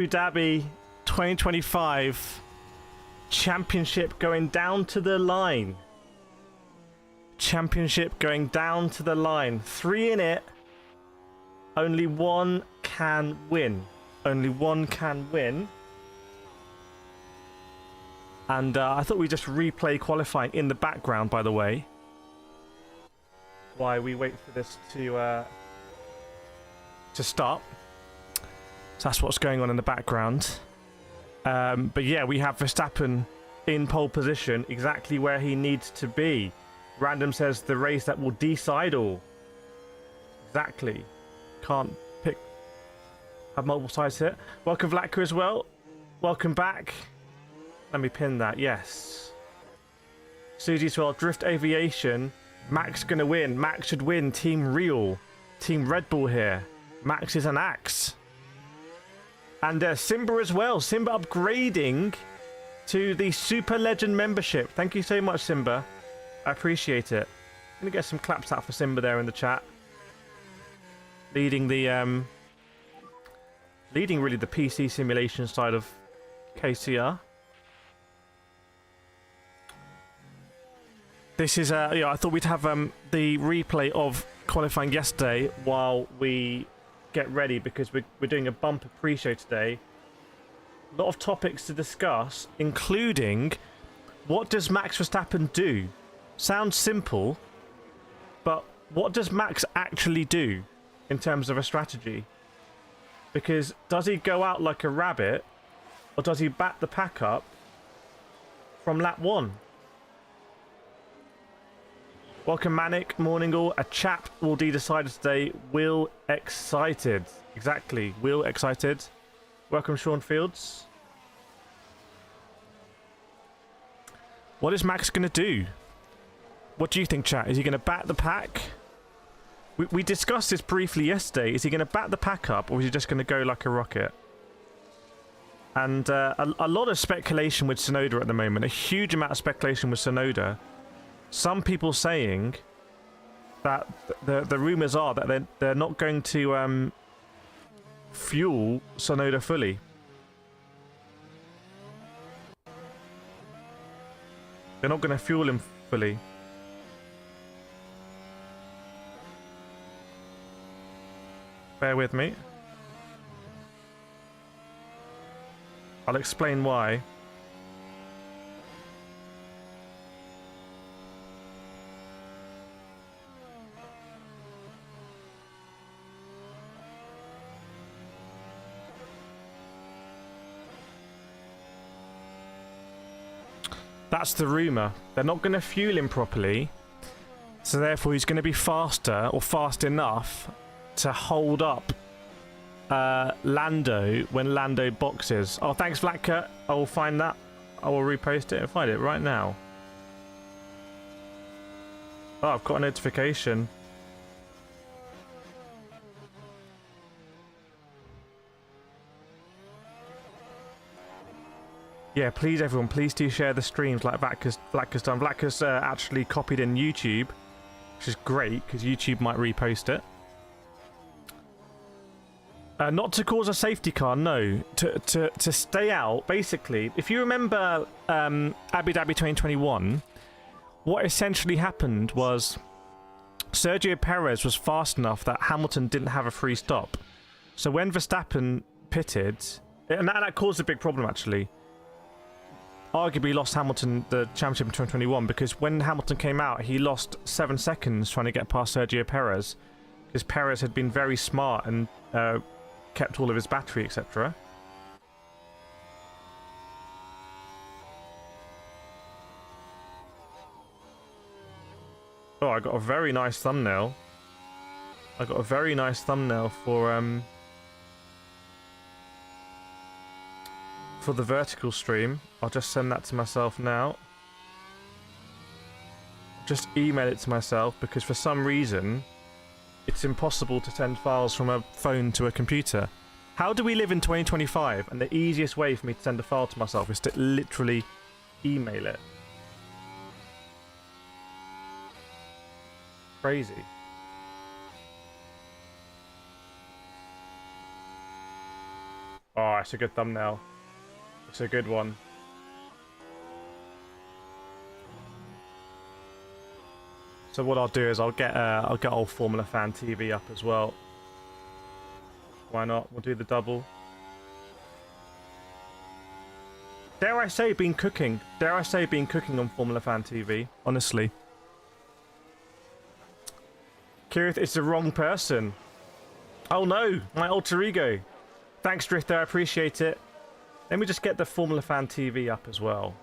Abu Dhabi 2025 championship going down to the line. Championship going down to the line. 3 in it. Only one can win. Only one can win. And I thought we'd just replay qualifying in the background, by the way. While we wait for this to start. So that's what's going on in the background. But yeah, we have Verstappen in pole position, exactly where he needs to be. Random says the race that will decide all. Exactly. Can't pick. Have multiple sides here. Welcome Vlatka as well. Welcome back. Let me pin that. Yes. Susie as well. Drift Aviation. Max gonna win. Max should win. Team Real. Team Red Bull here. Max is an axe. And Simba as well. Simba upgrading to the Super Legend membership. Thank you so much, Simba. I appreciate it. I'm going to get some claps out for Simba there in the chat. Leading the leading really the PC simulation side of KCR. This is yeah, I thought we'd have the replay of qualifying yesterday while we get ready, because we're doing a bumper pre-show today. A lot of topics to discuss, including what does Max Verstappen do? Sounds simple, but what does Max actually do in terms of a strategy? Because does he go out like a rabbit, or does he bat the pack up from lap 1? Welcome Manic, morning all. A chap will be decided today. Will excited. Exactly, Will excited. Welcome Sean Fields. What is Max going to do? What do you think, chat? Is he going to bat the pack? We discussed this briefly yesterday. Is he going to bat the pack up, or is he just going to go like a rocket? And a lot of speculation with Tsunoda at the moment. A huge amount of speculation with Tsunoda. Some people saying that the rumours are that they're not going to fuel Tsunoda fully. They're not going to fuel him fully. Bear with me. I'll explain why. That's the rumour. They're not going to fuel him properly, so therefore he's going to be faster, or fast enough to hold up Lando when Lando boxes. Oh, thanks Vlatka. I will find that. I will repost it and find it right now. Oh, I've got a notification. Yeah, please everyone, please do share the streams like Vlatka's done. Vlatka's actually copied in YouTube, which is great because YouTube might repost it. Not to cause a safety car, no. To stay out, basically. If you remember Abu Dhabi 2021, what essentially happened was Sergio Perez was fast enough that Hamilton didn't have a free stop. So when Verstappen pitted, and that caused a big problem actually. Arguably lost Hamilton the championship in 2021, because when Hamilton came out, he lost 7 seconds trying to get past Sergio Perez, because Perez had been very smart and kept all of his battery, etc. Oh, I got a very nice thumbnail. I got a very nice thumbnail for the vertical stream. I'll just send that to myself now. Just email it to myself, because for some reason it's impossible to send files from a phone to a computer. How do we live in 2025? And the easiest way for me to send a file to myself is to literally email it. Crazy. Oh, it's a good thumbnail. It's a good one. So what I'll do is I'll get old Formula Fan TV up as well. Why not? We'll do the double. Dare I say been cooking? Dare I say been cooking on Formula Fan TV? Honestly. Kireth, it's the wrong person. Oh no, my alter ego. Thanks, Drifter, I appreciate it. Let me just get the Formula Fan TV up as well.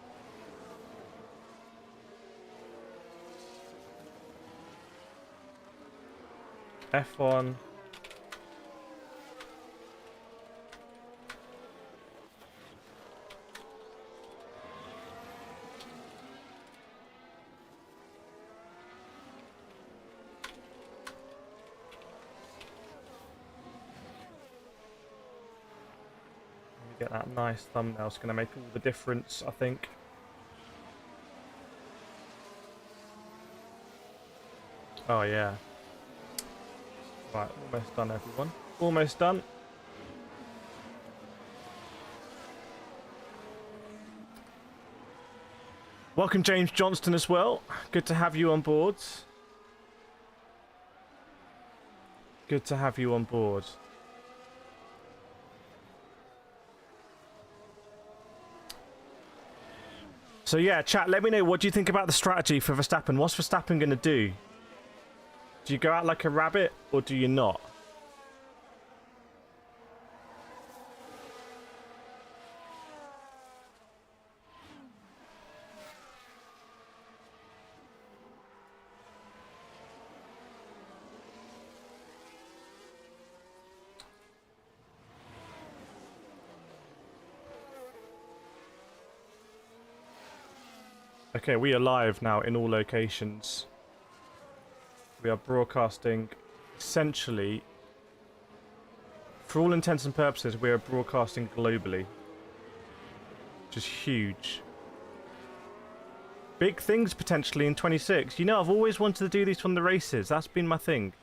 F1. Get that nice thumbnail. It's going to make all the difference, I think. Oh, yeah. Right, almost done, everyone. Almost done. Welcome, James Johnston, as well. Good to have you on board. Good to have you on board. So yeah, chat, let me know, what do you think about the strategy for Verstappen? What's Verstappen going to do? Do you go out like a rabbit, or do you not? Okay, we are live now in all locations. We are broadcasting, essentially, for all intents and purposes, we are broadcasting globally. Which is huge. Big things potentially in 26. You know, I've always wanted to do these from the races. That's been my thing.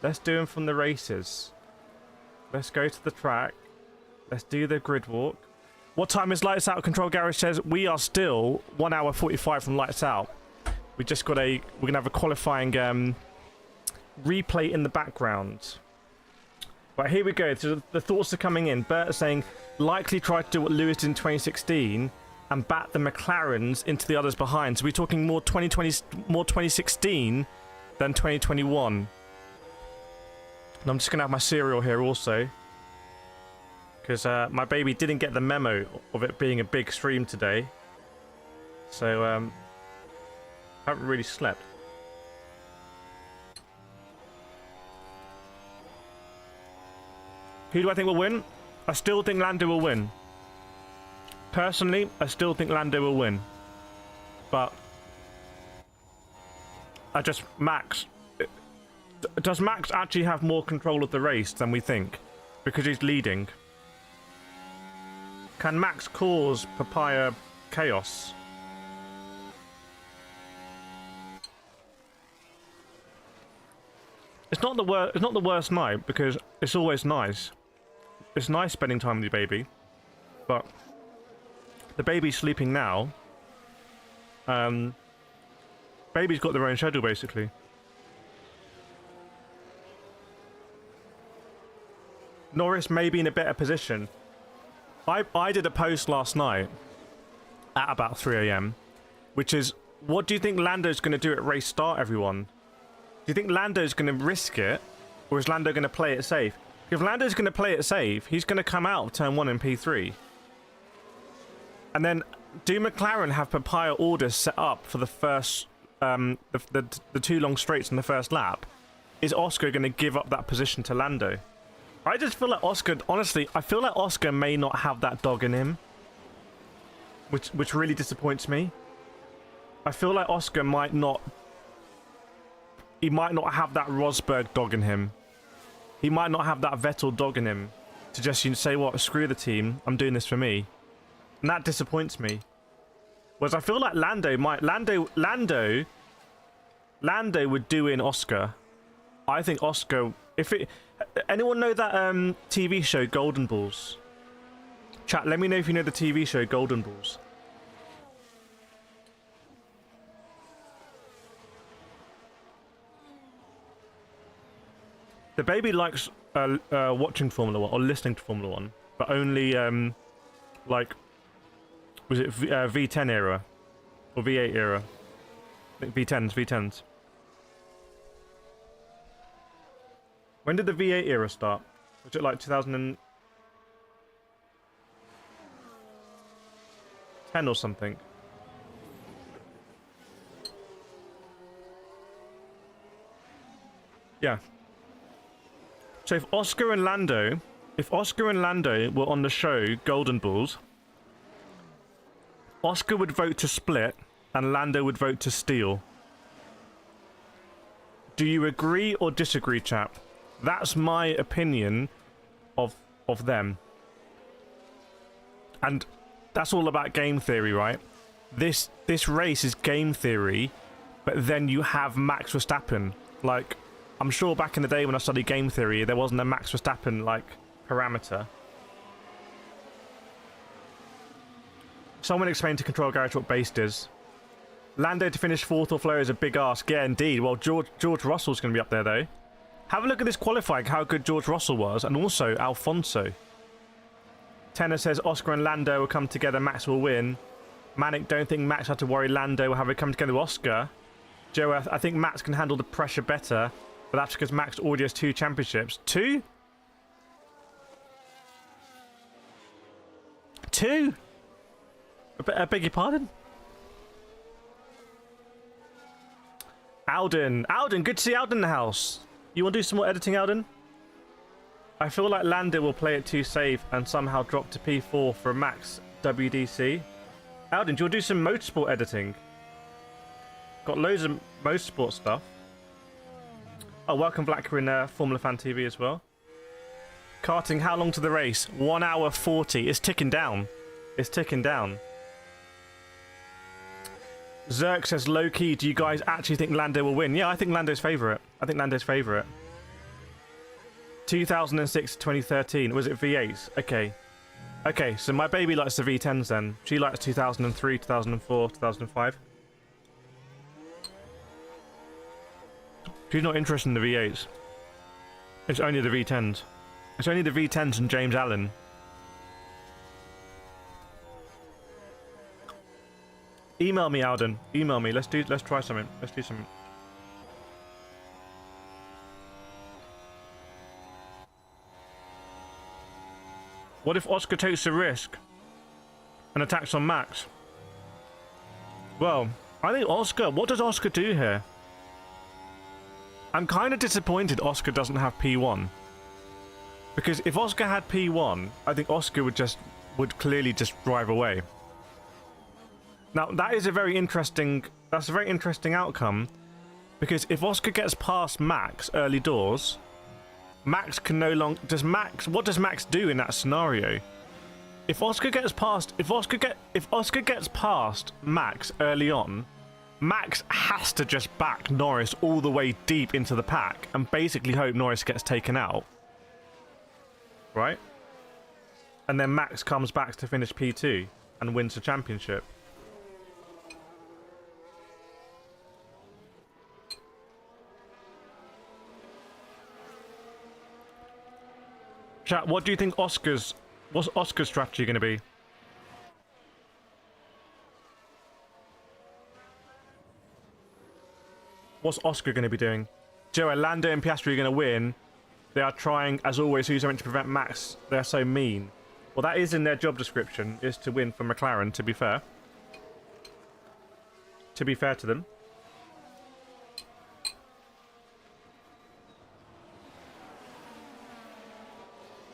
Let's do them from the races. Let's go to the track. Let's do the grid walk. What time is Lights Out? Control Garage says we are still 1 hour 45 from Lights Out. We just got we're going to have a qualifying replay in the background. Right, here we go. So the thoughts are coming in. Bert is saying, likely try to do what Lewis did in 2016 and bat the McLarens into the others behind. So we're talking more 2016 than 2021. And I'm just going to have my cereal here also. Because my baby didn't get the memo of it being a big stream today. So, I haven't really slept. Who do I think will win? I still think Lando will win. Personally, I still think Lando will win. But Max... Does Max actually have more control of the race than we think? Because he's leading. Can Max cause papaya chaos? It's not the worst night, because it's always nice. It's nice spending time with your baby, but the baby's sleeping now. Baby's got their own schedule basically. Norris may be in a better position. I did a post last night at about 3 AM, which is, what do you think Lando's going to do at race start, everyone? Do you think Lando's going to risk it, or is Lando going to play it safe? If Lando's going to play it safe, he's going to come out of turn 1 in P3. And then, do McLaren have papaya orders set up for the first, the 2 long straights in the first lap? Is Oscar going to give up that position to Lando? I just feel like Oscar, honestly, I feel like Oscar may not have that dog in him. Which really disappoints me. I feel like Oscar might not... He might not have that Rosberg dog in him. He might not have that Vettel dog in him. To just say, what, screw the team, I'm doing this for me. And that disappoints me. Whereas I feel like Lando might... Lando would do in Oscar. I think Oscar... Anyone know that TV show Golden Balls? Chat, let me know if you know the TV show Golden Balls. The baby likes watching Formula 1 or listening to Formula 1, but only like, was it V10 era or V8 era? I think V10s. When did the V8 era start? Was it like 2010 or something? Yeah. So if Oscar and Lando were on the show Golden Balls, Oscar would vote to split and Lando would vote to steal. Do you agree or disagree, chap? That's my opinion of them. And that's all about game theory, right? This race is game theory, but then you have Max Verstappen. Like, I'm sure back in the day when I studied game theory, there wasn't a Max Verstappen, like, parameter. Someone explain to Control Garage what based is. Lando to finish 4th or flow is a big ask. Yeah, indeed. Well, George Russell's going to be up there, though. Have a look at this qualifying, how good George Russell was, and also Alfonso. Tenor says Oscar and Lando will come together, Max will win. Manic, don't think Max had to worry, Lando will have it come together with Oscar. Joe, I think Max can handle the pressure better, but that's because Max already has 2 championships. 2? 2? I beg your pardon? Alden, good to see Alden in the house. You want to do some more editing, Alden? I feel like Lando will play it too safe and somehow drop to P4 for a Max WDC. Alden, do you want to do some motorsport editing? Got loads of motorsport stuff. Oh, welcome Blacker in Formula Fan TV as well. Karting, how long to the race? 1 hour 40. It's ticking down. It's ticking down. Zerk says, low-key, do you guys actually think Lando will win? Yeah, I think Lando's favourite. 2006 to 2013. Was it V8s? Okay. Okay, so my baby likes the V10s then. She likes 2003, 2004, 2005. She's not interested in the V8s. It's only the V10s. It's only the V10s and James Allen. Email me, Alden. Email me. Let's try something. Let's do something. What if Oscar takes a risk and attacks on Max? Well, I think Oscar... What does Oscar do here? I'm kind of disappointed Oscar doesn't have P1. Because if Oscar had P1, I think Oscar would clearly just drive away. Now, that is a very interesting... That's a very interesting outcome. Because if Oscar gets past Max early doors... Max can no longer... What does Max do in that scenario? If Oscar gets past... If Oscar gets past Max early on... Max has to just back Norris all the way deep into the pack and basically hope Norris gets taken out. Right? And then Max comes back to finish P2 and wins the championship. Chat, what do you think what's Oscar's strategy going to be? What's Oscar going to be doing? Joe, Lando and Piastri are going to win. They are trying, as always, who's going to prevent Max. They are so mean. Well, that is in their job description, is to win for McLaren, to be fair. To be fair to them.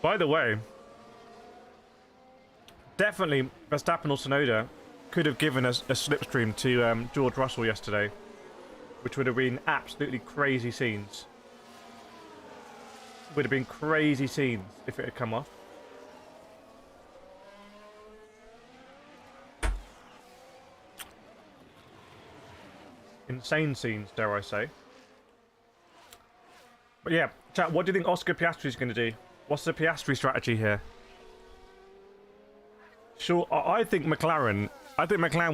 By the way, definitely Verstappen or Tsunoda could have given us a slipstream to George Russell yesterday, which would have been absolutely crazy scenes. Would have been crazy scenes if it had come off. Insane scenes, dare I say. But yeah, chat, what do you think Oscar Piastri is going to do? What's the Piastri strategy here? Sure, I think McLaren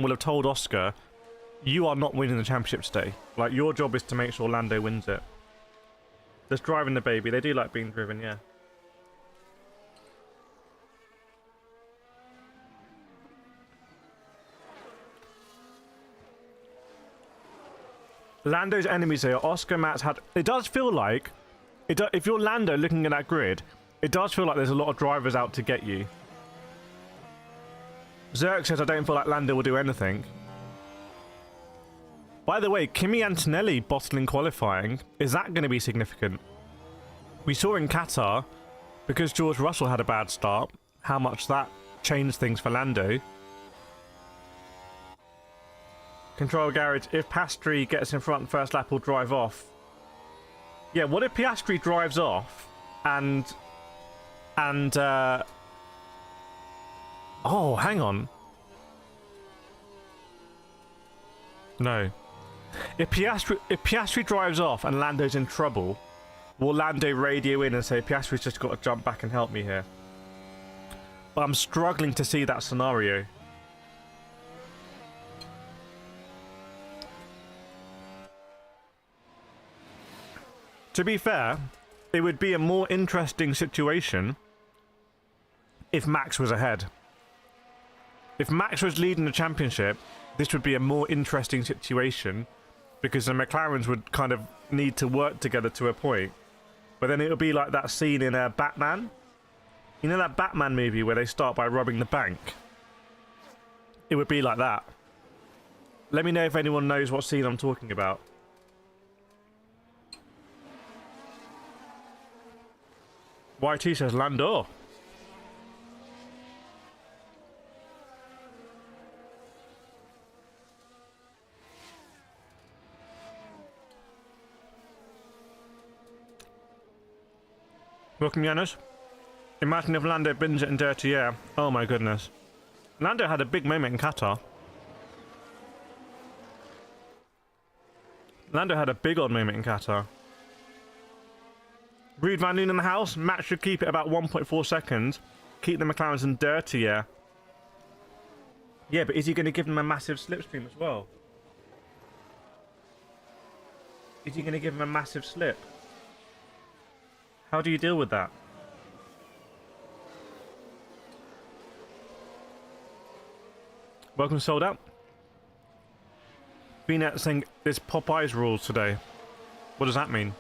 will have told Oscar, you are not winning the championship today. Like, your job is to make sure Lando wins it. Just driving the baby. They do like being driven, yeah. Lando's enemies here, Oscar, Max had... It does feel like... if you're Lando looking at that grid, it does feel like there's a lot of drivers out to get you. Zerk says, I don't feel like Lando will do anything. By the way, Kimi Antonelli bottling qualifying, is that going to be significant? We saw in Qatar, because George Russell had a bad start, how much that changed things for Lando. Control garage, if Piastri gets in front first lap, will drive off. Yeah, what if Piastri drives off and oh, hang on. No. If Piastri drives off and Lando's in trouble, will Lando radio in and say, Piastri's just got to jump back and help me here? But I'm struggling to see that scenario. To be fair, it would be a more interesting situation if Max was ahead. If Max was leading the championship, this would be a more interesting situation because the McLarens would kind of need to work together to a point. But then it would be like that scene in Batman. You know that Batman movie where they start by robbing the bank? It would be like that. Let me know if anyone knows what scene I'm talking about. YT says Lando. Welcome, Janos. Imagine if Lando bins it in dirty air. Oh my goodness. Lando had a big moment in Qatar. Lando had a big old moment in Qatar. Rude Van Loon in the house. Max should keep it about 1.4 seconds. Keep the McLarens in dirty air. Yeah, but is he going to give them a massive slipstream as well? Is he going to give them a massive slip? How do you deal with that? Welcome, sold out. VNet saying there's Popeye's rules today. What does that mean?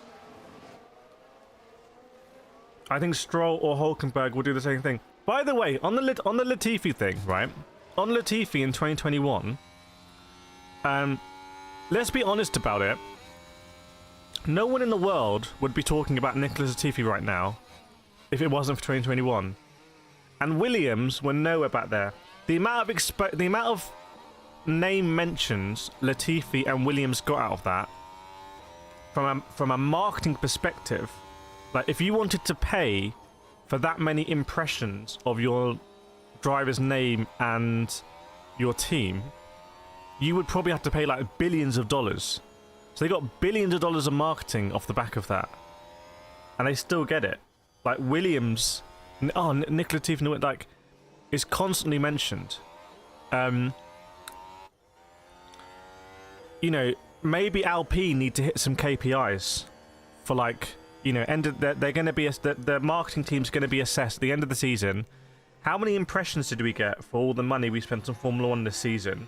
I think Stroll or Hulkenberg will do the same thing. By the way, on the Latifi thing, right? On Latifi in 2021, let's be honest about it. No one in the world would be talking about Nicholas Latifi right now if it wasn't for 2021. And Williams were nowhere back there. The amount of name mentions Latifi and Williams got out of that, from a marketing perspective, like if you wanted to pay for that many impressions of your driver's name and your team, you would probably have to pay like billions of dollars. So they got billions of dollars of marketing off the back of that, and they still get it. Like Williams, Nick Latifi, like, is constantly mentioned. You know, maybe Alpine need to hit some KPIs for, like, you know, they're going to be the marketing team's going to be assessed at the end of the season. How many impressions did we get for all the money we spent on Formula 1 this season?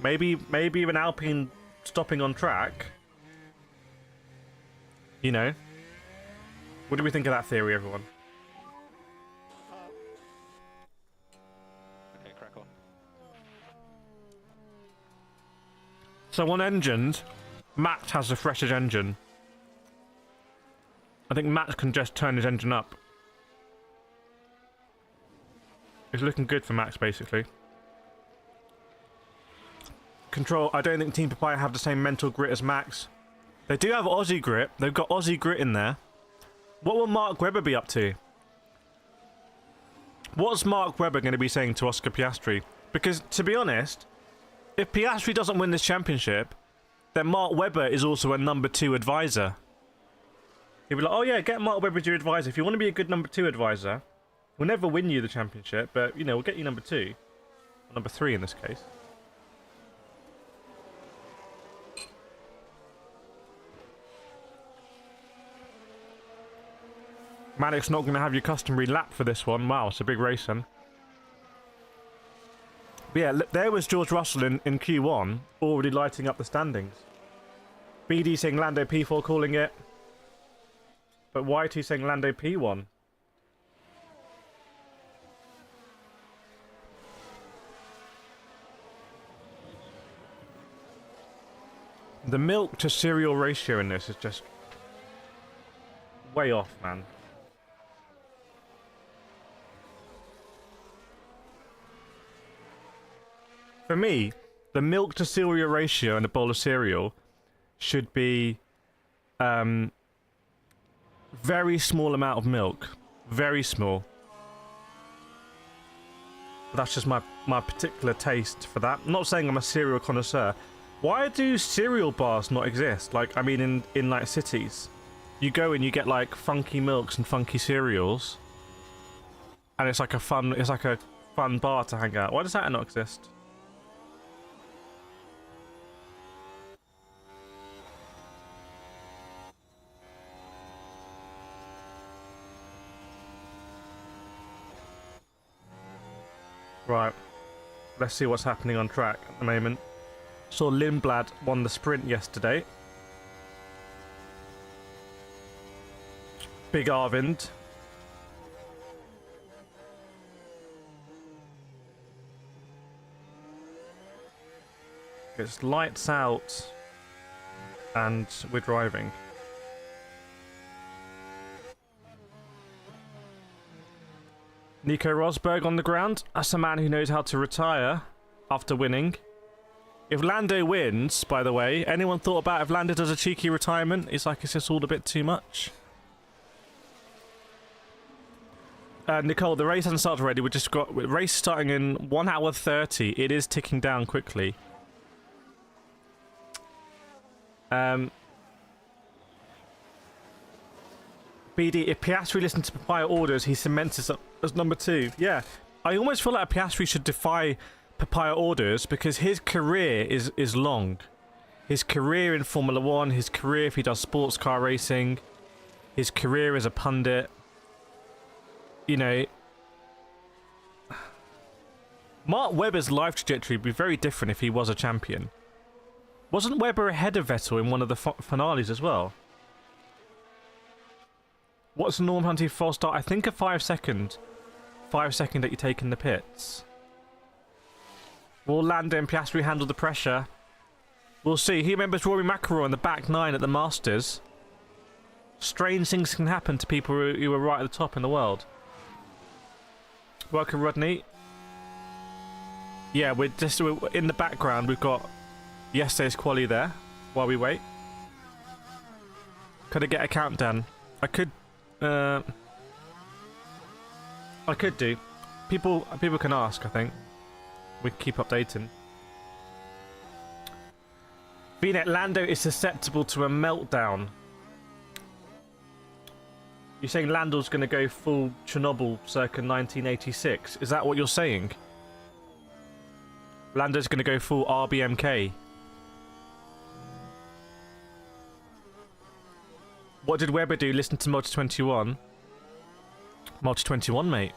Maybe even Alpine stopping on track. You know, what do we think of that theory, everyone? Okay, crack on. So on engines, Max has the freshest engine. I think Max can just turn his engine up. It's looking good for Max, basically. Control, I don't think Team Papaya have the same mental grit as Max. They do have Aussie grit. They've got Aussie grit in there. What will Mark Webber be up to? What's Mark Webber going to be saying to Oscar Piastri? Because, to be honest, if Piastri doesn't win this championship, then Mark Webber is also a number 2 advisor. He'll be like, oh yeah, get Mark Webber as your advisor. If you want to be a good number 2 advisor, We'll never win you the championship, but, you know, we'll get you number 2. Or number 3 in this case. Manic's not going to have your customary lap for this one. Wow, it's a big race then. But yeah, look, there was George Russell in Q1, already lighting up the standings. BD saying Lando P4 calling it. But YT saying Lando P1. The milk to cereal ratio in this is just way off, man. For me, the milk to cereal ratio in a bowl of cereal should be very small amount of milk. Very small. That's just my particular taste for that. I'm not saying I'm a cereal connoisseur. Why do cereal bars not exist? Like, I mean, in like cities, you go and you get like funky milks and funky cereals, and it's like a fun bar to hang out. Why does that not exist? Right, let's see what's happening on track at the moment. Saw Lindblad won the sprint yesterday. Big Arvind. It's lights out and we're driving. Nico Rosberg on the ground. That's a man who knows how to retire after winning. If Lando wins, by the way, anyone thought about if Lando does a cheeky retirement? It's like it's just all a bit too much. Nicole, the race hasn't started already. We just got race starting in 1 hour 30. It is ticking down quickly. BD, if Piastri listened to Papaya orders, he cements us up as number 2. Yeah, I almost feel like Piastri should defy Papaya orders because his career is long. His career in Formula 1, his career if he does sports car racing, his career as a pundit. You know, Mark Webber's life trajectory would be very different if he was a champion. Wasn't Webber ahead of Vettel in one of the finales as well? What's the Norm Hunty false start? I think a 5 second. 5 second that you take in the pits. Will Lando and Piastri handle the pressure? We'll see. He remembers Rory McIlroy in the back 9 at the Masters. Strange things can happen to people who are right at the top in the world. Welcome, Rodney. Yeah, we're in the background. We've got yesterday's quali there while we wait. Could I get a countdown? I could do. People can ask, I think. We can keep updating. VNet, Lando is susceptible to a meltdown. You're saying Lando's going to go full Chernobyl circa 1986? Is that what you're saying? Lando's going to go full RBMK? What did Webber do? Listen to Multi 21. Multi 21, mate.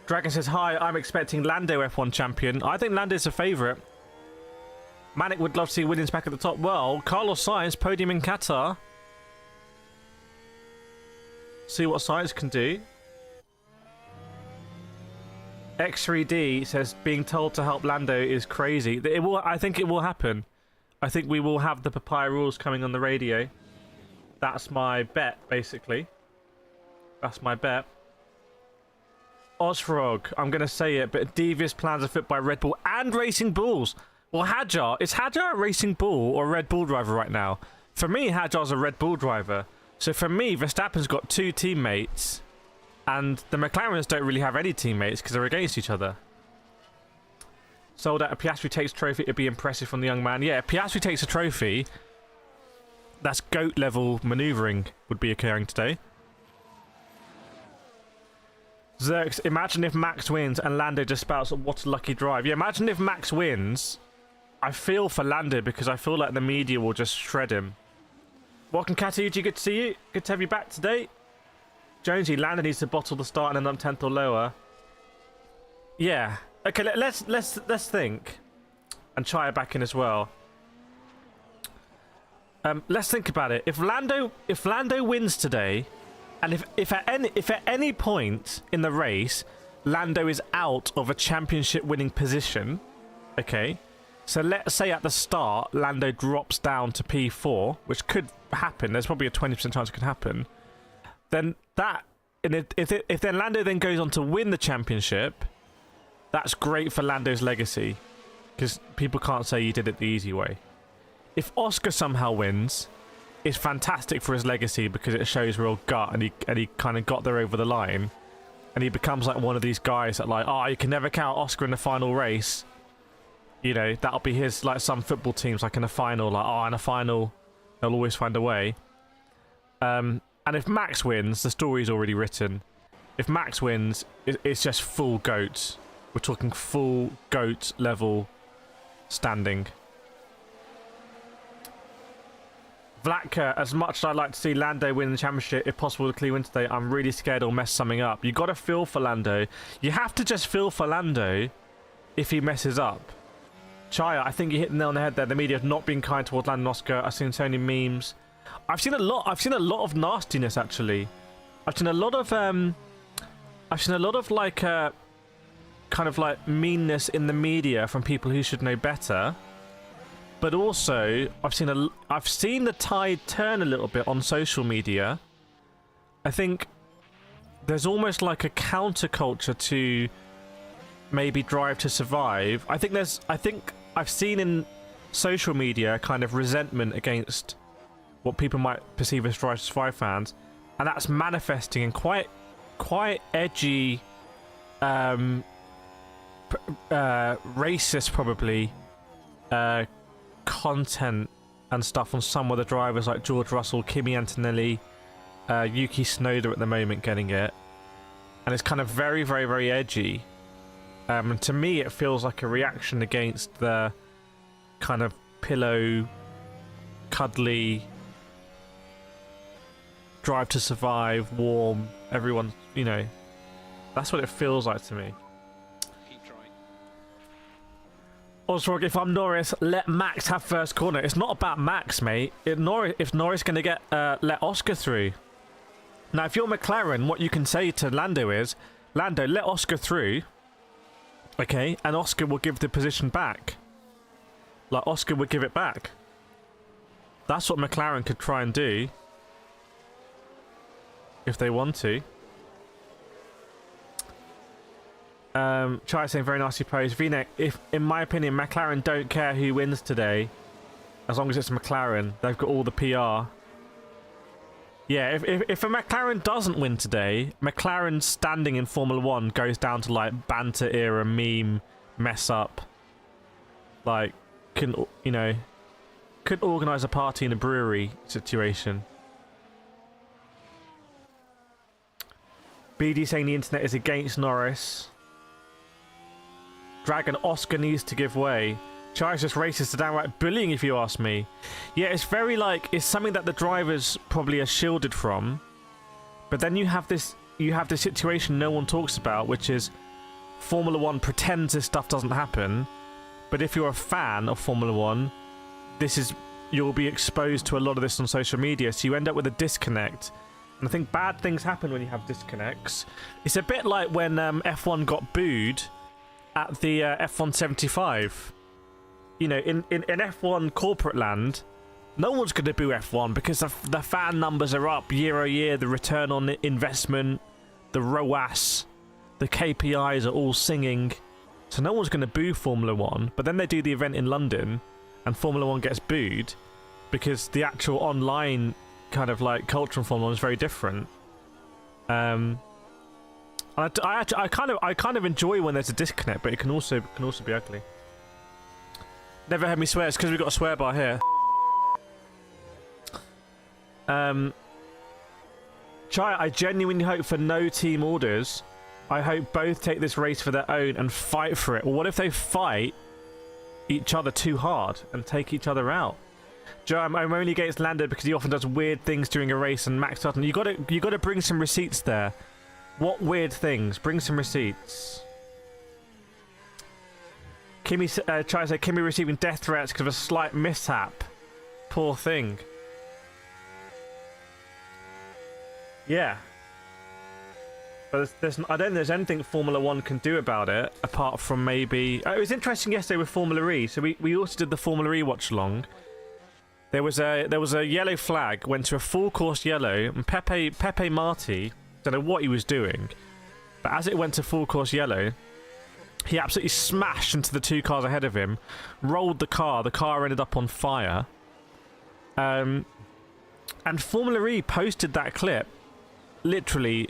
Dragon says, hi, I'm expecting Lando F1 champion. I think Lando's a favourite. Manic would love to see Williams back at the top. Well, Carlos Sainz, podium in Qatar. See what Sainz can do. X3D says, being told to help Lando is crazy. I think it will happen. I think we will have the Papaya rules coming on the radio. That's my bet, basically. That's my bet. Osfrog, I'm going to say it, but devious plans are fit by Red Bull and Racing Bulls. Well, Hadjar, is Hadjar a Racing Bull or a Red Bull driver right now? For me, Hadjar's a Red Bull driver. So for me, Verstappen's got 2 teammates, and the McLarens don't really have any teammates because they're against each other. Sold out. A Piastri takes trophy, it'd be impressive from the young man. Yeah, if Piastri takes a trophy, that's GOAT level manoeuvring would be occurring today. Zerx, imagine if Max wins and Lando just spouts, what a lucky drive. Yeah, imagine if Max wins. I feel for Lando because I feel like the media will just shred him. Welcome, Katuji. Good to see you. Good to have you back today. Jonesy, Lando needs to bottle the start and end up 10th or lower. Yeah. Okay, let's think. And try it back in as well. Let's think about it. If Lando wins today, and if at any point in the race Lando is out of a championship winning position, okay, so let's say at the start Lando drops down to P4, which could happen. There's probably a 20% chance it could happen. Then if then Lando then goes on to win the championship, that's great for Lando's legacy, because people can't say you did it the easy way. If Oscar somehow wins, it's fantastic for his legacy because it shows real gut, and he kind of got there over the line, and he becomes like one of these guys that like, oh, you can never count Oscar in the final race. You know, that'll be his, like some football teams, like in a final, like, oh, in a final, they'll always find a way. And if Max wins, the story's already written. If Max wins, it's just full GOAT. We're talking full GOAT level standing. Vlatka, as much as I'd like to see Lando win the championship, if possible to clean win today, I'm really scared he'll mess something up. You got to feel for Lando. You have to just feel for Lando if he messes up. Chaya, I think you hit the nail on the head there. The media have not been kind towards Lando and Oscar. I've seen so many memes. I've seen a lot of nastiness actually. I've seen a lot of like kind of like meanness in the media from people who should know better. But also, I've seen the tide turn a little bit on social media. I think there's almost like a counterculture to maybe Drive to Survive. I think I've seen in social media kind of resentment against what people might perceive as Drive to Survive fans, and that's manifesting in quite edgy, racist probably, content and stuff on some of the drivers like George Russell, Kimi Antonelli, Yuki Tsunoda at the moment getting it, and it's kind of very, very, very edgy. And to me, it feels like a reaction against the kind of pillow, cuddly, Drive to Survive, warm, everyone, you know. That's what it feels like to me. Keep trying. Osrog, if I'm Norris, let Max have first corner. It's not about Max, mate. If Norris going to get let Oscar through. Now, if you're McLaren, what you can say to Lando is, Lando, let Oscar through. Okay, and Oscar will give the position back. Like, Oscar would give it back. That's what McLaren could try and do. If they want to. Chai saying very nicely posed. V-neck, if in my opinion, McLaren don't care who wins today. As long as it's McLaren. They've got all the PR. Yeah, if a McLaren doesn't win today, McLaren's standing in Formula 1 goes down to like banter era meme mess up. Like, could organise a party in a brewery situation. BD saying the internet is against Norris. Dragon, Oscar needs to give way. Chai's just racist to downright bullying, if you ask me. Yeah, it's very like, it's something that the drivers probably are shielded from. But then you have this situation no one talks about, which is Formula 1 pretends this stuff doesn't happen. But if you're a fan of Formula 1, you'll be exposed to a lot of this on social media, so you end up with a disconnect. And I think bad things happen when you have disconnects. It's a bit like when F1 got booed at the F1 75. You know, in F1 corporate land, no one's going to boo F1 because the fan numbers are up year over year, the return on investment, the ROAS, the KPIs are all singing. So no one's going to boo Formula 1. But then they do the event in London and Formula 1 gets booed because the actual online kind of like culture in Formula 1 is very different. I kind of enjoy when there's a disconnect, but it can also be ugly. Never heard me swear. It's because we've got a swear bar here. Chai, I genuinely hope for no team orders I hope both take this race for their own and fight for it. Well, what if they fight each other too hard and take each other out? Joe, I'm only against Lando because he often does weird things during a race, and Max doesn't. You gotta bring some receipts there. What weird things? Bring some receipts. Kimmy tries to say Kimmy receiving death threats because of a slight mishap. Poor thing. Yeah. But I don't think there's anything Formula 1 can do about it, apart from maybe... it was interesting yesterday with Formula E. So we also did the Formula E watch-along. There was a yellow flag, went to a full course yellow, and Pepe Marti, don't know what he was doing, but as it went to full course yellow, he absolutely smashed into the two cars ahead of him, rolled the car ended up on fire. And Formula E posted that clip literally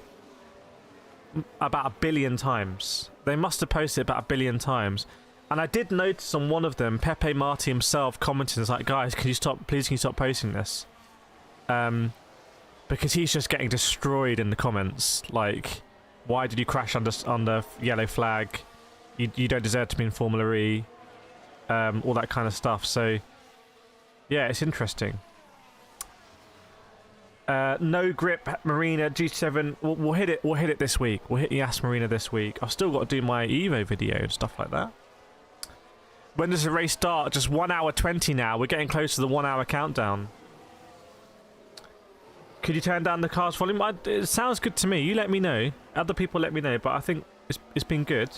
about 1 billion times. They must have posted it about 1 billion times. And I did notice on one of them, Pepe Marti himself commented, "It's like, guys, can you stop posting this?" Because he's just getting destroyed in the comments. Like, why did you crash under yellow flag? You don't deserve to be in Formula E. All that kind of stuff. So, yeah, it's interesting. No grip Marina GT7. We'll hit it. We'll hit it this week. We'll hit Yas Marina this week. I've still got to do my Evo video and stuff like that. When does the race start? Just 1 hour 20 now. We're getting close to the 1 hour countdown. Could you turn down the car's volume? It sounds good to me. You let me know. Other people let me know. But I think it's been good.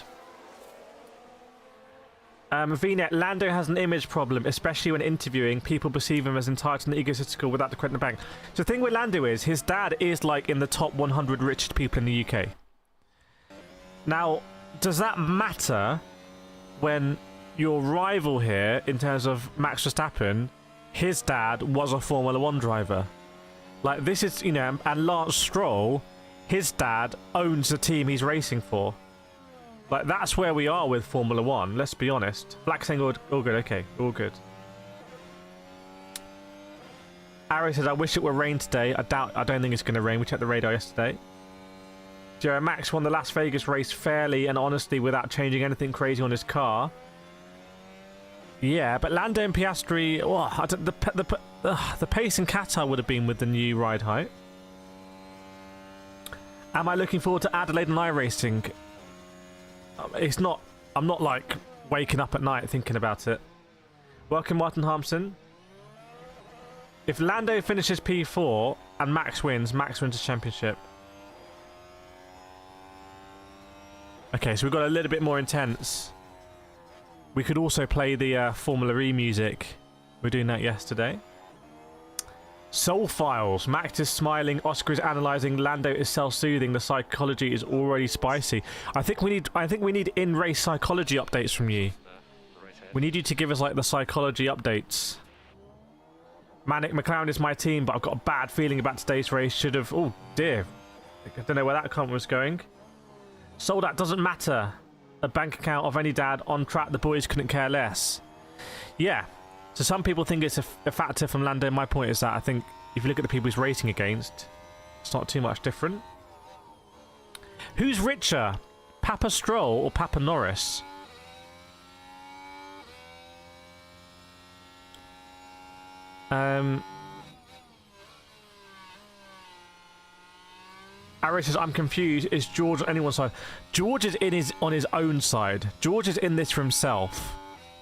VNet, Lando has an image problem, especially when interviewing. People perceive him as entitled and egotistical without the credit in the bank. So the thing with Lando is, his dad is like in the top 100 richest people in the UK. Now, does that matter when your rival here, in terms of Max Verstappen, his dad was a Formula 1 driver? Like, this is, you know, and Lance Stroll, his dad owns the team he's racing for. Like, that's where we are with Formula 1, let's be honest. Black saying all good, okay, all good. Ari says, I wish it were rain today. I don't think it's going to rain. We checked the radar yesterday. Joe, Max won the Las Vegas race fairly and honestly without changing anything crazy on his car. Yeah, but Lando and Piastri, the pace in Qatar would have been with the new ride height. Am I looking forward to Adelaide and iRacing? It's not. I'm not like waking up at night thinking about it. Welcome, Martin Harmson. If Lando finishes P4 and Max wins the championship. Okay, so we've got a little bit more intense. We could also play the Formula E music. We were doing that yesterday. Soul Files. Max is smiling. Oscar is analysing. Lando is self-soothing. The psychology is already spicy. I think we need in-race psychology updates from you. We need you to give us like the psychology updates. Manic McLaren is my team, but I've got a bad feeling about today's race. Should have. Oh dear. I don't know where that comment was going. Sold out doesn't matter. A bank account of any dad on track. The boys couldn't care less. Yeah. So some people think it's a factor from Lando. My point is that I think if you look at the people he's racing against, it's not too much different. Who's richer, Papa Stroll or Papa Norris? Ari says, I'm confused. Is George on anyone's side? George is on his own side. George is in this for himself.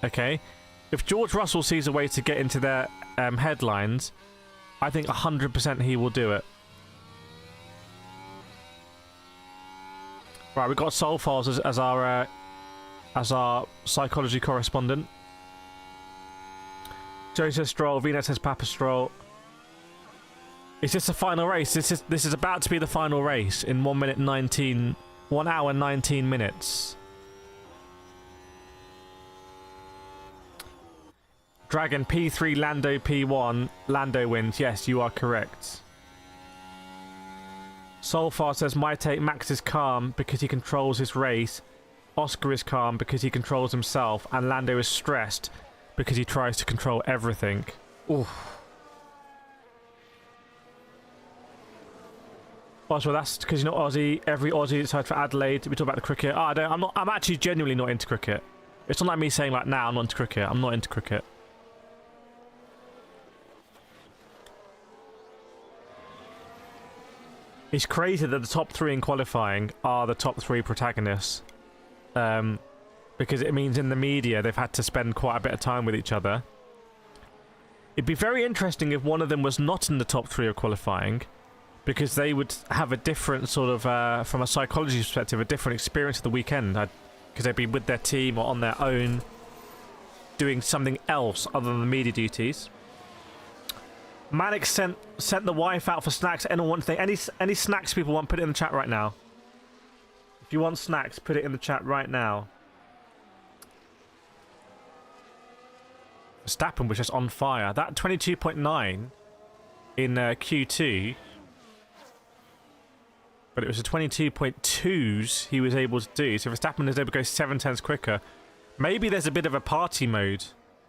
Okay? If George Russell sees a way to get into their headlines, I think 100% he will do it. Right, we've got Soul Files as our psychology correspondent. Joe says Stroll. Vina says Papa Stroll. Is this the final race? This is about to be the final race in 1 hour 19 minutes. Dragon P3, Lando P1. Lando wins. Yes, you are correct. Soulfar says, my take, Max is calm because he controls his race. Oscar is calm because he controls himself. And Lando is stressed because he tries to control everything. Oof. Also, that's because you're not Aussie. Every Aussie decides for Adelaide. We talk about the cricket. Oh, I don't. I'm not. I'm actually genuinely not into cricket. It's not like me saying like, "Nah, I'm not into cricket." I'm not into cricket. It's crazy that the top 3 in qualifying are the top 3 protagonists. Because it means in the media they've had to spend quite a bit of time with each other. It'd be very interesting if one of them was not in the top 3 of qualifying, because they would have a different sort of, from a psychology perspective, a different experience of the weekend. Because they'd be with their team or on their own, doing something else other than the media duties. Mannix sent the wife out for snacks. Anyone wants any snacks people want, put it in the chat right now. If you want snacks, put it in the chat right now. Verstappen was just on fire. That 22.9 in Q2, but it was the 22.2s he was able to do. So Verstappen is able to go 7/10 quicker. Maybe there's a bit of a party mode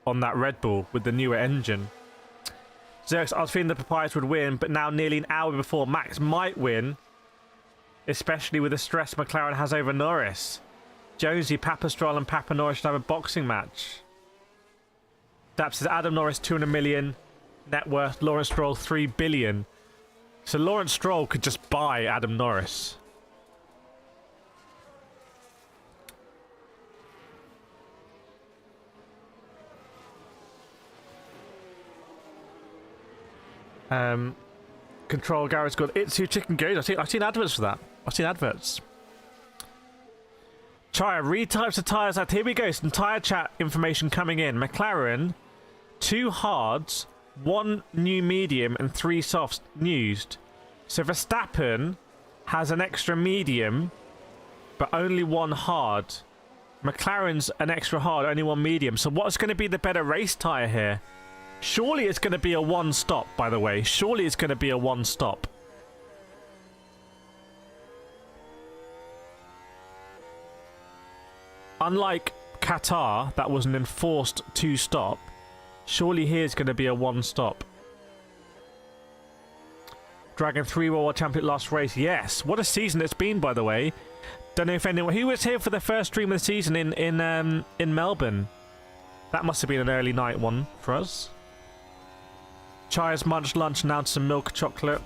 on that Red Bull with the newer engine. Xerx, I was feeling the Papayas would win, but now nearly an hour before Max might win, especially with the stress McLaren has over Norris. Jonesy, Papa Stroll and Papa Norris should have a boxing match. Dap says Adam Norris 200 million net worth, Lawrence Stroll 3 billion. So Lawrence Stroll could just buy Adam Norris. Control Garrett's got Itsu Chicken Goes. I've seen adverts for that. I've seen adverts. Chaya, retypes of tyres out. Here we go. Some tyre chat information coming in. McLaren, 2 hards, 1 new medium, and 3 softs used. So Verstappen has an extra medium, but only 1 hard. McLaren's an extra hard, only 1 medium. So what's going to be the better race tyre here? Surely it's going to be a 1-stop, by the way. Surely it's going to be a 1-stop. Unlike Qatar, that was an enforced 2-stop. Surely here's going to be a 1-stop. Dragon 3 World Champion last race. Yes. What a season it's been, by the way. Don't know if anyone... Who was here for the first stream of the season in Melbourne? That must have been an early night one for us. Chaya's munched lunch, now some milk chocolate.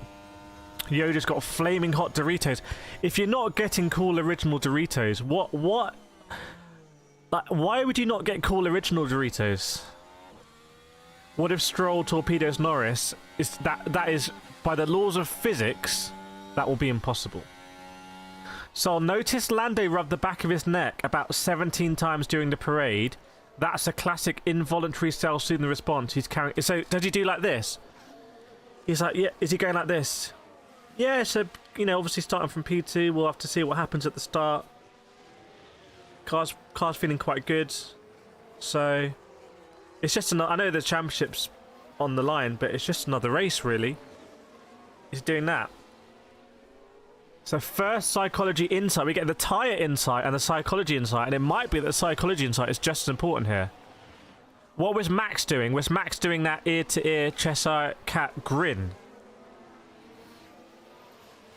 Yoda's got flaming hot Doritos. If you're not getting cool original Doritos, what? Like, why would you not get cool original Doritos? What if Stroll torpedoes Norris? That is, by the laws of physics, that will be impossible. So I'll notice Lando rubbed the back of his neck about 17 times during the parade. That's a classic involuntary self-soothing response. He's carrying. So does he do like this? He's like, yeah. Is he going like this? Yeah. So obviously starting from P2, we'll have to see what happens at the start. Car's feeling quite good. So it's just another. I know the championship's on the line, but it's just another race, really. He's doing that. So first psychology insight, we get the tyre insight and the psychology insight, and it might be that the psychology insight is just as important here. What was Max doing? Was Max doing that ear-to-ear Cheshire cat grin?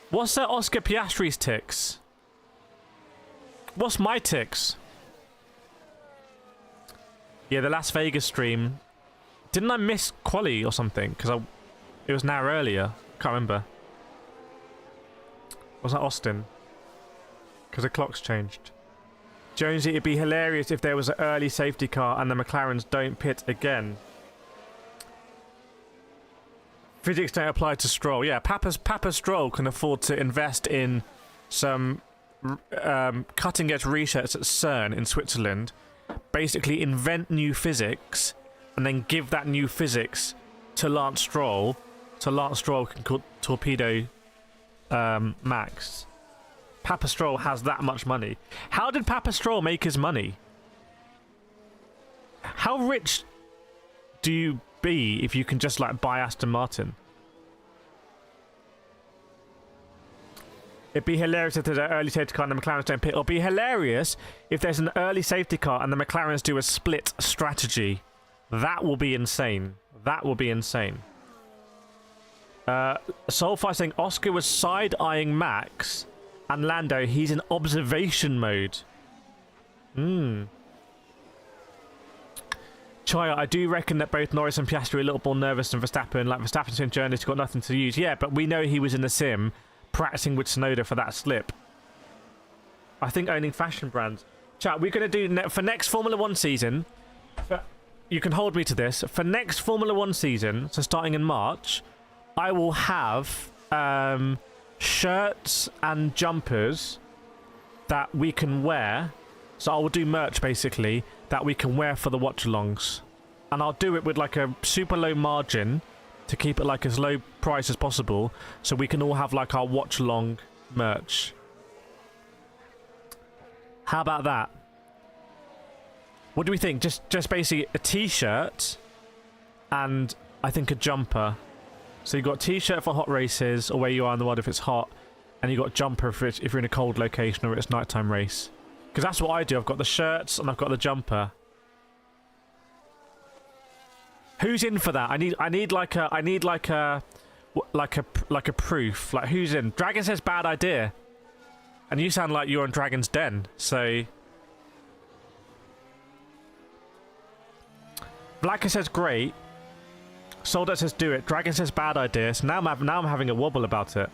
What's Oscar Piastri's tics? What's my tics? Yeah, the Las Vegas stream. Didn't I miss quali or something? Because it was an hour earlier. Can't remember. Was that Austin? Because the clock's changed. Jonesy, it'd be hilarious if there was an early safety car and the McLarens don't pit again. Physics don't apply to Stroll. Yeah, Papa Stroll can afford to invest in some cutting-edge research at CERN in Switzerland. Basically invent new physics and then give that new physics to Lance Stroll. So Lance Stroll can torpedo Max. Papa Stroll has that much money. How did Papa Stroll make his money? How rich do you be if you can just like buy Aston Martin? It'd be hilarious if there's an early safety car and the McLarens don't pit. It'll be hilarious if there's an early safety car and the McLarens do a split strategy. That will be insane. That will be insane. Soulfire saying Oscar was side-eyeing Max, and Lando, he's in observation mode. Chaya, I do reckon that both Norris and Piastri are a little more nervous than Verstappen. Like, Verstappen's been journalist, got nothing to use. Yeah, but we know he was in the sim practicing with Tsunoda for that slip. I think owning fashion brands. Chat, we're going to do, for next Formula 1 season, you can hold me to this, for next Formula 1 season, so starting in March, I will have shirts and jumpers that we can wear. So I will do merch, basically, that we can wear for the watch-alongs. And I'll do it with, like, a super low margin to keep it, like, as low price as possible, so we can all have, like, our watch-along merch. How about that? What do we think? Just basically a t-shirt and I think a jumper. So you've got t-shirt for hot races or where you are in the world if it's hot, and you've got jumper if you're in a cold location or it's nighttime race. Because that's what I do. I've got the shirts and I've got the jumper. Who's in for that? I need like a proof. Like, who's in? Dragon says bad idea. And you sound like you're on Dragon's Den, so... Blacker says great. Soldat says do it. Dragon says bad idea. So now I'm having a wobble about it.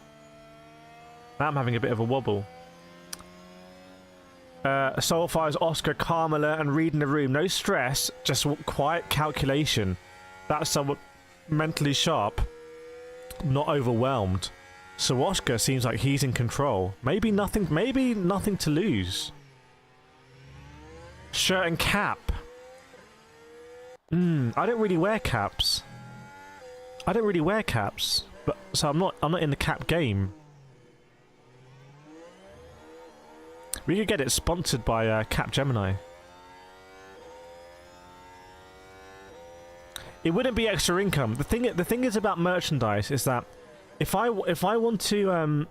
Now I'm having a bit of a wobble. Soulfire's Oscar, Carmela, and read in the room. No stress, just quiet calculation. That's somewhat mentally sharp, not overwhelmed. So Oscar seems like he's in control. Maybe nothing to lose. Shirt and cap. I don't really wear caps. But so I'm not in the cap game. We could get it sponsored by Capgemini. It wouldn't be extra income. The thing is about merchandise is that if I want to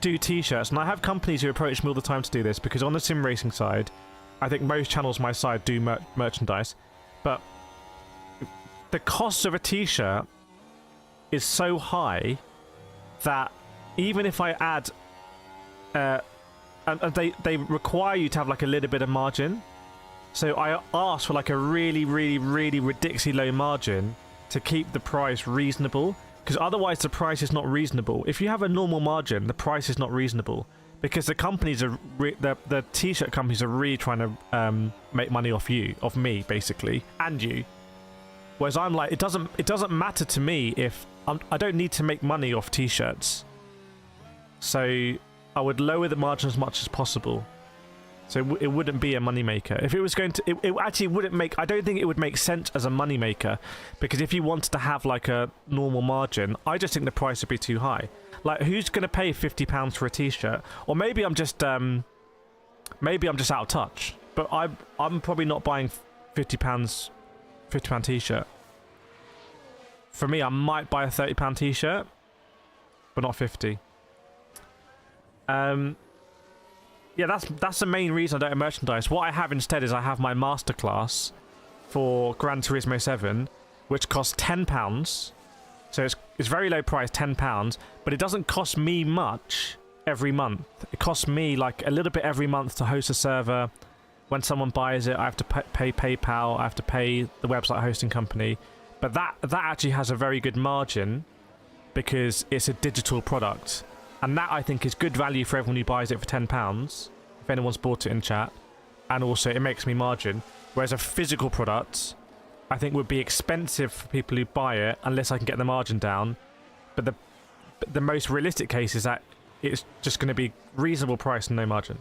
do t-shirts, and I have companies who approach me all the time to do this, because on the sim racing side, I think most channels my side do merchandise, but the cost of a t-shirt is so high that even if I add and they require you to have like a little bit of margin, so I ask for like a really ridiculously low margin to keep the price reasonable, because otherwise the price is not reasonable. If you have a normal margin, the price is not reasonable, because the companies are the t-shirt companies are really trying to make money off me basically, and you. Whereas I'm like, it doesn't matter to me if I don't need to make money off t-shirts. So I would lower the margin as much as possible. So it wouldn't be a moneymaker. If it was going to, it actually wouldn't make, I don't think it would make sense as a moneymaker, because if you wanted to have like a normal margin, I just think the price would be too high. Like, who's going to pay £50 for a t-shirt? Or maybe I'm just out of touch. But I'm probably not buying £50 t-shirt. For me, I might buy a £30 t-shirt, but not 50. Yeah, that's the main reason I don't have merchandise. What I have instead is I have my masterclass for Gran Turismo 7, which costs £10. So it's very low price, £10, but it doesn't cost me much every month. It costs me like a little bit every month to host a server. When someone buys it, I have to pay PayPal, I have to pay the website hosting company. But that actually has a very good margin because it's a digital product. And that, I think, is good value for everyone who buys it for £10, if anyone's bought it in chat. And also, it makes me margin. Whereas a physical product, I think, would be expensive for people who buy it, unless I can get the margin down. But the most realistic case is that it's just going to be reasonable price and no margin.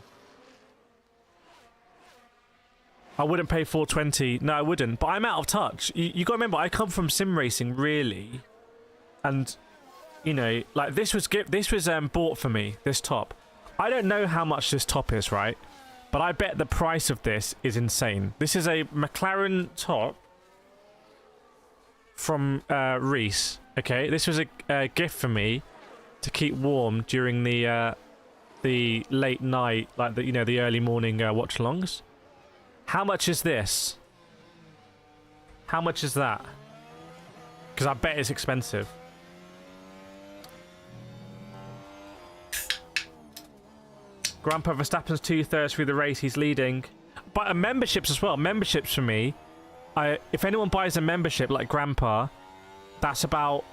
I wouldn't pay $4.20. No, I wouldn't. But I'm out of touch. You got to remember, I come from sim racing, really. And... you know, like this was bought for me, this top. I don't know how much this top is, right? But I bet the price of this is insane. This is a McLaren top from Reese. Okay, this was a gift for me to keep warm during the late night, like the early morning watch-alongs. How much is this? How much is that? Because I bet it's expensive. Grandpa Verstappen's 2/3 through the race. He's leading. But memberships as well. Memberships for me. If anyone buys a membership like Grandpa, that's about...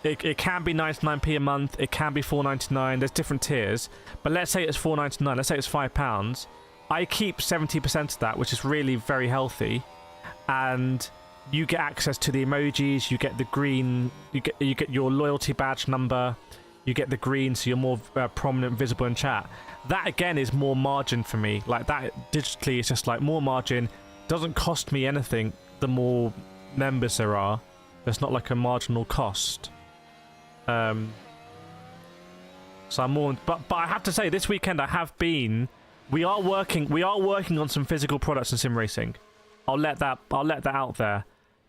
It can be 99p a month. It can be $4.99. There's different tiers. But let's say it's $4.99. Let's say it's £5. I keep 70% of that, which is really very healthy. And you get access to the emojis. You get the green. You get your loyalty badge number. You get the green, so you're more prominent, visible in chat. That again is more margin for me. Like that digitally, it's just like more margin. Doesn't cost me anything. The more members there are, there's not like a marginal cost. So I'm more. But I have to say, this weekend I have been. We are working on some physical products in sim racing. I'll let that out there.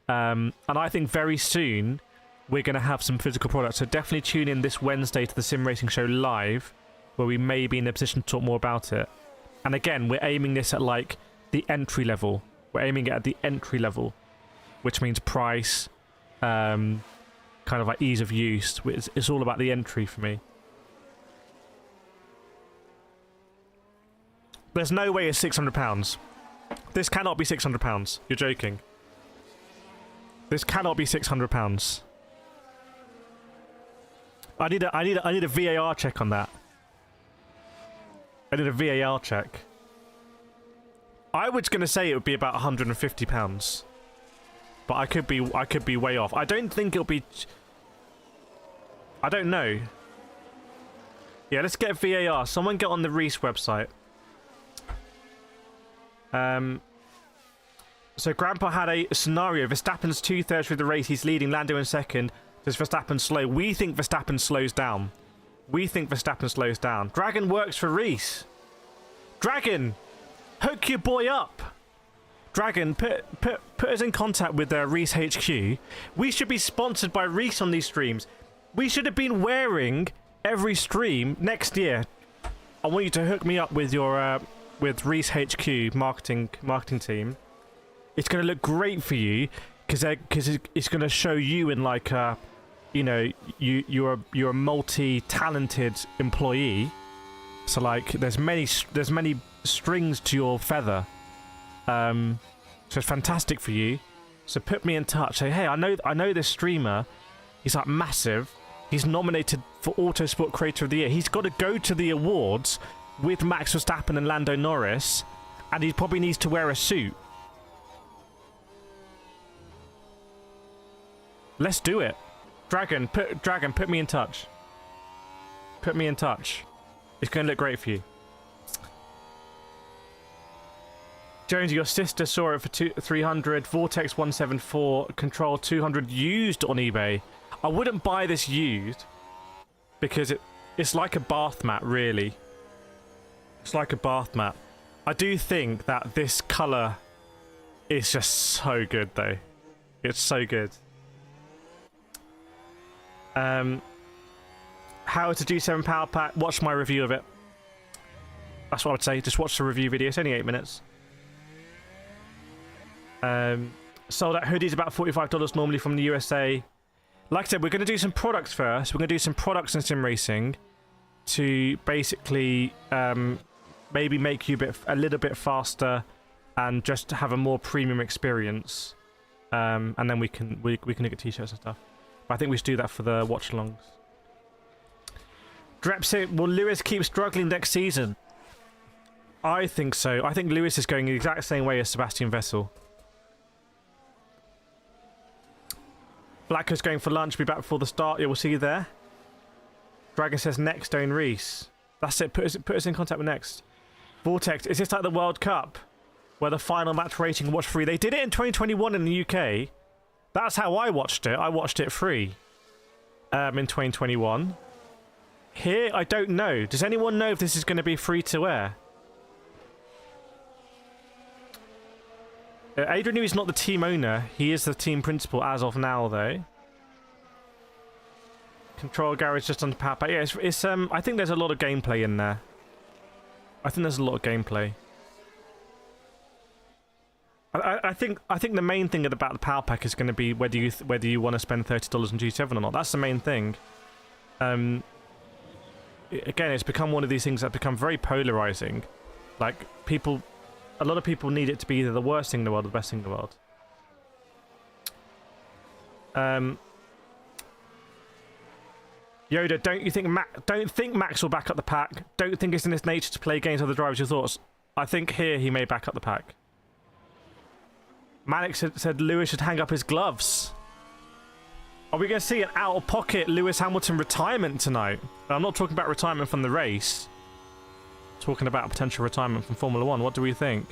And I think very soon we're going to have some physical products. So definitely tune in this Wednesday to the Sim Racing Show live, where we may be in a position to talk more about it. And again, we're aiming this at like the entry level. We're aiming it at the entry level, which means price, kind of like ease of use. It's all about the entry for me. There's no way it's £600. This cannot be £600. You're joking. This cannot be £600. I need a VAR check on that. I need a VAR check. I was gonna say it would be about £150, but I could be way off. I don't think it'll be. I don't know. Yeah, let's get VAR. Someone get on the Reese website. So Grandpa had a scenario. Verstappen's 2/3 through the race. He's leading. Lando in second. Does Verstappen slow? We think Verstappen slows down. Dragon works for Reese. Dragon, hook your boy up. Dragon, put us in contact with Reese HQ. We should be sponsored by Reese on these streams. We should have been wearing every stream next year. I want you to hook me up with your with Reese HQ marketing team. It's going to look great for you because it's going to show you in like a, you know, you're a multi-talented employee. So like there's many strings to your feather. So it's fantastic for you. So put me in touch. Say, hey, I know this streamer. He's like massive. He's nominated for Autosport Creator of the Year. He's got to go to the awards with Max Verstappen and Lando Norris, and he probably needs to wear a suit. Let's do it. Dragon, put me in touch. Put me in touch. It's going to look great for you. Jones, your sister saw it for 300. Vortex 174. Control 200 used on eBay. I wouldn't buy this used because it's like a bath mat, really. It's like a bath mat. I do think that this colour is just so good, though. It's so good. How to G7 Power Pack. Watch my review of it. That's what I would say. Just watch the review video. It's only 8 minutes. Sold out hoodies about $45 normally from the USA. Like I said, we're going to do some products first. We're going to do some products in sim racing to basically maybe make you a little bit faster and just have a more premium experience. And then we can get t-shirts and stuff. But I think we should do that for the watch-alongs. Drepsit, will Lewis keep struggling next season? I think so. I think Lewis is going the exact same way as Sebastian Vettel. Blacker's going for lunch. Be back before the start. Yeah, we'll see you there. Dragon says next, Owen Reese. That's it. Put us in contact with next. Vortex, is this like the World Cup, where the final match rating watch free? They did it in 2021 in the UK. That's how I watched it. I watched it free in 2021. Here, I don't know. Does anyone know if this is going to be free to air? Adrian is not the team owner. He is the team principal as of now, though. Control garage just on the power pack. Yeah, it's I think there's a lot of gameplay in there. I think there's a lot of gameplay. I think the main thing about the power pack is going to be whether you want to spend $30 on G7 or not. That's the main thing. again, it's become one of these things that become very polarizing. Like, a lot of people need it to be either the worst thing in the world or the best thing in the world. Yoda, don't think Max will back up the pack. Don't think it's in his nature to play games with the drivers. Your thoughts? I think here he may back up the pack. Malik said Lewis should hang up his gloves. Are we going to see an out-of-pocket Lewis Hamilton retirement tonight? I'm not talking about retirement from the race. I'm talking about potential retirement from Formula 1. What do we think?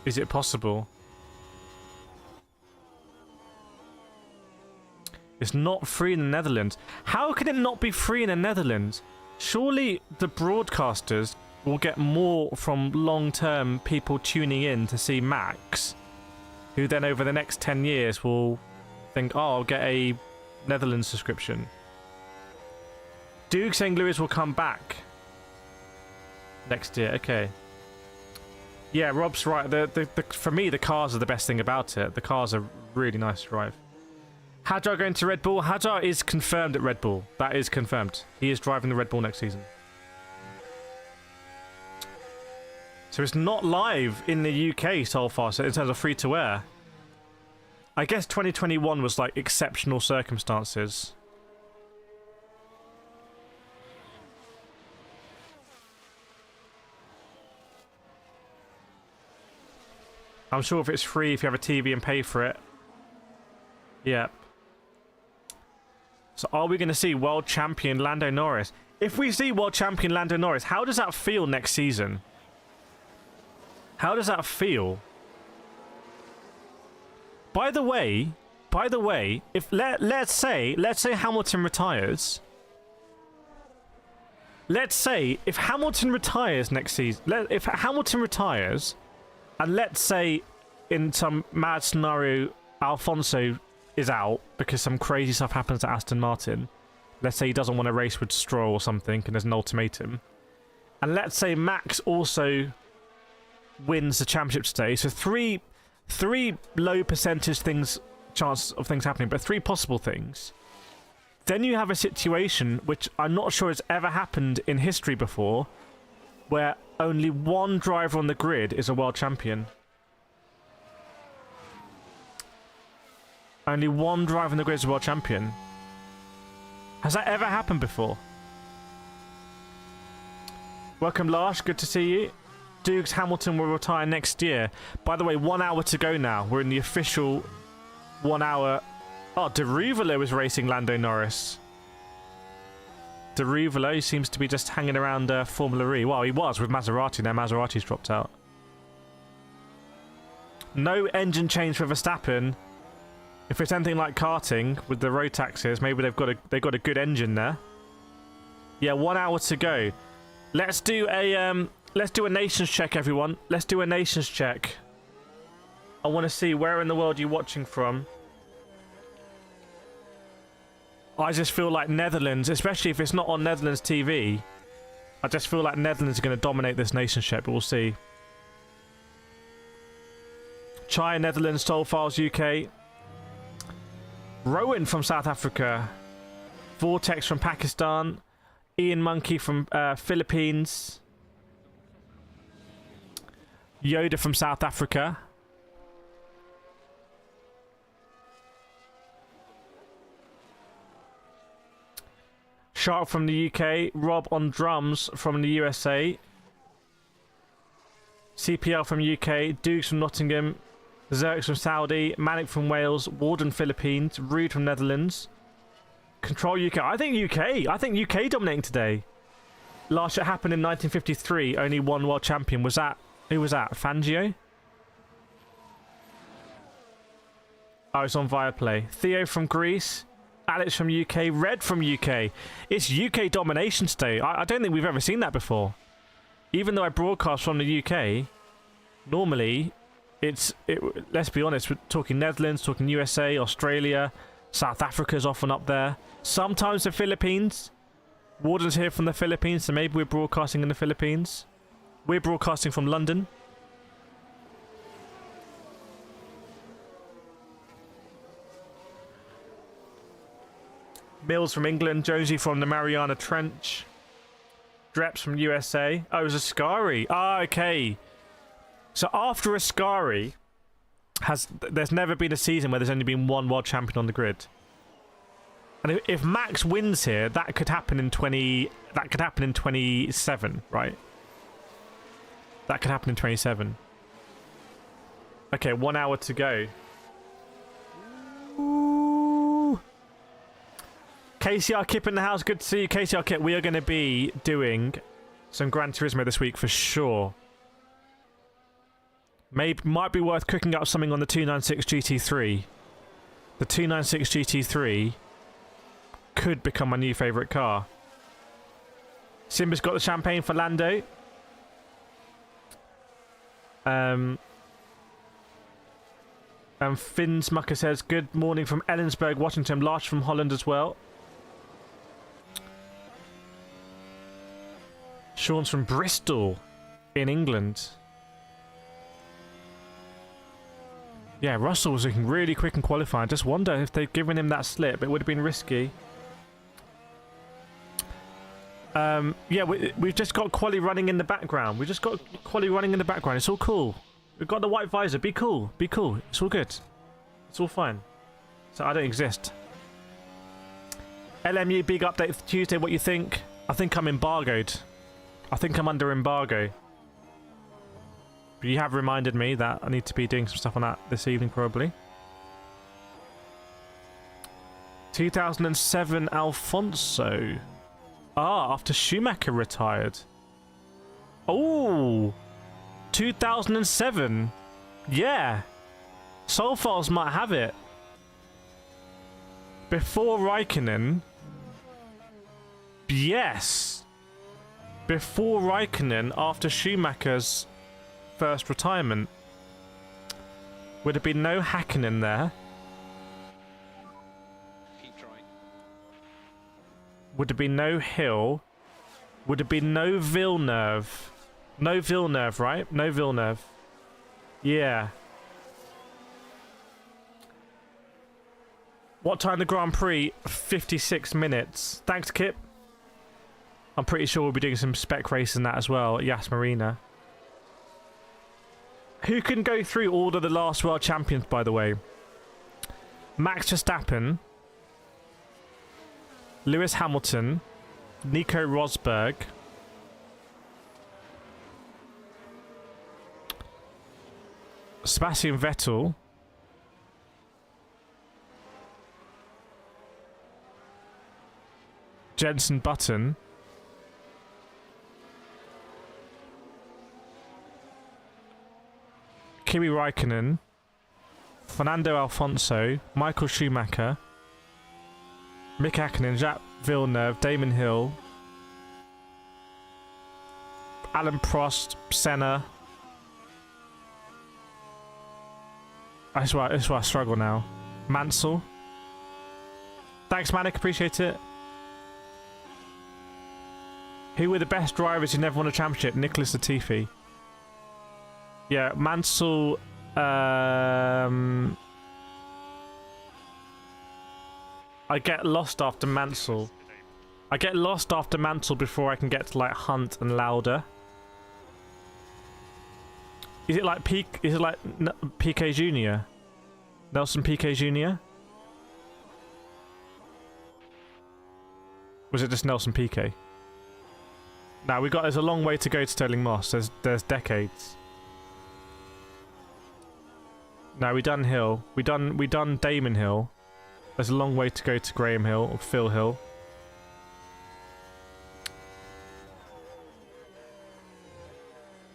Is it possible? It's not free in the Netherlands. How can it not be free in the Netherlands? Surely the broadcasters will get more from long-term people tuning in to see Max, who then over the next 10 years will think, oh, I'll get a Netherlands subscription. Duke saying Lewis will come back next year. Okay. Yeah, Rob's right. For me, the cars are the best thing about it. The cars are really nice to drive. Hadjar going to Red Bull. Hadjar is confirmed at Red Bull. That is confirmed. He is driving the Red Bull next season. So it's not live in the UK so far, so in terms of free-to-air. I guess 2021 was like exceptional circumstances. I'm sure if it's free, if you have a TV and pay for it. Yep. So are we going to see world champion Lando Norris? If we see world champion Lando Norris, how does that feel next season? How does that feel? By the way, if let's say Hamilton retires. Let's say if Hamilton retires next season, if Hamilton retires, and let's say in some mad scenario Alfonso is out because some crazy stuff happens to Aston Martin. Let's say he doesn't want to race with Stroll or something, and there's an ultimatum. And let's say Max also wins the championship today. So three low percentage chance of things happening, but three possible things. Then you have a situation which I'm not sure has ever happened in history before, where only one driver on the grid is a world champion. Only one driver on the grid is a world champion. Has that ever happened before? Welcome, Lars. Good to see you. Dukes Hamilton will retire next year. By the way, 1 hour to go now. We're in the official 1 hour. Oh, Deruvalo is racing Lando Norris. Deruvalo seems to be just hanging around Formula E. Well, he was with Maserati. Now Maserati's dropped out. No engine change for Verstappen. If it's anything like karting with the road taxes, maybe they've got a good engine there. Yeah, 1 hour to go. Let's do a nations check, everyone. Let's do a nations check. I want to see where in the world you're watching from. I just feel like Netherlands, especially if it's not on Netherlands TV, I just feel like Netherlands are going to dominate this nations check, but we'll see. China, Netherlands, Toll Files, UK. Rowan from South Africa. Vortex from Pakistan. Ian Monkey from Philippines. Yoda from South Africa. Shark from the UK. Rob on drums from the USA. CPL from UK. Dukes from Nottingham. Zerks from Saudi. Manic from Wales. Warden Philippines. Rude from Netherlands. Control UK. I think UK dominating today. Last year happened in 1953. Only one world champion. Was that? Who was that? Fangio? Oh, it's on Viaplay. Theo from Greece. Alex from UK. Red from UK. It's UK domination today. I don't think we've ever seen that before. Even though I broadcast from the UK, normally let's be honest, we're talking Netherlands, talking USA, Australia, South Africa's often up there. Sometimes the Philippines. Warden's here from the Philippines, so maybe we're broadcasting in the Philippines. We're broadcasting from London. Mills from England, Josie from the Mariana Trench, Dreps from USA. Oh, it was Ascari. Ah, okay. So after Ascari, there's never been a season where there's only been one world champion on the grid. And if Max wins here, that could happen in 27, right? That could happen in 27. Okay, 1 hour to go. Ooh. KCR Kip in the house. Good to see you, KCR Kip. We are going to be doing some Gran Turismo this week for sure. Might be worth cooking up something on the 296 GT3. The 296 GT3 could become my new favourite car. Simba's got the champagne for Lando. And Finn Smucker says, good morning from Ellensburg, Washington. Lars from Holland as well. Sean's from Bristol in England. Yeah, Russell was looking really quick in qualifying. Just wonder if they'd given him that slip. It would have been risky. Yeah, we've just got quali running in the background. We've just got quali running in the background. It's all cool. We've got the white visor. Be cool. Be cool. It's all good. It's all fine. So I don't exist. LMU, big update for Tuesday. What you think? I think I'm embargoed. I think I'm under embargo. But you have reminded me that I need to be doing some stuff on that this evening, probably. 2007 Alfonso. Ah, after Schumacher retired. Oh, 2007. Yeah. Soul Files might have it. Before Raikkonen. Yes. Before Raikkonen, after Schumacher's first retirement. Would have been no Hakkinen there. Would have been no Hill. Would have been no Villeneuve. No Villeneuve, right? No Villeneuve. Yeah. What time the Grand Prix? 56 minutes. Thanks, Kip. I'm pretty sure we'll be doing some spec racing that as well at Yas Marina. Who can go through all of the last world champions, by the way? Max Verstappen, Lewis Hamilton, Nico Rosberg, Sebastian Vettel, Jenson Button, Kimi Raikkonen, Fernando Alonso, Michael Schumacher, Mick Hakkinen, Jacques Villeneuve, Damon Hill, Alan Prost, Senna. That's why I struggle now. Mansell. Thanks, Manic. Appreciate it. Who were the best drivers who never won a championship? Nicholas Latifi. Yeah, Mansell. I get lost after Mansell. I get lost after Mansell before I can get to like Hunt and Lauder. Is it like PK Jr.? Nelson PK Jr.? Was it just Nelson PK? Now there's a long way to go to Sterling Moss. There's decades. No, we done Hill. We done Damon Hill. There's a long way to go to Graham Hill or Phil Hill.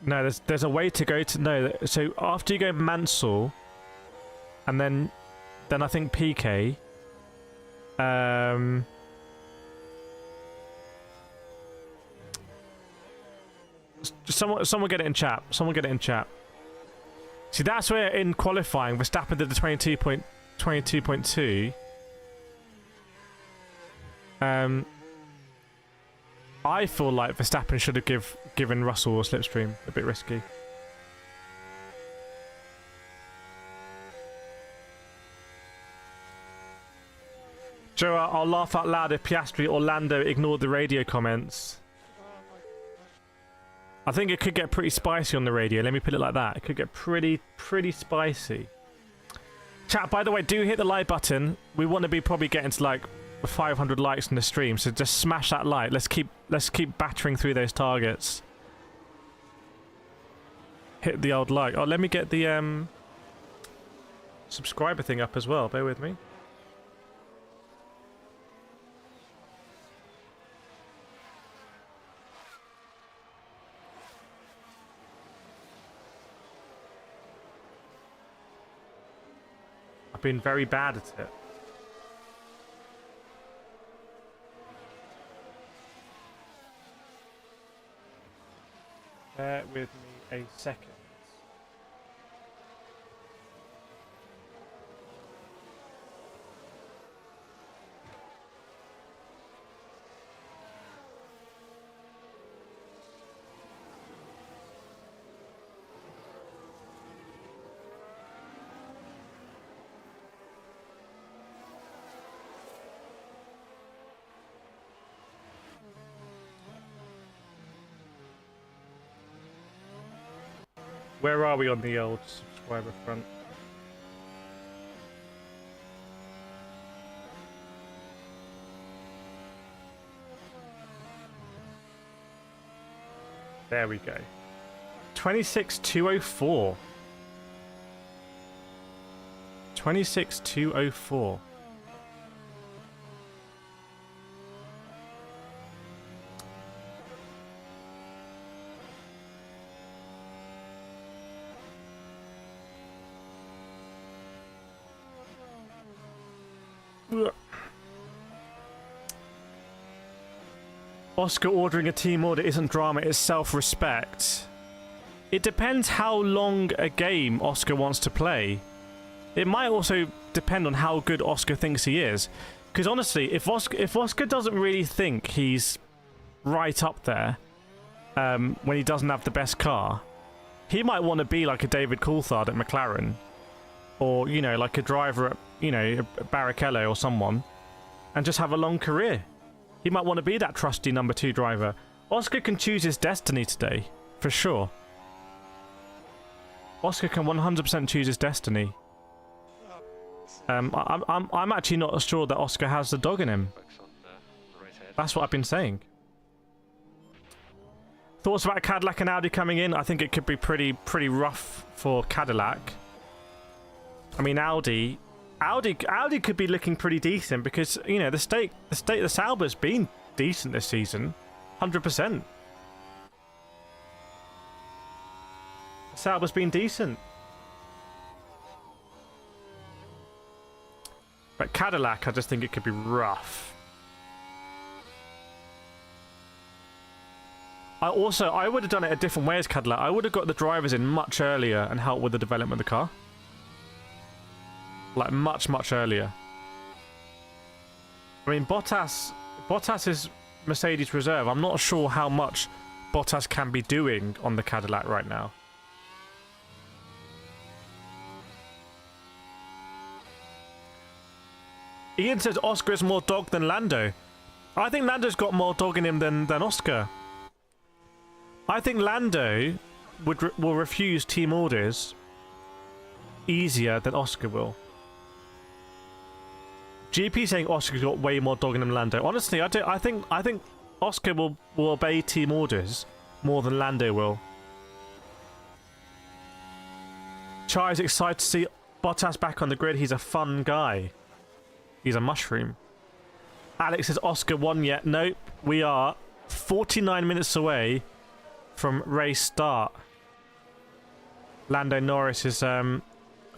No, there's a way to go to so after you go Mansell, and then I think PK. Someone get it in chat. Someone get it in chat. See, that's where in qualifying Verstappen did the 22.2. I feel like Verstappen should have given Russell a slipstream. A bit risky. Joe, I'll laugh out loud if Piastri or Lando ignored the radio comments. I think it could get pretty spicy on the radio. Let me put it like that. It could get pretty spicy. Chat, by the way, do hit the like button. We want to be probably getting to like 500 likes in the stream, so just smash that like. Let's keep battering through those targets. Hit the old like. Oh, let me get the subscriber thing up as well. Bear with me. I've been very bad at it. Bear with me a second. Where are we on the old subscriber front? There we go. 26,204. 26,204. Oscar ordering a team order isn't drama, it's self-respect. It depends how long a game Oscar wants to play. It might also depend on how good Oscar thinks he is. Because honestly, if Oscar doesn't really think he's right up there when he doesn't have the best car, he might want to be like a David Coulthard at McLaren. Or, you know, like a driver at, you know, Barrichello or someone. And just have a long career. He might want to be that trusty number 2 driver. Oscar can choose his destiny today, for sure. Oscar can 100% choose his destiny. I'm actually not sure that Oscar has the dog in him. That's what I've been saying. Thoughts about Cadillac and Audi coming in? I think it could be pretty rough for Cadillac. I mean, Audi could be looking pretty decent because, you know, the Sauber's been decent this season. 100%. Sauber's been decent. But Cadillac, I just think it could be rough. I would have done it a different way as Cadillac. I would have got the drivers in much earlier and helped with the development of the car. Like, much earlier. I mean, Bottas is Mercedes reserve. I'm not sure how much Bottas can be doing on the Cadillac right now. Ian says Oscar is more dog than Lando. I think Lando's got more dog in him than Oscar. I think Lando will refuse team orders easier than Oscar will. GP saying Oscar's got way more dog in him than Lando. Honestly, I think Oscar will obey team orders more than Lando will. Chai is excited to see Bottas back on the grid. He's a fun guy. He's a mushroom. Alex says Oscar won yet. Nope. We are 49 minutes away from race start. Lando Norris is, I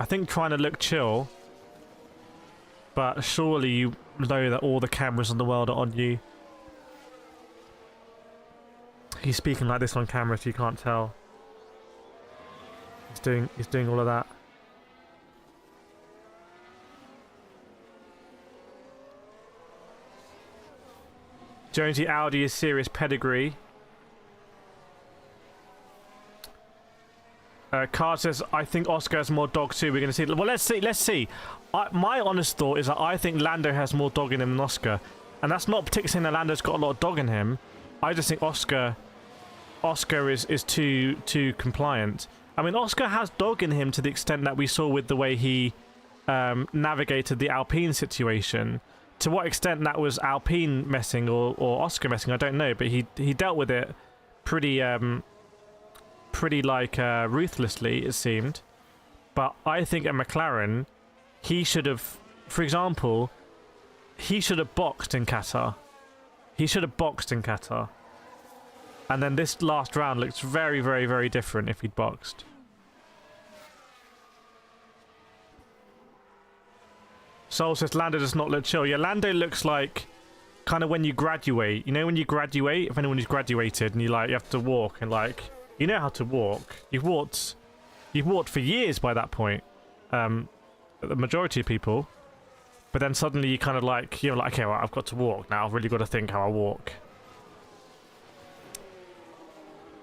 think, trying to look chill. But surely you know that all the cameras in the world are on you. He's speaking like this on camera, so you can't tell. He's doing all of that. Jonesy Audi is serious pedigree. Carl says, I think Oscar has more dog too. We're going to see. Well, let's see. Let's see. My honest thought is that I think Lando has more dog in him than Oscar. And that's not particularly saying that Lando's got a lot of dog in him. I just think Oscar is too compliant. I mean, Oscar has dog in him to the extent that we saw with the way he navigated the Alpine situation. To what extent that was Alpine messing or Oscar messing, I don't know. But he dealt with it pretty ruthlessly, it seemed. But I think at McLaren, he should have, for example, he should have boxed in Qatar. And then this last round looks very, very, very different if he'd boxed. Sol says Lando does not look chill. Yeah, Lando looks like kind of when you graduate. You know when you graduate, if anyone who's graduated and you have to walk and you know how to walk. You've walked for years by that point. The majority of people. But then suddenly you kind of you're like, okay, well, I've got to walk now. I've really got to think how I walk.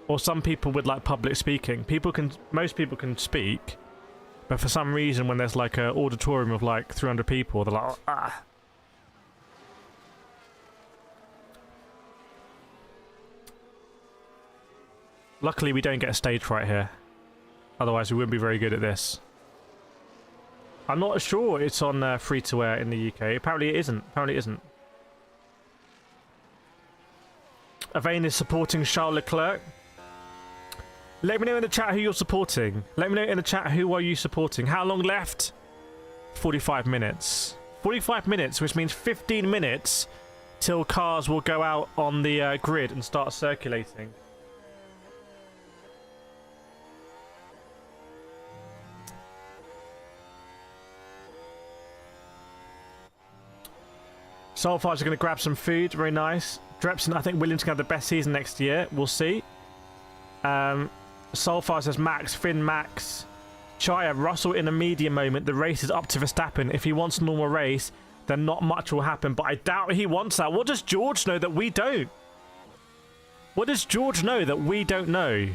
Or some people with public speaking. Most people can speak, but for some reason when there's an auditorium of 300 people, they're like, ah. Luckily we don't get a stage fright here. Otherwise we wouldn't be very good at this. I'm not sure it's on free-to-air in the UK. Apparently it isn't. Avain is supporting Charles Leclerc. Let me know in the chat who you're supporting. Let me know in the chat who are you supporting. How long left? 45 minutes. 45 minutes, which means 15 minutes till cars will go out on the grid and start circulating. Soulfire's are going to grab some food. Very nice. Drepson, I think Williams can have the best season next year. We'll see. Soulfire says Max, Finn, Max. Chaya, Russell in a medium moment. The race is up to Verstappen. If he wants a normal race, then not much will happen. But I doubt he wants that. What does George know that we don't? What does George know that we don't know?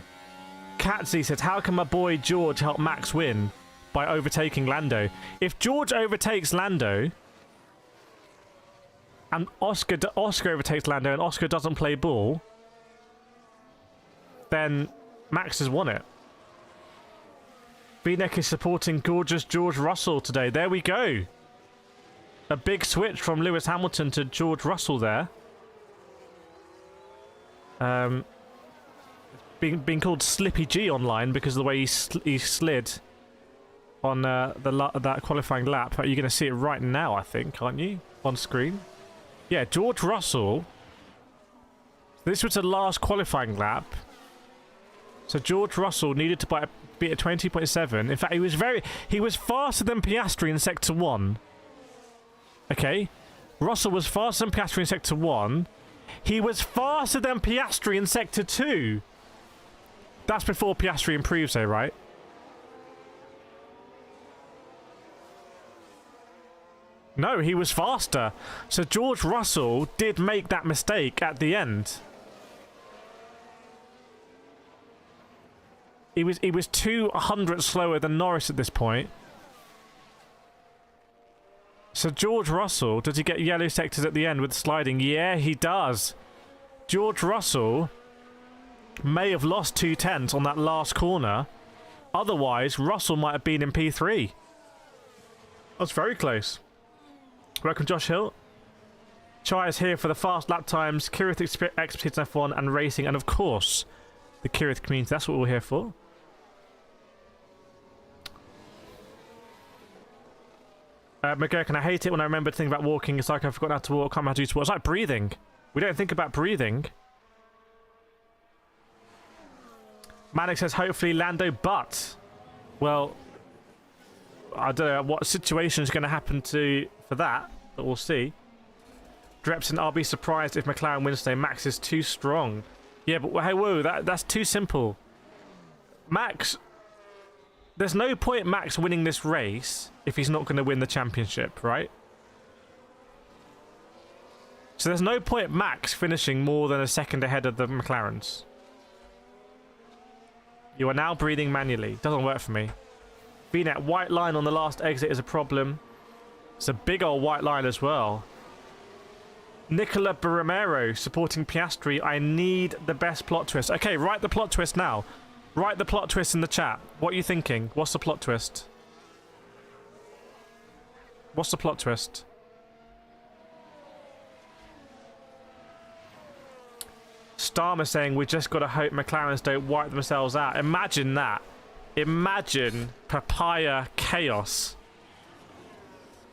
Katsy says, how can my boy George help Max win? By overtaking Lando. If George overtakes Lando... and Oscar overtakes Lando and Oscar doesn't play ball, then Max has won it. V-Neck is supporting gorgeous George Russell today. There we go. A big switch from Lewis Hamilton to George Russell there. Being called Slippy G online because of the way he slid on that qualifying lap. You're going to see it right now, I think, aren't you? On screen. Yeah, George Russell. This was the last qualifying lap. So George Russell needed to be at 20.7. In fact, he was faster than Piastri in Sector 1. Okay? Russell was faster than Piastri in Sector 1. He was faster than Piastri in Sector 2. That's before Piastri improves though, right? No, he was faster. So George Russell did make that mistake at the end. He was 200 slower than Norris at this point. So George Russell, does he get yellow sectors at the end with sliding? Yeah, he does. George Russell may have lost 2/10 on that last corner. Otherwise, Russell might have been in P3. That's very close. Welcome, Josh Hill. Chai is here for the fast lap times, Kireth expertise in F1 and racing, and of course, the Kireth community. That's what we're here for. McGurkin, I hate it when I remember to think about walking. It's like I've forgotten how to walk. Can't remember how to do sport. It's like breathing. We don't think about breathing. Manic says, hopefully Lando, but... well, I don't know what situation is going to happen for that, but we'll see. Drepson, I'll be surprised if McLaren wins today. Max is too strong. Yeah, but hey, whoa, that's too simple. Max... there's no point Max winning this race if he's not going to win the championship, right? So there's no point Max finishing more than a second ahead of the McLarens. You are now breathing manually. Doesn't work for me. VNet, white line on the last exit is a problem. It's a big old white line as well. Nicola Romero supporting Piastri. I need the best plot twist. Okay, write the plot twist now. Write the plot twist in the chat. What are you thinking? What's the plot twist? What's the plot twist? Starmer saying we just got to hope McLarens don't wipe themselves out. Imagine that. Imagine papaya chaos.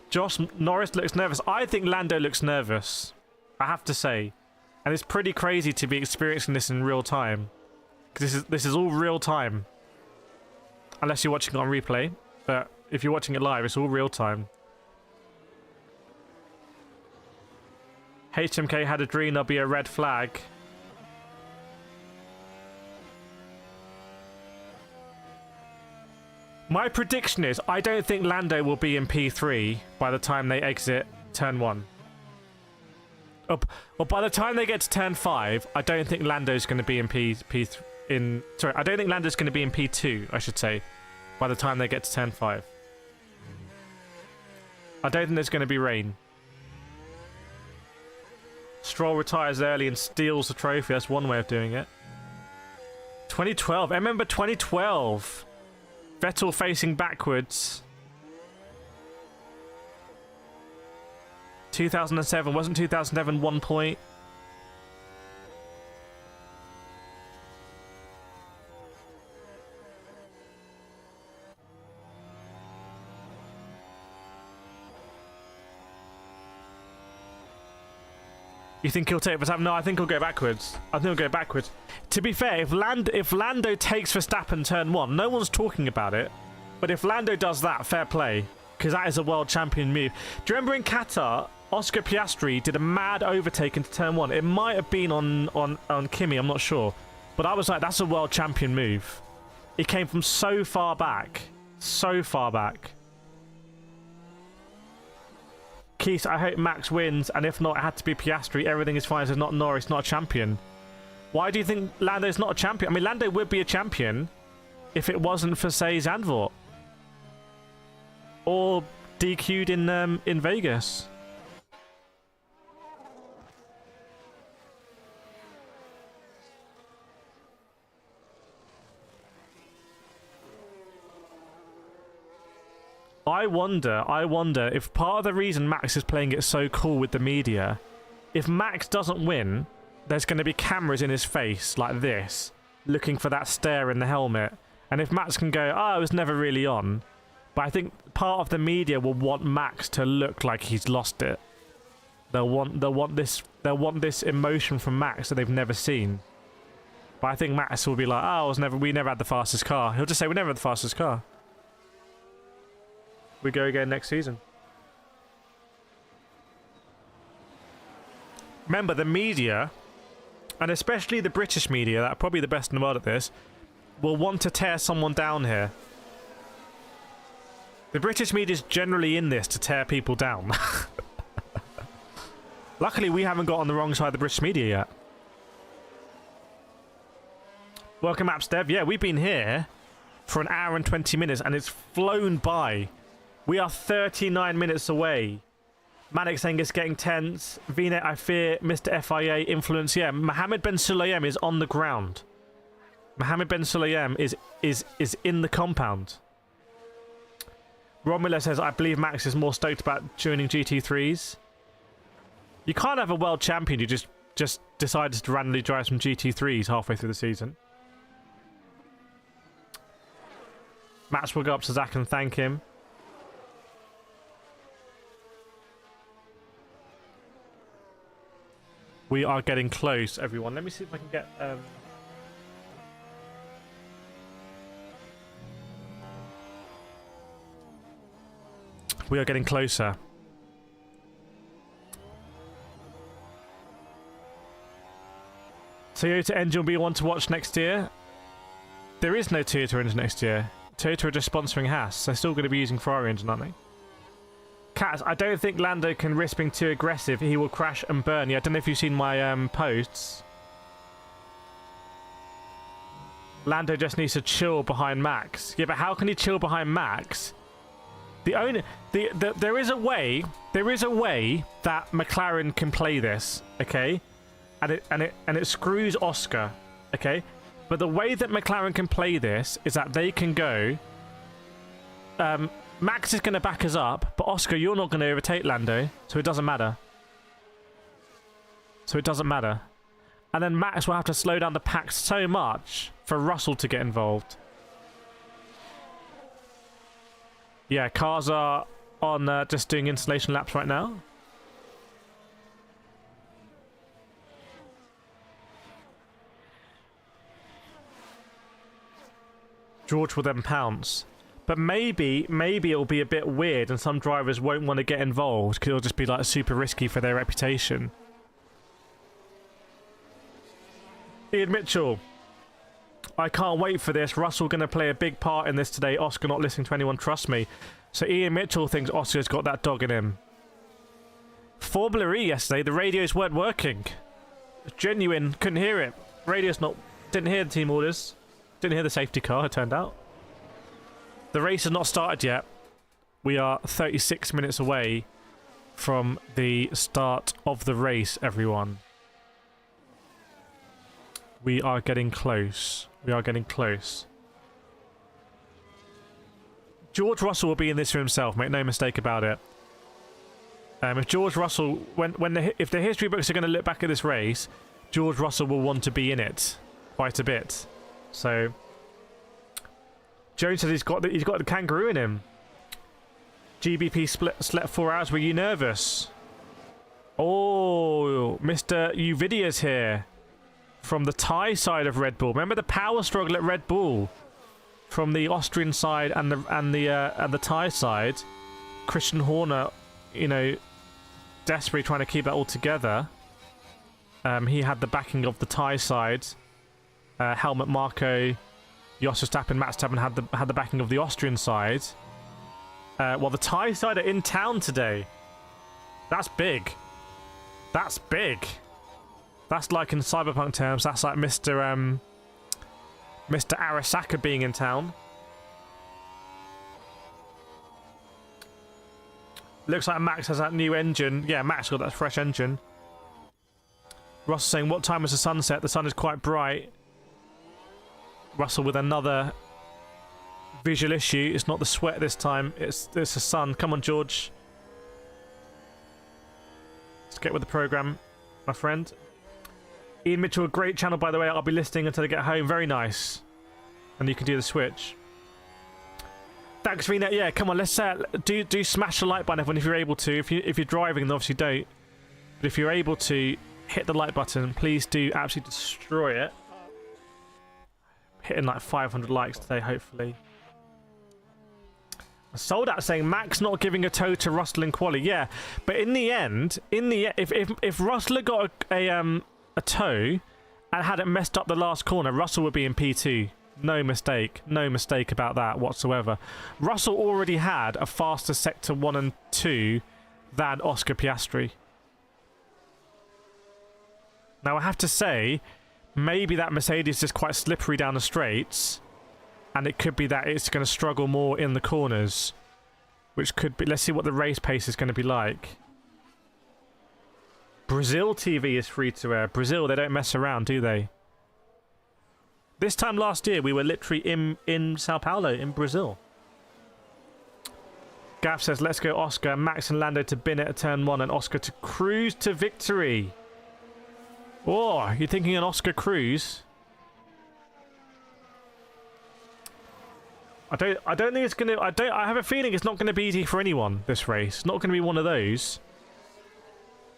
Josh Norris looks nervous. I think Lando looks nervous, I have to say. And it's pretty crazy to be experiencing this in real time. Because this is all real time. Unless you're watching it on replay. But if you're watching it live, it's all real time. HMK had a dream there'll be a red flag. My prediction is I don't think Lando will be in P3 by the time they exit turn 1. Or by the time they get to turn 5, I don't think Lando's going to be in I don't think Lando's going to be in P2, I should say, by the time they get to turn 5. I don't think there's going to be rain. Stroll retires early and steals the trophy. That's one way of doing it. 2012. I remember 2012. Vettel facing backwards. 2007. Wasn't 2007 1 point? You think he'll take Verstappen? No, I think he'll go backwards. I think he'll go backwards. To be fair, if Lando takes Verstappen turn 1, no one's talking about it. But if Lando does that, fair play. Because that is a world champion move. Do you remember in Qatar, Oscar Piastri did a mad overtake into turn 1? It might have been on Kimi, I'm not sure. But I was like, that's a world champion move. It came from so far back. So far back. Keith, I hope Max wins, and if not, it had to be Piastri. Everything is fine, so it's not Norris, not a champion. Why do you think Lando's not a champion? I mean, Lando would be a champion if it wasn't for, say, Zandvoort. Or DQ'd in Vegas. I wonder if part of the reason Max is playing it so cool with the media, if Max doesn't win, there's going to be cameras in his face like this, looking for that stare in the helmet. And if Max can go, oh, it was never really on. But I think part of the media will want Max to look like he's lost it. They'll want this emotion from Max that they've never seen. But I think Max will be like, oh, we never had the fastest car. He'll just say, we never had the fastest car. We go again next season. Remember, the media, and especially the British media, that are probably the best in the world at this, will want to tear someone down here. The British media is generally in this to tear people down. Luckily, we haven't got on the wrong side of the British media yet. Welcome, AppsDev. Yeah, we've been here for an hour and 20 minutes, and it's flown by. We are 39 minutes away. Manik saying it's getting tense. VNet, I fear Mr. FIA influence. Yeah, Mohammed Ben Sulayem is on the ground. Mohammed Ben Sulayem is in the compound. Romula says, I believe Max is more stoked about tuning GT3s. You can't have a world champion who just decided to randomly drive some GT3s halfway through the season. Max will go up to Zach and thank him. We are getting close, everyone. Let me see if I can get... We are getting closer. Toyota engine will be one to watch next year. There is no Toyota engine next year. Toyota are just sponsoring Haas. They're still going to be using Ferrari engine, aren't they? Cats, I don't think Lando can risk being too aggressive. He will crash and burn. Yeah, I don't know if you've seen my posts. Lando just needs to chill behind Max. Yeah, but how can he chill behind Max? There is a way that McLaren can play this, okay? And it screws Oscar, okay? But the way that McLaren can play this is that they can go. Max is going to back us up, but Oscar, you're not going to overtake Lando, so it doesn't matter. And then Max will have to slow down the pack so much for Russell to get involved. Yeah, cars are on just doing installation laps right now. George will then pounce. But maybe it'll be a bit weird and some drivers won't want to get involved because it'll just be like super risky for their reputation. Ian Mitchell. I can't wait for this. Russell going to play a big part in this today. Oscar not listening to anyone, trust me. So Ian Mitchell thinks Oscar's got that dog in him. Formula E yesterday, the radios weren't working. Genuine, couldn't hear it. Radio's not... Didn't hear the team orders. Didn't hear the safety car, it turned out. The race has not started yet. We are 36 minutes away from the start of the race, everyone. We are getting close. We are getting close. George Russell will be in this for himself, make no mistake about it. If George Russell, if the history books are going to look back at this race, George Russell will want to be in it quite a bit. So, Jones says he's got the kangaroo in him. GBP slept 4 hours. Were you nervous? Oh, Mr. Uvidia's here from the Thai side of Red Bull. Remember the power struggle at Red Bull from the Austrian side and the Thai side. Christian Horner, you know, desperately trying to keep that all together. He had the backing of the Thai side. Helmut Marko, Yas Verstappen, Max Verstappen had the backing of the Austrian side. While the Thai side are in town today. That's big. That's big. That's like in cyberpunk terms, that's like Mr. Arasaka being in town. Looks like Max has that new engine. Yeah, Max got that fresh engine. Ross saying, what time is the sunset? The sun is quite bright. Russell with another visual issue. It's not the sweat this time. It's the sun. Come on, George. Let's get with the program, my friend. Ian Mitchell, a great channel, by the way. I'll be listening until I get home. Very nice. And you can do the switch. Thanks, Rena. Yeah, come on. Let's do smash the like button, everyone, if you're able to. If you're driving, then obviously don't. But if you're able to, hit the like button. Please do absolutely destroy it. Hitting like 500 likes today, hopefully. Sold out saying Max not giving a toe to Russell in quali. Yeah, but in the end, if Russell had got a toe and hadn't messed up the last corner, Russell would be in P2. No mistake. No mistake about that whatsoever. Russell already had a faster sector 1 and 2 than Oscar Piastri. Now I have to say, maybe that Mercedes is quite slippery down the straights, and it could be that it's going to struggle more in the corners, which could be... Let's see what the race pace is going to be like. Brazil TV is free to air. Brazil, they don't mess around, do they? This time last year, we were literally in Sao Paulo, in Brazil. Gav says, let's go Oscar. Max and Lando to bin it at turn 1 and Oscar to cruise to victory. Oh, you're thinking an Oscar cruise? I don't think it's gonna... I have a feeling it's not gonna be easy for anyone, this race. It's not gonna be one of those.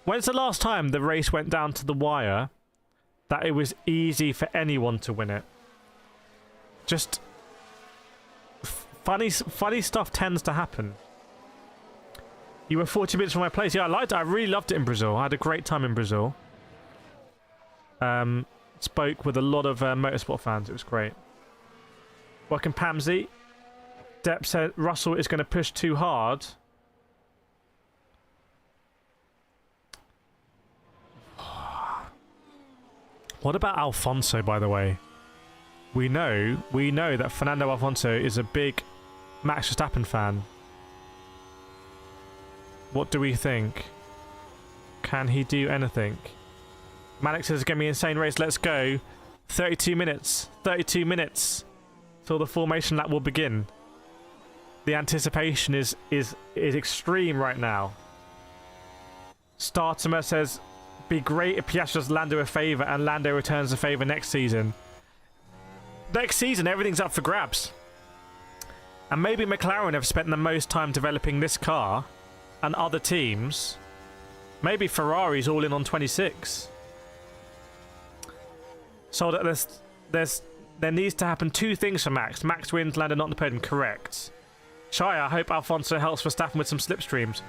When's the last time the race went down to the wire that it was easy for anyone to win it? Just... Funny stuff tends to happen. You were 40 minutes from my place. Yeah, I liked it. I really loved it in Brazil. I had a great time in Brazil. Spoke with a lot of motorsport fans. It was great. Welcome, Pamsy. Depp said Russell is going to push too hard. What about Alfonso, by the way? we know that Fernando Alonso is a big Max Verstappen fan. What do we think? Can he do anything? Malik says it's going to be an insane race. Let's go. 32 minutes. 32 minutes till the formation lap will begin. The anticipation is extreme right now. Startimer says, be great if Piastri does Lando a favour and Lando returns the favour next season. Next season, everything's up for grabs. And maybe McLaren have spent the most time developing this car and other teams. Maybe Ferrari's all in on 26. So that there needs to happen two things for Max. Max wins, Lando not on the podium. Correct. Shia, I hope Alfonso helps Verstappen with some slipstreams.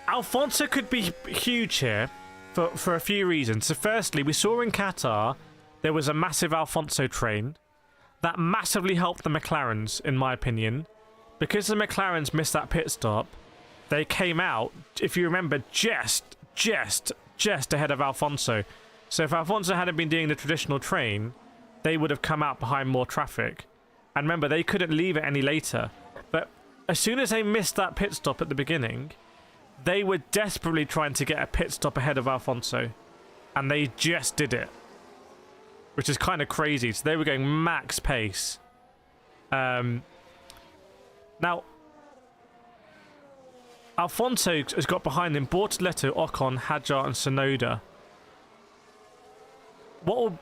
Alfonso could be huge here for a few reasons. So firstly, we saw in Qatar there was a massive Alfonso train that massively helped the McLarens, in my opinion. Because the McLarens missed that pit stop, they came out, if you remember, just ahead of Alfonso. So if Alfonso hadn't been doing the traditional train, they would have come out behind more traffic. And remember, they couldn't leave it any later. But as soon as they missed that pit stop at the beginning, they were desperately trying to get a pit stop ahead of Alfonso. And they just did it. Which is kind of crazy. So they were going max pace. Now, Alfonso has got behind him Bortoleto, Ocon, Hadjar and Tsunoda. What will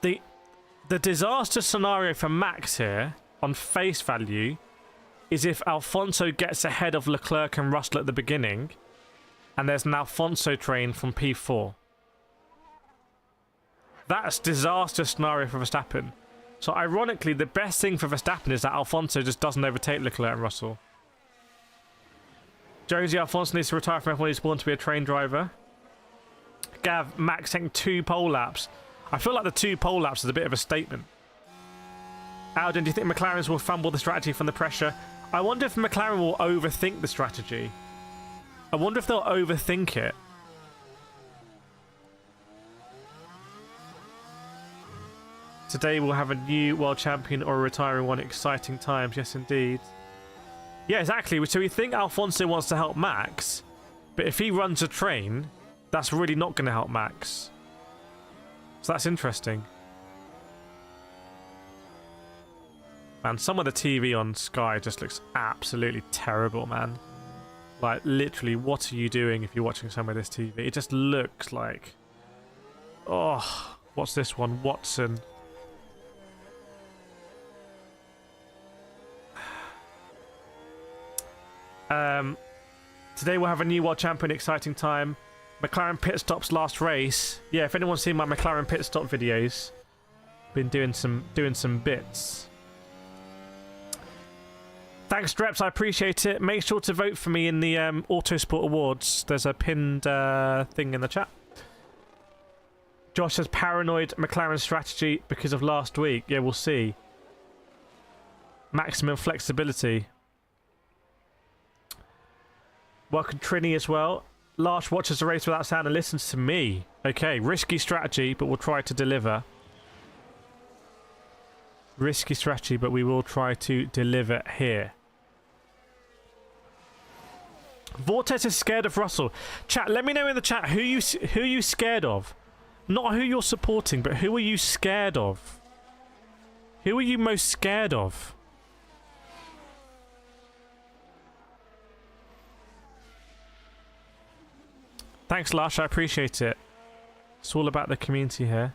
the disaster scenario for Max here, on face value, is if Alfonso gets ahead of Leclerc and Russell at the beginning, and there's an Alfonso train from P4. That's disaster scenario for Verstappen. So ironically, the best thing for Verstappen is that Alfonso just doesn't overtake Leclerc and Russell. Josie, Alfonso needs to retire from F1. He's born to be a train driver. Gav, Max taking 2 pole laps. I feel like the 2 pole laps is a bit of a statement. Alden, do you think McLarens will fumble the strategy from the pressure? I wonder if McLaren will overthink the strategy. I wonder if they'll overthink it. Today we'll have a new world champion or a retiring one. Exciting times. Yes, indeed. Yeah, exactly. So we think Alfonso wants to help Max, but if he runs a train, that's really not going to help Max. So that's interesting. Man, some of the TV on Sky just looks absolutely terrible, man. Like, literally, what are you doing if you're watching some of this TV? It just looks like... Oh, what's this one? Watson. Today we'll have a new world champion. Exciting time. McLaren pit stops last race. Yeah, if anyone's seen my McLaren pit stop videos, been doing some bits. Thanks, Dreps. I appreciate it. Make sure to vote for me in the Autosport Awards. There's a pinned thing in the chat. Josh says paranoid McLaren strategy because of last week. Yeah, we'll see. Maximum flexibility. Welcome Trini as well. Lars watches the race without sound and listens to me. Okay, risky strategy, but we'll try to deliver. Risky strategy, but we will try to deliver here. Vortex is scared of Russell. Chat, let me know in the chat who you scared of. Not who you're supporting, but who are you scared of? Who are you most scared of? Thanks, Lash. I appreciate it. It's all about the community here.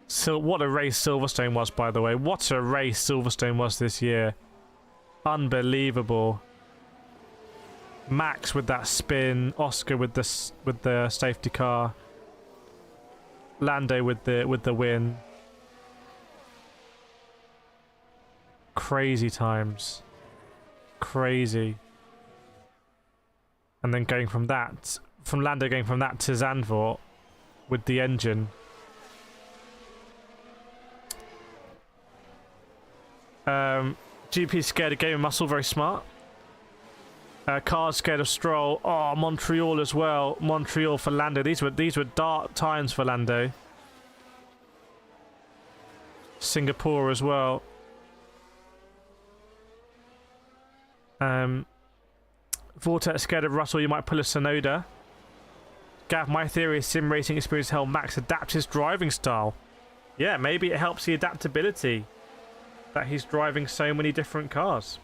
So, what a race Silverstone was, by the way. What a race Silverstone was this year. Unbelievable. Max with that spin, Oscar with the safety car, Lando with the win. Crazy times. Crazy. And then going from Lando going from that to Zandvoort with the engine. GP scared of game of muscle, very smart. Cars scared of Stroll. Oh, Montreal as well. Montreal for Lando. These were dark times for Lando. Singapore as well. Vortex scared of Russell. You might pull a Sonoda. Gav, my theory is sim racing experience helped Max adapt his driving style. Yeah, maybe it helps the adaptability that he's driving so many different cars.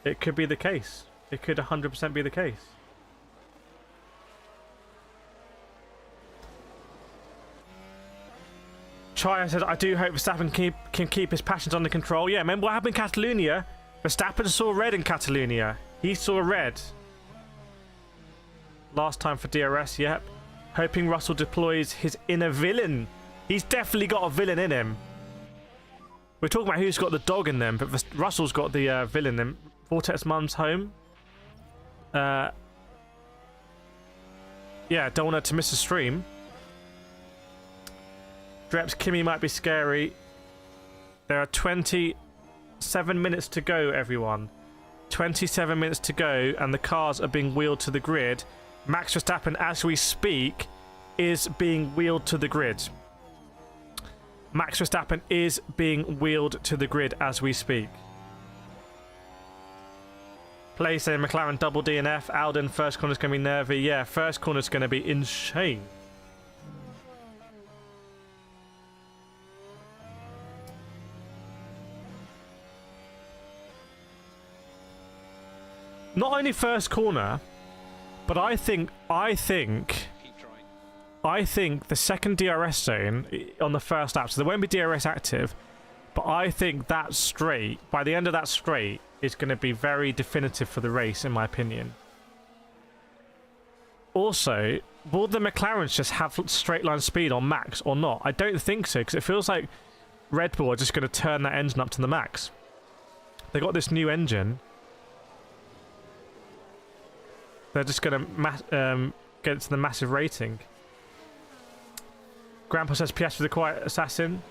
It could be the case. It could 100% be the case. Chaya says, I do hope Verstappen can keep his passions under control. Yeah, remember what happened in Catalonia? Verstappen saw red in Catalonia. He saw red. Last time for DRS, yep. Hoping Russell deploys his inner villain. He's definitely got a villain in him. We're talking about who's got the dog in them, but Russell's got the villain in him. Vortex Mum's home. Yeah, don't want her to miss a stream. Dreps, Kimmy might be scary. There are 27 minutes to go, everyone. 27 minutes to go, and the cars are being wheeled to the grid. Max Verstappen, as we speak, is being wheeled to the grid. Max Verstappen is being wheeled to the grid as we speak. Play saying McLaren double DNF. Alden, first corner's going to be nervy. Yeah, first corner's going to be insane. Not only first corner, but I think the second DRS zone on the first lap, so there won't be DRS active, but I think that straight, by the end of that straight, is going to be very definitive for the race, in my opinion. Also, will the McLarens just have straight line speed on max or not? I don't think so, because it feels like Red Bull are just going to turn that engine up to the max. They got this new engine. They're just going to get it to the massive rating. Grandpa says Piastri the quiet assassin.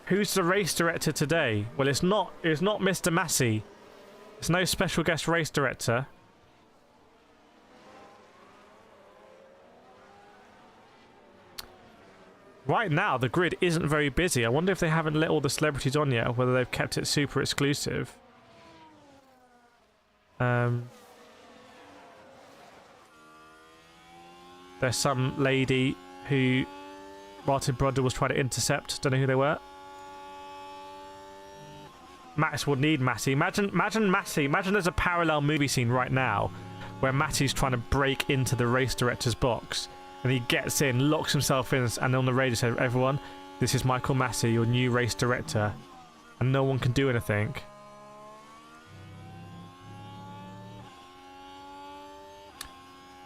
Who's the race director today? Well, it's not Mr. Massey. It's no special guest race director. Right now, the grid isn't very busy. I wonder if they haven't let all the celebrities on yet, or whether they've kept it super exclusive. There's some lady who Martin Brundle was trying to intercept. Don't know who they were. Max will need Massey. Imagine Massey. Imagine there's a parallel movie scene right now where Massey's trying to break into the race director's box, and he gets in, locks himself in, and on the radio says, "Everyone, this is Michael Massey, your new race director," and no one can do anything.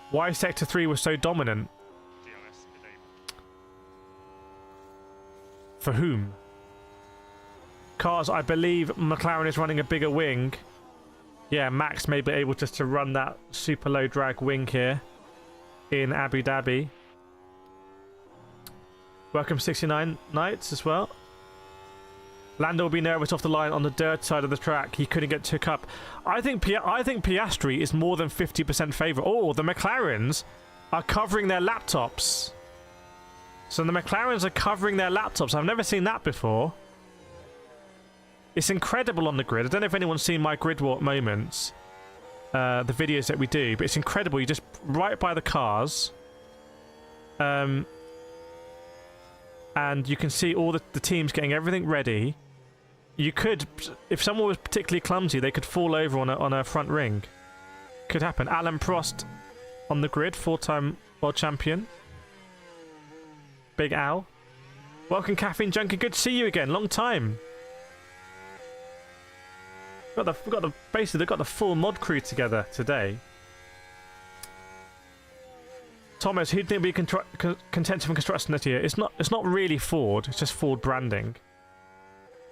Why Sector 3 was so dominant? For whom? Cars, I believe McLaren is running a bigger wing. Yeah, Max may be able just to run that super low drag wing here in Abu Dhabi. Welcome 69 Nights as well. Lando will be nervous off the line on the dirt side of the track. He couldn't get took up. I think Piastri is more than 50% favourite. Oh, the McLarens are covering their laptops. So the McLarens are covering their laptops. I've never seen that before. It's incredible on the grid. I don't know if anyone's seen my grid walk moments, the videos that we do, but it's incredible. You're just right by the cars. And you can see all the teams getting everything ready. You could, if someone was particularly clumsy, they could fall over on a front ring. Could happen. Alan Prost on the grid, 4-time world champion. Big Al. Welcome, Caffeine Junkie. Good to see you again. Long time. Basically they've got the full mod crew together today. Thomas, who'd think would be contention from construction this year? It's not really Ford. It's just Ford branding.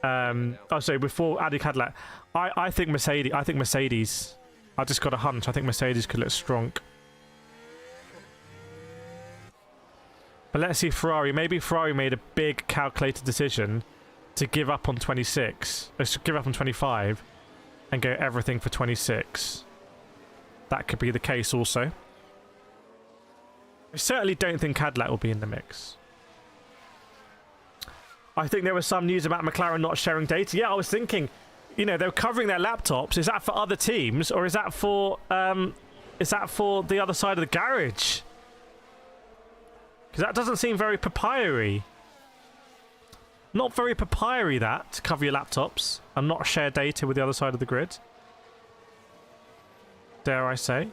Oh, sorry, before Audi Cadillac, I think Mercedes. I just got a hunch. I think Mercedes could look strong. But let's see Ferrari. Maybe Ferrari made a big calculated decision to give up on 26. To give up on 25, and go everything for 26. That could be the case also. I certainly don't think Cadillac will be in the mix. I think there was some news about McLaren not sharing data. Yeah, I was thinking, you know, they're covering their laptops. Is that for other teams, or is that for the other side of the garage? Because that doesn't seem very papyry. Not very papyry, that, to cover your laptops and not share data with the other side of the grid. Dare I say.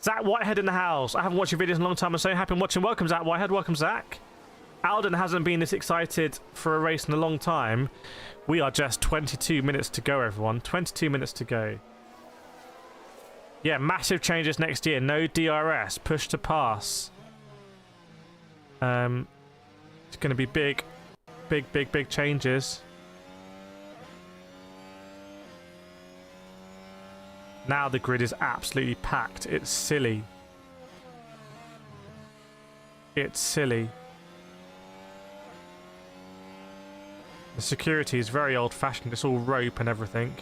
Zach Whitehead in the house. I haven't watched your videos in a long time. I'm so happy I'm watching. Welcome, Zach Whitehead. Welcome, Zach. Alden hasn't been this excited for a race in a long time. We are just 22 minutes to go, everyone. 22 minutes to go. Yeah, massive changes next year. No DRS. Push to pass. It's going to be big changes. Now the grid is absolutely packed. It's silly. It's silly. The security is very old-fashioned. It's all rope and everything.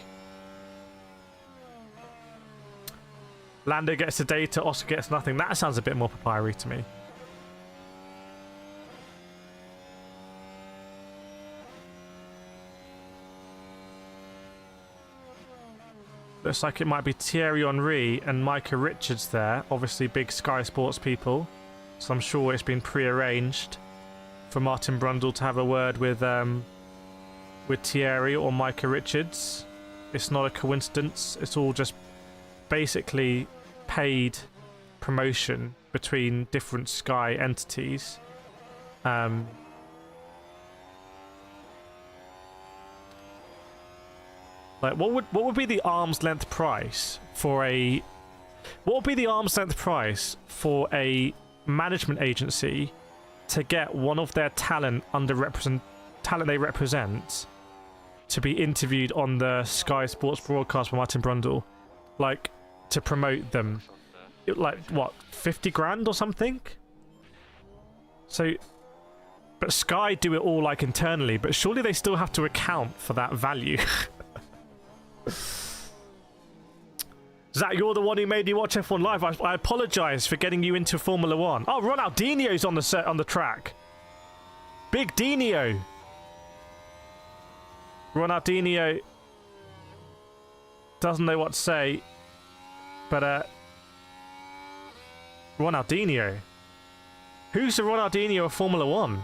Lando gets the data, Oscar gets nothing. That sounds a bit more papyry to me. Looks like it might be Thierry Henry and Micah Richards there. Obviously big Sky Sports people. So I'm sure it's been pre-arranged for Martin Brundle to have a word with Thierry or Micah Richards. It's not a coincidence. It's all just basically paid promotion between different Sky entities. Like, what would be the arm's length price for a management agency to get one of their talent they represent to be interviewed on the Sky Sports broadcast by Martin Brundle, like, to promote them? Like, what, 50 grand or something? So, but Sky do it all, like, internally, but surely they still have to account for that value. Zach, you're the one who made me watch F1 Live. I apologise for getting you into Formula 1. Oh, Ronaldinho's on the track. Big Dino. Ronaldinho doesn't know what to say, but Ronaldinho. Who's the Ronaldinho of Formula 1?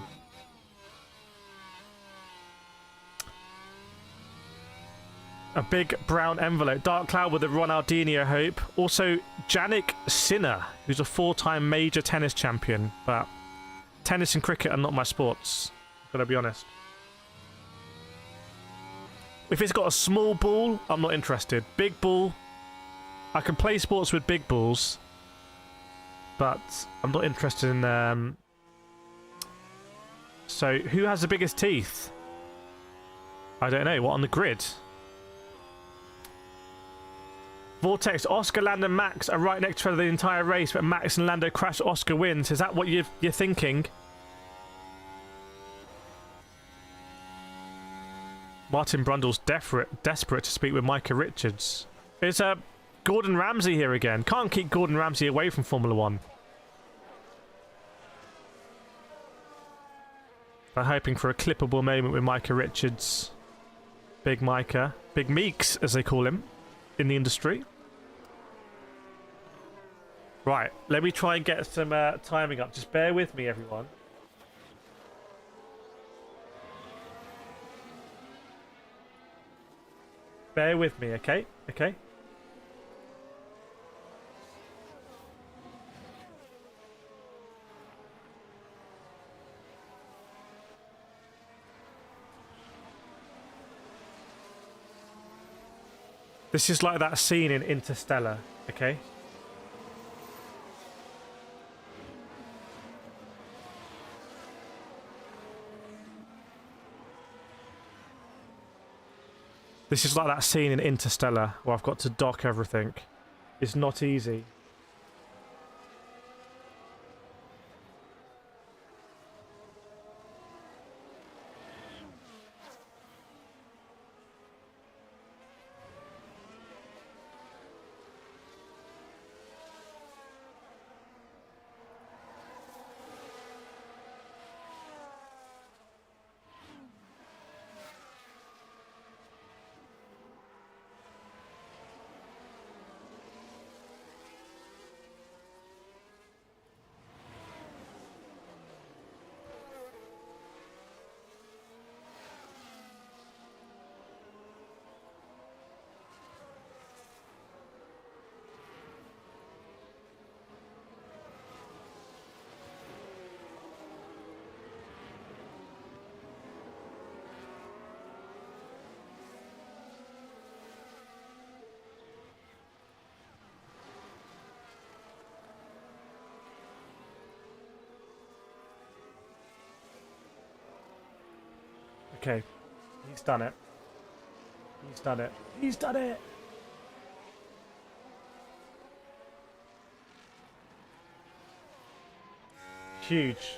A big brown envelope. Dark cloud with a Ronaldinho hope. Also, Jannik Sinner, who's a 4-time major tennis champion. But tennis and cricket are not my sports. Gotta be honest. If it's got a small ball, I'm not interested. Big ball, I can play sports with big balls, but I'm not interested in... So, who has the biggest teeth? I don't know. What, on the grid? Vortex, Oscar, Lando, Max are right next to each other the entire race, but Max and Lando crash, Oscar wins. Is that what you're thinking? Martin Brundle's desperate to speak with Micah Richards. It's Gordon Ramsay here again. Can't keep Gordon Ramsay away from Formula 1. I'm hoping for a clippable moment with Micah Richards. Big Micah. Big Meeks, as they call him in the industry. Right, let me try and get some timing up. Just bear with me, everyone. Bear with me, okay? Okay? This is like that scene in Interstellar, okay? This is like that scene in Interstellar where I've got to dock everything. It's not easy. Okay. He's done it. He's done it. He's done it! Huge.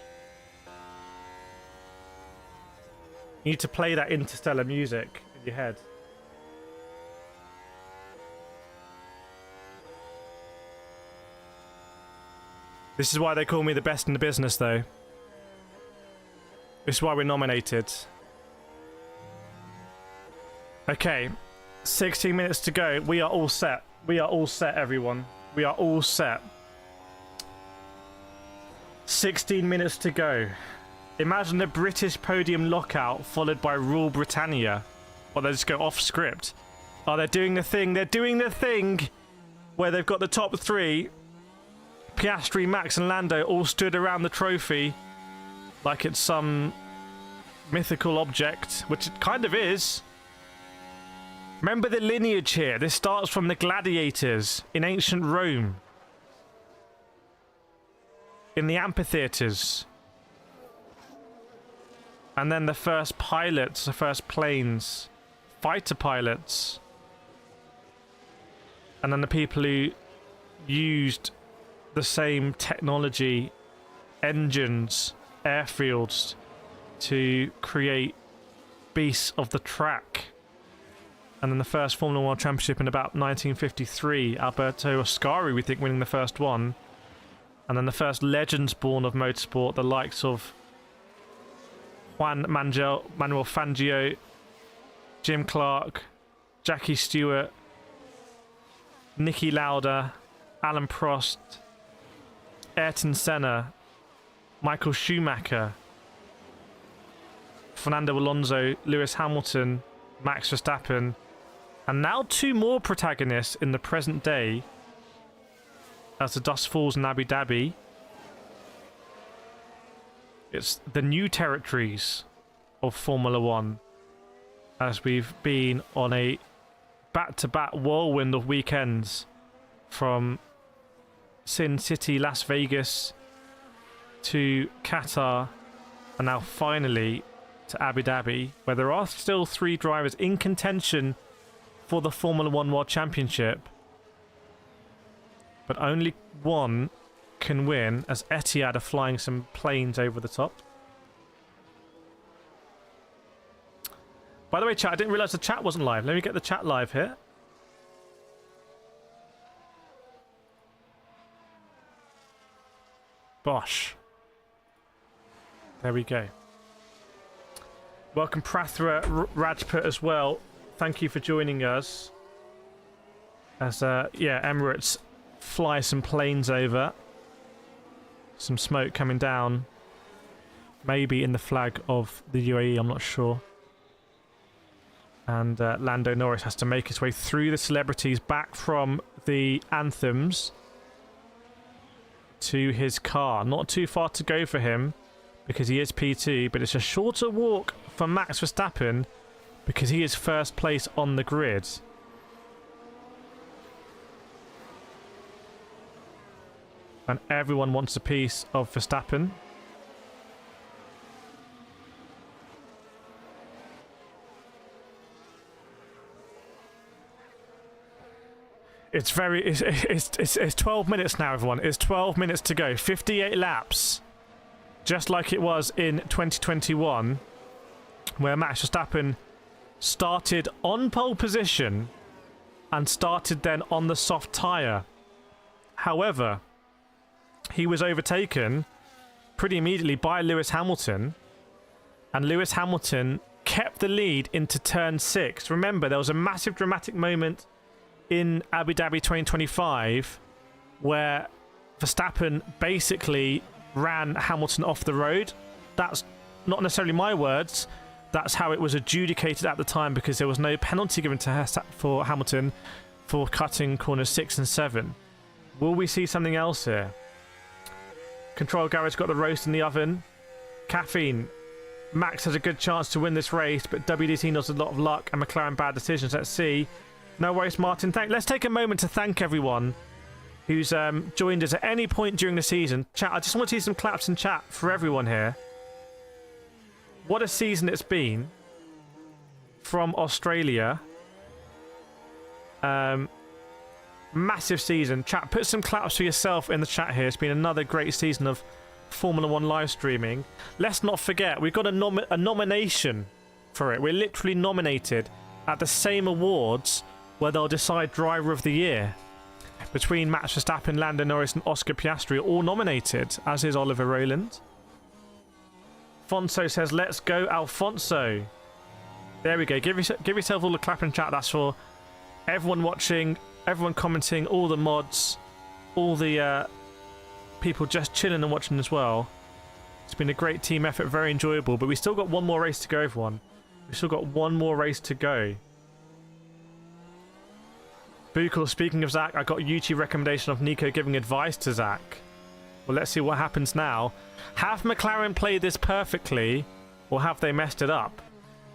You need to play that interstellar music in your head. This is why they call me the best in the business, though. This is why we're nominated. Okay, 16 minutes to go. We are all set. We are all set, everyone. We are all set. 16 minutes to go. Imagine a British podium lockout followed by Rule Britannia. Or they just go off script. Oh, they're doing the thing. They're doing the thing where they've got the top three. Piastri, Max and Lando all stood around the trophy like it's some mythical object, which it kind of is. Remember the lineage here. This starts from the gladiators in ancient Rome. In the amphitheaters. And then the first pilots, the first planes, fighter pilots. And then the people who used the same technology, engines, airfields to create beasts of the track. And then the first Formula 1 Championship in about 1953, Alberto Ascari, we think, winning the first one. And then the first legends born of motorsport, the likes of Manuel Fangio, Jim Clark, Jackie Stewart, Niki Lauda, Alan Prost, Ayrton Senna, Michael Schumacher, Fernando Alonso, Lewis Hamilton, Max Verstappen, and now two more protagonists in the present day as the dust falls in Abu Dhabi. It's the new territories of Formula 1 as we've been on a back-to-back whirlwind of weekends from Sin City, Las Vegas to Qatar and now finally to Abu Dhabi, where there are still three drivers in contention for the Formula 1 World Championship, but only one can win as Etihad are flying some planes over the top. By the way, chat, I didn't realise the chat wasn't live. Let me get the chat live here. Bosh. There we go. Welcome Prathra Rajput as well. Thank you for joining us. As yeah, Emirates fly some planes over. Some smoke coming down. Maybe in the flag of the UAE, I'm not sure. And Lando Norris has to make his way through the celebrities back from the anthems to his car. Not too far to go for him because he is P2, but it's a shorter walk for Max Verstappen because he is first place on the grid. And everyone wants a piece of Verstappen. It's 12 minutes now, everyone. It's 12 minutes to go. 58 laps. Just like it was in 2021, where Max Verstappen started on pole position and started then on the soft tyre. However, he was overtaken pretty immediately by Lewis Hamilton, and Lewis Hamilton kept the lead into turn 6. Remember, there was a massive dramatic moment in Abu Dhabi 2025 where Verstappen basically ran Hamilton off the road. That's not necessarily my words. That's how it was adjudicated at the time because there was no penalty given to for Hamilton for cutting corners 6 and 7. Will we see something else here? Control Garage got the roast in the oven. Caffeine. Max has a good chance to win this race, but WDT knows a lot of luck and McLaren bad decisions. Let's see. No worries, Martin. Let's take a moment to thank everyone who's joined us at any point during the season. Chat, I just want to see some claps in chat for everyone here. What a season it's been. from Australia. Massive season. Chat, put some claps for yourself in the chat here. It's been another great season of Formula 1 live streaming. Let's not forget, we've got a nomination for it. We're literally nominated at the same awards where they'll decide Driver of the Year. Between Max Verstappen, Lando Norris and Oscar Piastri are all nominated, as is Oliver Rowland. Fonso says, let's go, Alfonso. There we go. Give yourself all the clap in chat. That's for everyone watching, everyone commenting, all the mods, all the people just chilling and watching as well. It's been a great team effort, very enjoyable, but we still got one more race to go, everyone. We've still got one more race to go. Buchel, speaking of Zach, I got a YouTube recommendation of Nico giving advice to Zach. Well, let's see what happens now. Have McLaren played this perfectly, or have they messed it up?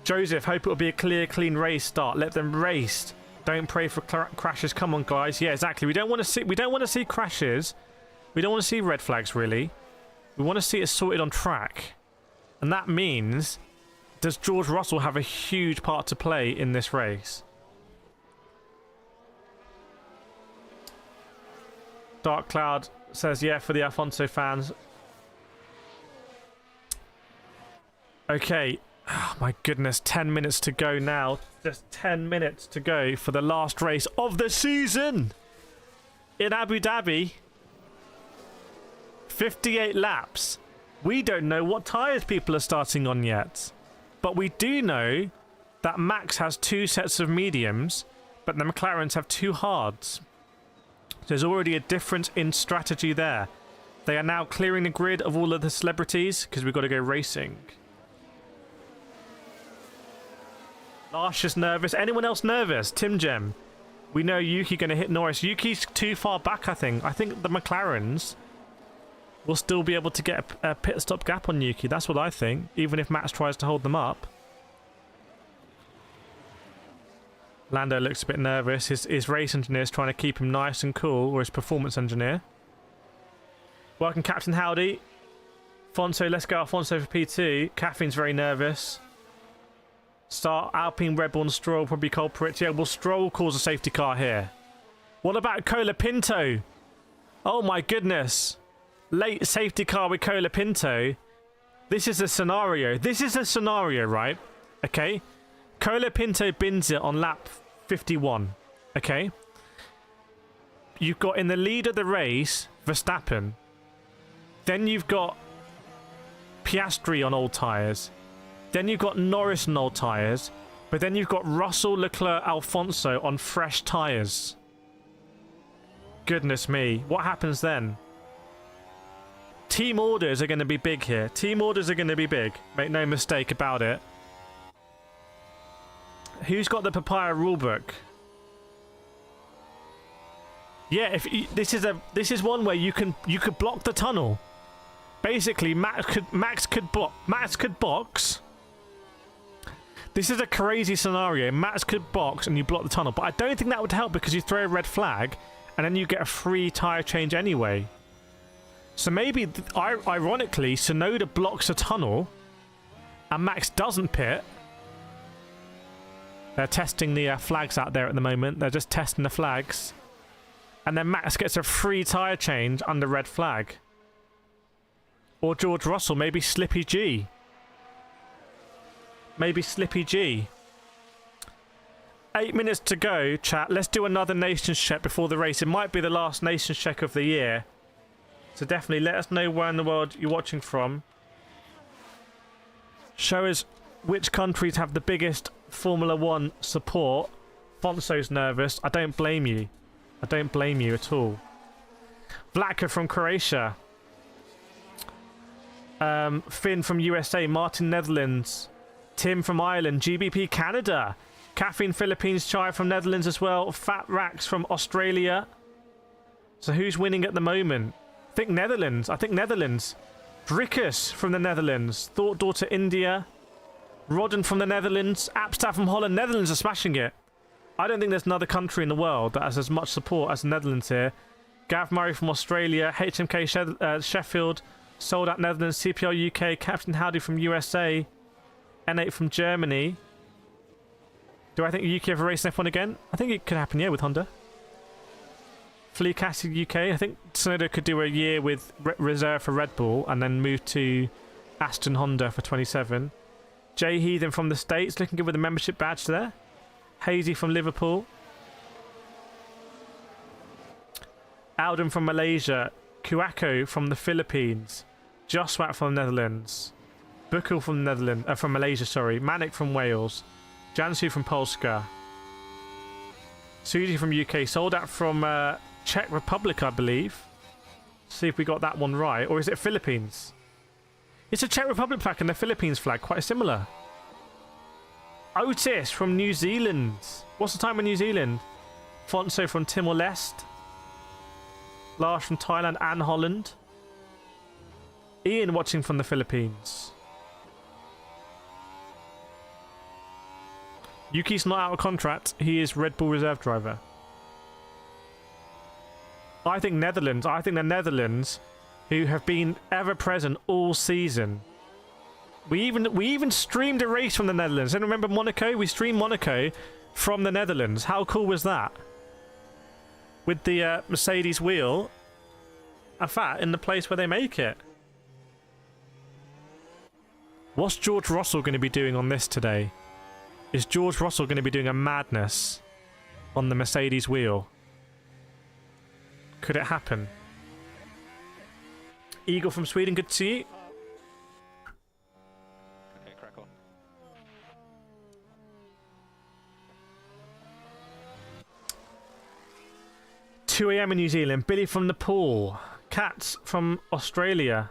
Joseph, hope it will be a clear, clean race start. Let them race. Don't pray for crashes. Come on, guys. Yeah, exactly. We don't want to see crashes. We don't want to see red flags, really. We want to see it sorted on track. And that means, does George Russell have a huge part to play in this race? Dark Cloud says, yeah, for the Alfonso fans. Okay. Oh, my goodness. 10 minutes to go now. Just 10 minutes to go for the last race of the season in Abu Dhabi. 58 laps. We don't know what tyres people are starting on yet. But we do know that Max has 2 sets of mediums, but the McLarens have 2 hards. There's already a difference in strategy there. They are now clearing the grid of all of the celebrities because we've got to go racing. Lars is nervous. Anyone else nervous? Tim Gem. We know Yuki going to hit Norris. Yuki's too far back, I think. I think the McLarens will still be able to get a pit stop gap on Yuki. That's what I think, even if Max tries to hold them up. Lando looks a bit nervous. His race engineer is trying to keep him nice and cool, or his performance engineer. Welcome, Captain Howdy. Fonso, let's go Alfonso for P2. Caffeine's very nervous. Start Alpine, Red Bull and Stroll probably culprits. Yeah, well, Stroll calls a safety car here. What about Colapinto? Oh my goodness. Late safety car with Colapinto. This is a scenario. This is a scenario, right? Okay. Colapinto bins it on lap 51. Okay. You've got in the lead of the race, Verstappen. Then you've got Piastri on old tyres. Then you've got Norris on old tyres. But then you've got Russell, Leclerc, Alfonso on fresh tyres. Goodness me. What happens then? Team orders are going to be big here. Team orders are going to be big. Make no mistake about it. Who's got the papaya rulebook? Yeah, this is one where you could block the tunnel. Basically, Max could box. This is a crazy scenario. Max could box and you block the tunnel, but I don't think that would help because you throw a red flag and then you get a free tyre change anyway. So maybe, ironically, Tsunoda blocks a tunnel and Max doesn't pit. They're testing the flags out there at the moment. They're just testing the flags. And then Max gets a free tyre change under red flag. Or George Russell, maybe Slippy G. Maybe Slippy G. 8 minutes to go, chat. Let's do another nations check before the race. It might be the last nations check of the year. So definitely let us know where in the world you're watching from. Show us which countries have the biggest Formula 1 support. Fonso's nervous. I don't blame you. I don't blame you at all. Vlaka from Croatia. Finn from USA. Martin, Netherlands. Tim from Ireland. GBP Canada. Caffeine Philippines. Chai from Netherlands as well. Fat Rax from Australia. So who's winning at the moment? I think Netherlands. Drickus from the Netherlands. Thought Daughter India. Rodden from the Netherlands. Apstad from Holland. Netherlands are smashing it. I don't think there's another country in the world that has as much support as the Netherlands here. Gav Murray from Australia. HMK Sheffield. Sold Out Netherlands. CPL UK. Captain Howdy from USA. N8 from Germany. Do I think Yuki ever race in F1 again? I think it could happen, yeah, with Honda. Flea Cassie UK. I think Tsunoda could do a year with reserve for Red Bull and then move to Aston Honda for 27. Jay Heathen from the States, looking good with a membership badge there. Hazy from Liverpool. Alden from Malaysia. Kuako from the Philippines. Joswat from the Netherlands. Bukul from the Netherlands, from Malaysia, sorry. Manik from Wales. Jansu from Polska. Suji from UK. Soldat from Czech Republic, I believe. See if we got that one right. Or is it Philippines? It's a Czech Republic flag and the Philippines flag. Quite similar. Otis from New Zealand. What's the time in New Zealand? Fonso from Timor-Leste. Lars from Thailand and Holland. Ian watching from the Philippines. Yuki's not out of contract. He is Red Bull reserve driver. I think Netherlands. I think the Netherlands, who have been ever present all season. We even streamed a race from the Netherlands. And remember Monaco? We streamed Monaco from the Netherlands. How cool was that? With the Mercedes wheel. In fact, in the place where they make it. What's George Russell going to be doing on this today? Is George Russell going to be doing a madness on the Mercedes wheel? Could it happen? Eagle from Sweden, good to see you. Okay, crack on. $2 AM in New Zealand. Billy from Nepal. Cats from Australia.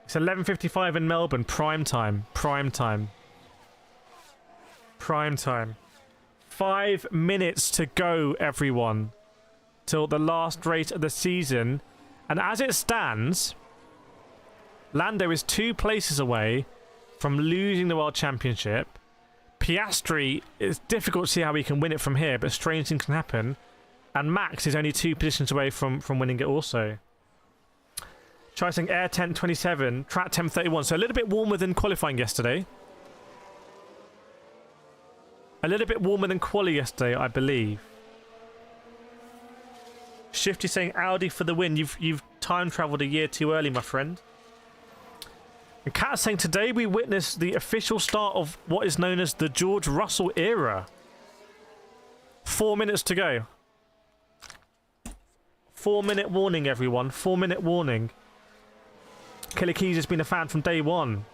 It's 11:55 in Melbourne. Prime time. Prime time. Prime time. 5 minutes to go, everyone, till the last race of the season. And as it stands, Lando is 2 places away from losing the World Championship. Piastri, it's difficult to see how he can win it from here, but strange things can happen. And Max is only 2 positions away from winning it also. Try saying air temp 27, track temp 31. So a little bit warmer than qualifying yesterday. A little bit warmer than quali yesterday, I believe. Shifty saying Audi for the win. You've time travelled a year too early, my friend. And Kat saying today we witnessed the official start of what is known as the George Russell era. 4 minutes to go. 4-minute warning, everyone. 4-minute warning. Killer Keys has been a fan from day one.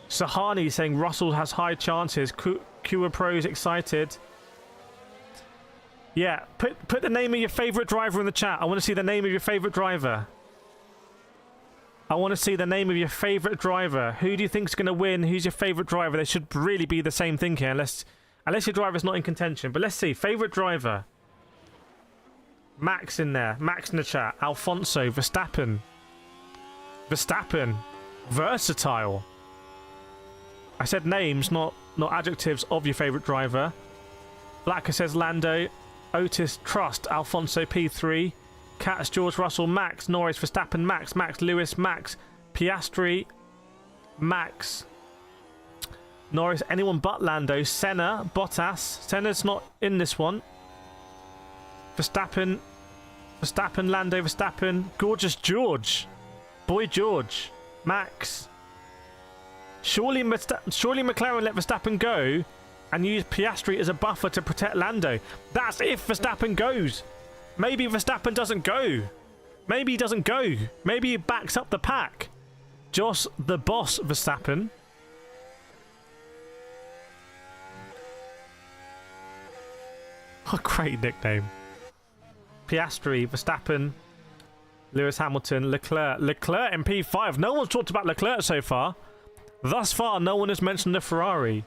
Sahani saying Russell has high chances. Kua Pro is excited. Yeah, put the name of your favourite driver in the chat. I want to see the name of your favourite driver. I want to see the name of your favourite driver. Who do you think's going to win? Who's your favourite driver? They should really be the same thing here, unless your driver's not in contention. But let's see. Favourite driver. Max in there. Max in the chat. Alfonso. Verstappen. Verstappen. Versatile. I said names, not adjectives of your favourite driver. Blacker says Lando. Otis, Trust. Alfonso P3. Cats, George Russell, Max. Norris, Verstappen, Max. Max, Lewis, Max. Piastri, Max. Norris, anyone but Lando. Senna, Bottas. Senna's not in this one. Verstappen, Lando, Verstappen. Gorgeous George. Boy George. Max. Surely McLaren let Verstappen go and use Piastri as a buffer to protect Lando. That's if Verstappen goes. Maybe Verstappen doesn't go. Maybe he doesn't go. Maybe he backs up the pack. Joss the boss Verstappen. What a great nickname. Piastri, Verstappen, Lewis Hamilton, Leclerc in P5. No one's talked about Leclerc so far. Thus far, no one has mentioned the Ferrari.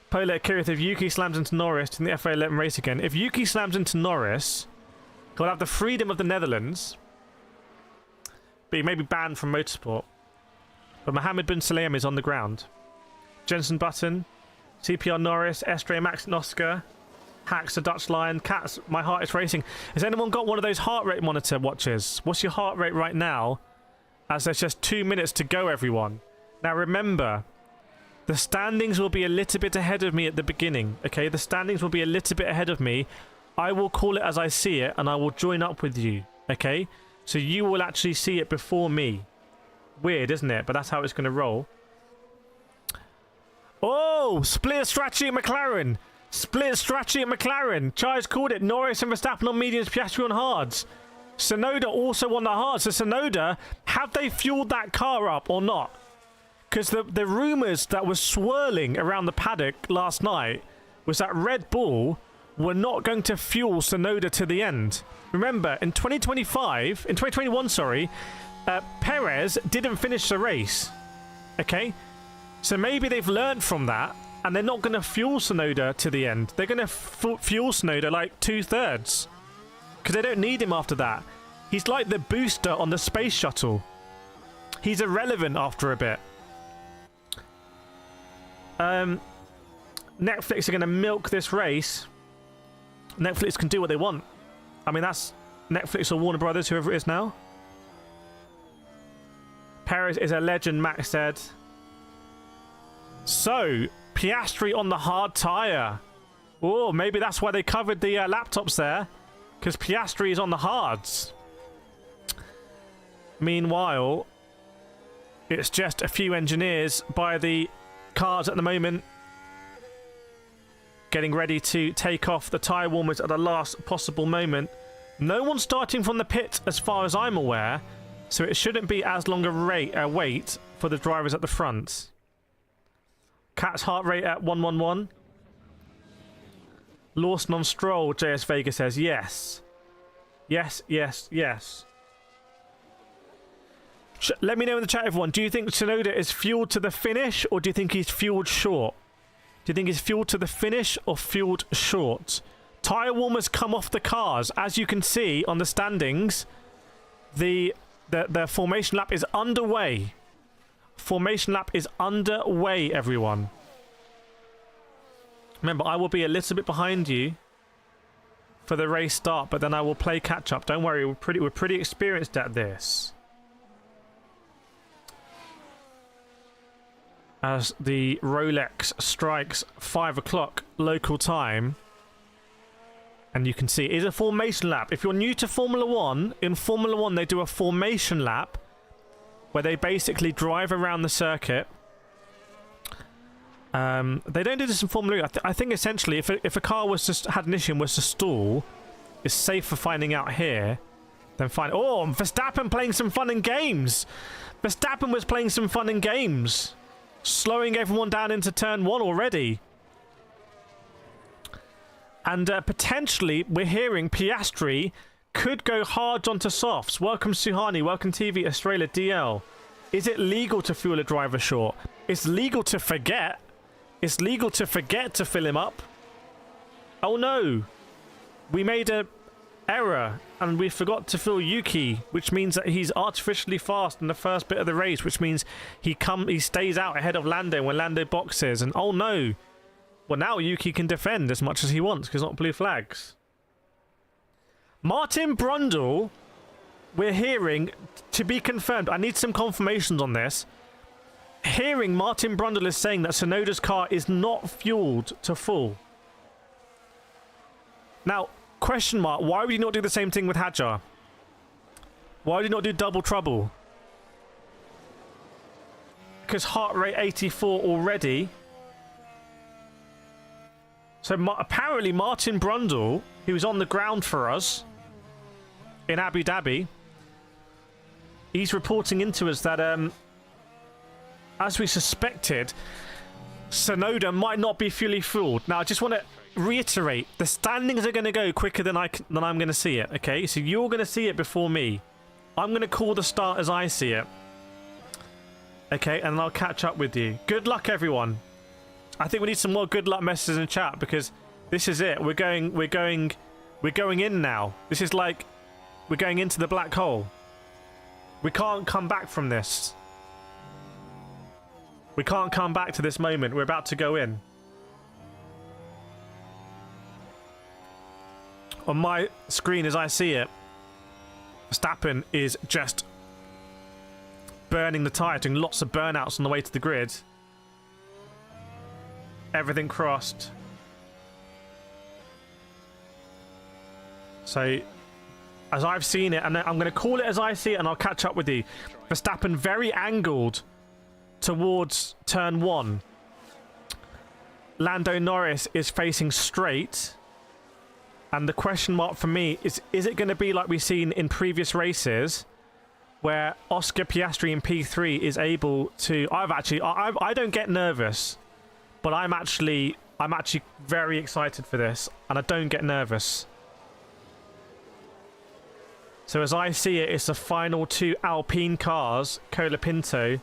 Polar Kireth, if Yuki slams into Norris in the FA11 race again. If Yuki slams into Norris, he'll have the freedom of the Netherlands. But he may be banned from motorsport. But Mohammed bin Salem is on the ground. Jensen Button, CPR Norris, Estre Max Noska, Hacks the Dutch Lion, Cats, my heart is racing. Has anyone got one of those heart rate monitor watches? What's your heart rate right now? As there's just 2 minutes to go, everyone. Now remember, the standings will be a little bit ahead of me at the beginning, okay? The standings will be a little bit ahead of me. I will call it as I see it, and I will join up with you, okay? So you will actually see it before me. Weird, isn't it? But that's how it's going to roll. Oh, split strategy at McLaren. Split strategy at McLaren. Chai's called it. Norris and Verstappen on mediums, Piastri on hards. Tsunoda also on the hards. So Tsunoda, have they fueled that car up or not? Because the rumours that were swirling around the paddock last night was that Red Bull were not going to fuel Tsunoda to the end. Remember, in 2021, sorry, Perez didn't finish the race. Okay? So maybe they've learned from that, and they're not going to fuel Tsunoda to the end. They're going to fuel Tsunoda like 2/3. Because they don't need him after that. He's like the booster on the space shuttle. He's irrelevant after a bit. Netflix are going to milk this race. Netflix can do what they want. I mean, that's Netflix or Warner Brothers, whoever it is now. Perez is a legend, Max said. So, Piastri on the hard tyre. Oh, maybe that's why they covered the laptops there. Because Piastri is on the hards. Meanwhile, it's just a few engineers by the cars at the moment, getting ready to take off the tyre warmers at the last possible moment. No one's starting from the pit as far as I'm aware, so it shouldn't be as long a wait for the drivers at the front. Cat's heart rate at 111. Lawson on Stroll, JS Vega says yes. Yes, yes, yes. Let me know in the chat, everyone. Do you think Tsunoda is fueled to the finish, or do you think he's fueled short? Do you think he's fueled to the finish or fueled short? Tyre warmers come off the cars. As you can see on the standings, the formation lap is underway. Formation lap is underway, everyone. Remember, I will be a little bit behind you for the race start, but then I will play catch up. Don't worry, we're pretty experienced at this. As the Rolex strikes 5 o'clock local time, and you can see it is a formation lap. If you're new to Formula 1, in Formula 1 they do a formation lap where they basically drive around the circuit. They don't do this in Formula E. I think essentially if a car was just had an issue and was to stall, it's safe for finding out here than find. Oh, Verstappen playing some fun and games. Verstappen was playing some fun and games, slowing everyone down into turn 1 already. And potentially, we're hearing Piastri could go hard onto softs. Welcome, Suhani. Welcome, TV Australia DL. Is it legal to fuel a driver short? It's legal to forget. It's legal to forget to fill him up. Oh no. We made a error and we forgot to fill Yuki, which means that he's artificially fast in the first bit of the race, which means he stays out ahead of Lando when Lando boxes. And oh no. Well, now Yuki can defend as much as he wants because not blue flags. Martin Brundle, we're hearing, to be confirmed, I need some confirmations on this. Hearing Martin Brundle is saying that Tsunoda's car is not fueled to full. Now, question mark, why would you not do the same thing with Hadjar? Why would you not do double trouble? Because heart rate 84 already. So apparently Martin Brundle, who was on the ground for us in Abu Dhabi, he's reporting into us that, as we suspected, Tsunoda might not be fully fueled. Now, I just want to reiterate, the standings are going to go quicker than I'm going to see it, okay? So you're going to see it before me. I'm going to call the start as I see it. Okay, and I'll catch up with you. Good luck, everyone. I think we need some more good luck messages in chat because this is it. We're going in now. This is like we're going into the black hole. We can't come back from this. We can't come back to this moment. We're about to go in. On my screen as I see it, Verstappen is just burning the tyre, doing lots of burnouts on the way to the grid. Everything crossed. So, as I've seen it, and I'm going to call it as I see it, and I'll catch up with you. Verstappen very angled towards turn 1. Lando Norris is facing straight. And the question mark for me is it going to be like we've seen in previous races, where Oscar Piastri in P3 is able to... I don't get nervous, but I'm actually very excited for this, and I don't get nervous. So as I see it, it's the final 2 Alpine cars, Colapinto,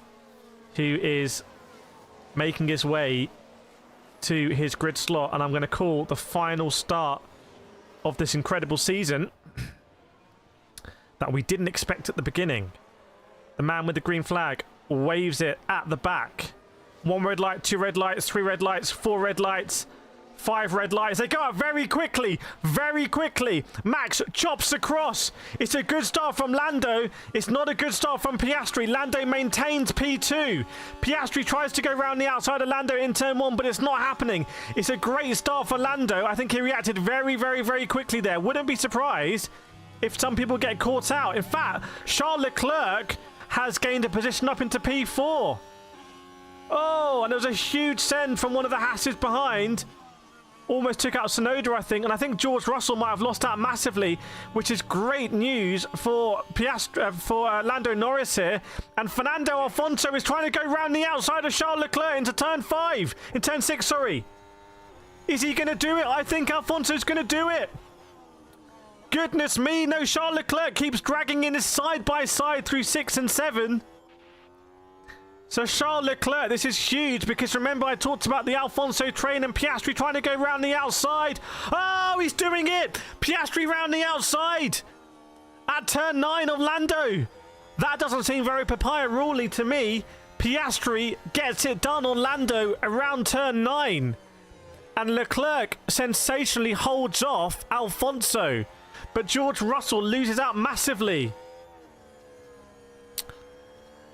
who is making his way to his grid slot, and I'm going to call the final start of this incredible season that we didn't expect at the beginning. The man with the green flag waves it at the back. 1 red light, 2 red lights, 3 red lights, 4 red lights, 5 red lights. They go up very quickly, very quickly. Max chops across. It's a good start from Lando. It's not a good start from Piastri. Lando maintains P2. Piastri tries to go around the outside of Lando in turn 1, but it's not happening. It's a great start for Lando. I think he reacted very, very, very quickly there. Wouldn't be surprised if some people get caught out. In fact, Charles Leclerc has gained a position up into P4. Oh, and there was a huge send from one of the Hasses behind. Almost took out Tsunoda, I think, and I think George Russell might have lost out massively, which is great news for Lando Norris here. And Fernando Alonso is trying to go round the outside of Charles Leclerc into turn 6, sorry. Is he going to do it? I think Alfonso's going to do it. Goodness me, no, Charles Leclerc keeps dragging in his side-by-side through 6 and 7. So Charles Leclerc, this is huge, because remember I talked about the Alonso train and Piastri trying to go round the outside. Oh, he's doing it! Piastri round the outside at turn 9 of Lando. That doesn't seem very papaya-ruley to me. Piastri gets it done on Lando around turn 9. And Leclerc sensationally holds off Alonso. But George Russell loses out massively.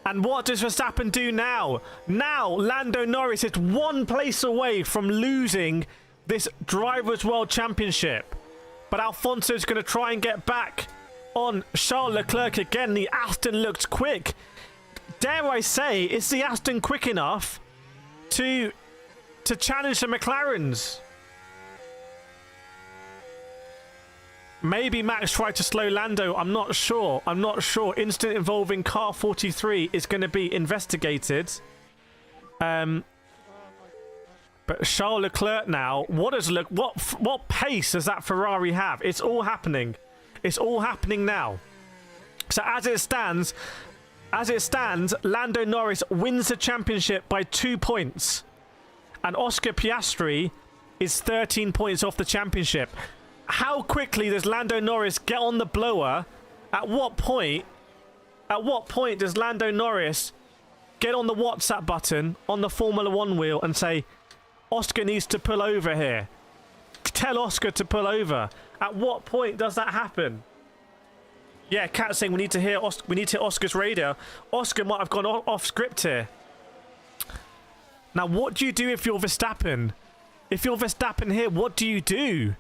And what does Verstappen do now? Now Lando Norris is 1 place away from losing this Drivers' World Championship. But Alfonso's going to try and get back on Charles Leclerc again. The Aston looks quick. Dare I say, is the Aston quick enough to challenge the McLarens? Maybe Max tried to slow Lando. I'm not sure. I'm not sure. Incident involving car 43 is going to be investigated. But Charles Leclerc now. What pace does that Ferrari have? It's all happening. It's all happening now. So as it stands, Lando Norris wins the championship by 2 points, and Oscar Piastri is 13 points off the championship. How quickly does Lando Norris get on the blower? At what point does Lando Norris get on the WhatsApp button on the Formula 1 wheel and say, Oscar needs to pull over here? Tell Oscar to pull over. At what point does that happen? Yeah, Kat saying we need to hear Oscar's radio. Oscar might have gone off script here. Now, what do you do if you're Verstappen? If you're Verstappen here, what do you do?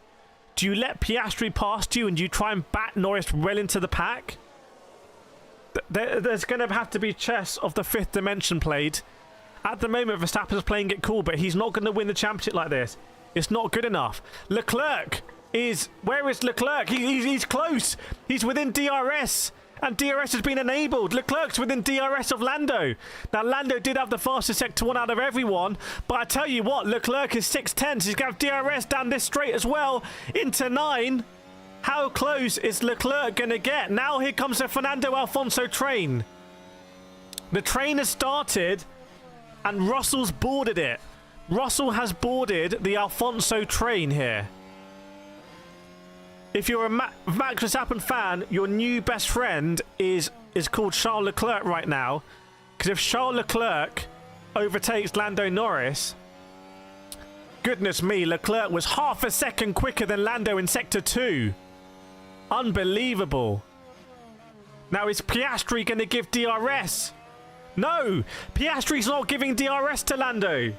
Do you let Piastri past you and you try and bat Norris well into the pack? There's going to have to be chess of the 5th dimension played. At the moment, Verstappen's playing it cool, but he's not going to win the championship like this. It's not good enough. Leclerc is... Where is Leclerc? He's close. He's within DRS. And DRS has been enabled. Leclerc's within DRS of Lando. Now, Lando did have the fastest sector 1 out of everyone. But I tell you what, Leclerc is 6'10", so he's going to have DRS down this straight as well. Into 9. How close is Leclerc going to get? Now here comes the Fernando Alonso train. The train has started, and Russell's boarded it. Russell has boarded the Alonso train here. If you're a Max Verstappen fan, your new best friend is called Charles Leclerc right now. Because if Charles Leclerc overtakes Lando Norris, goodness me, Leclerc was half a second quicker than Lando in Sector 2. Unbelievable. Now, is Piastri going to give DRS No! Piastri's not giving DRS to Lando.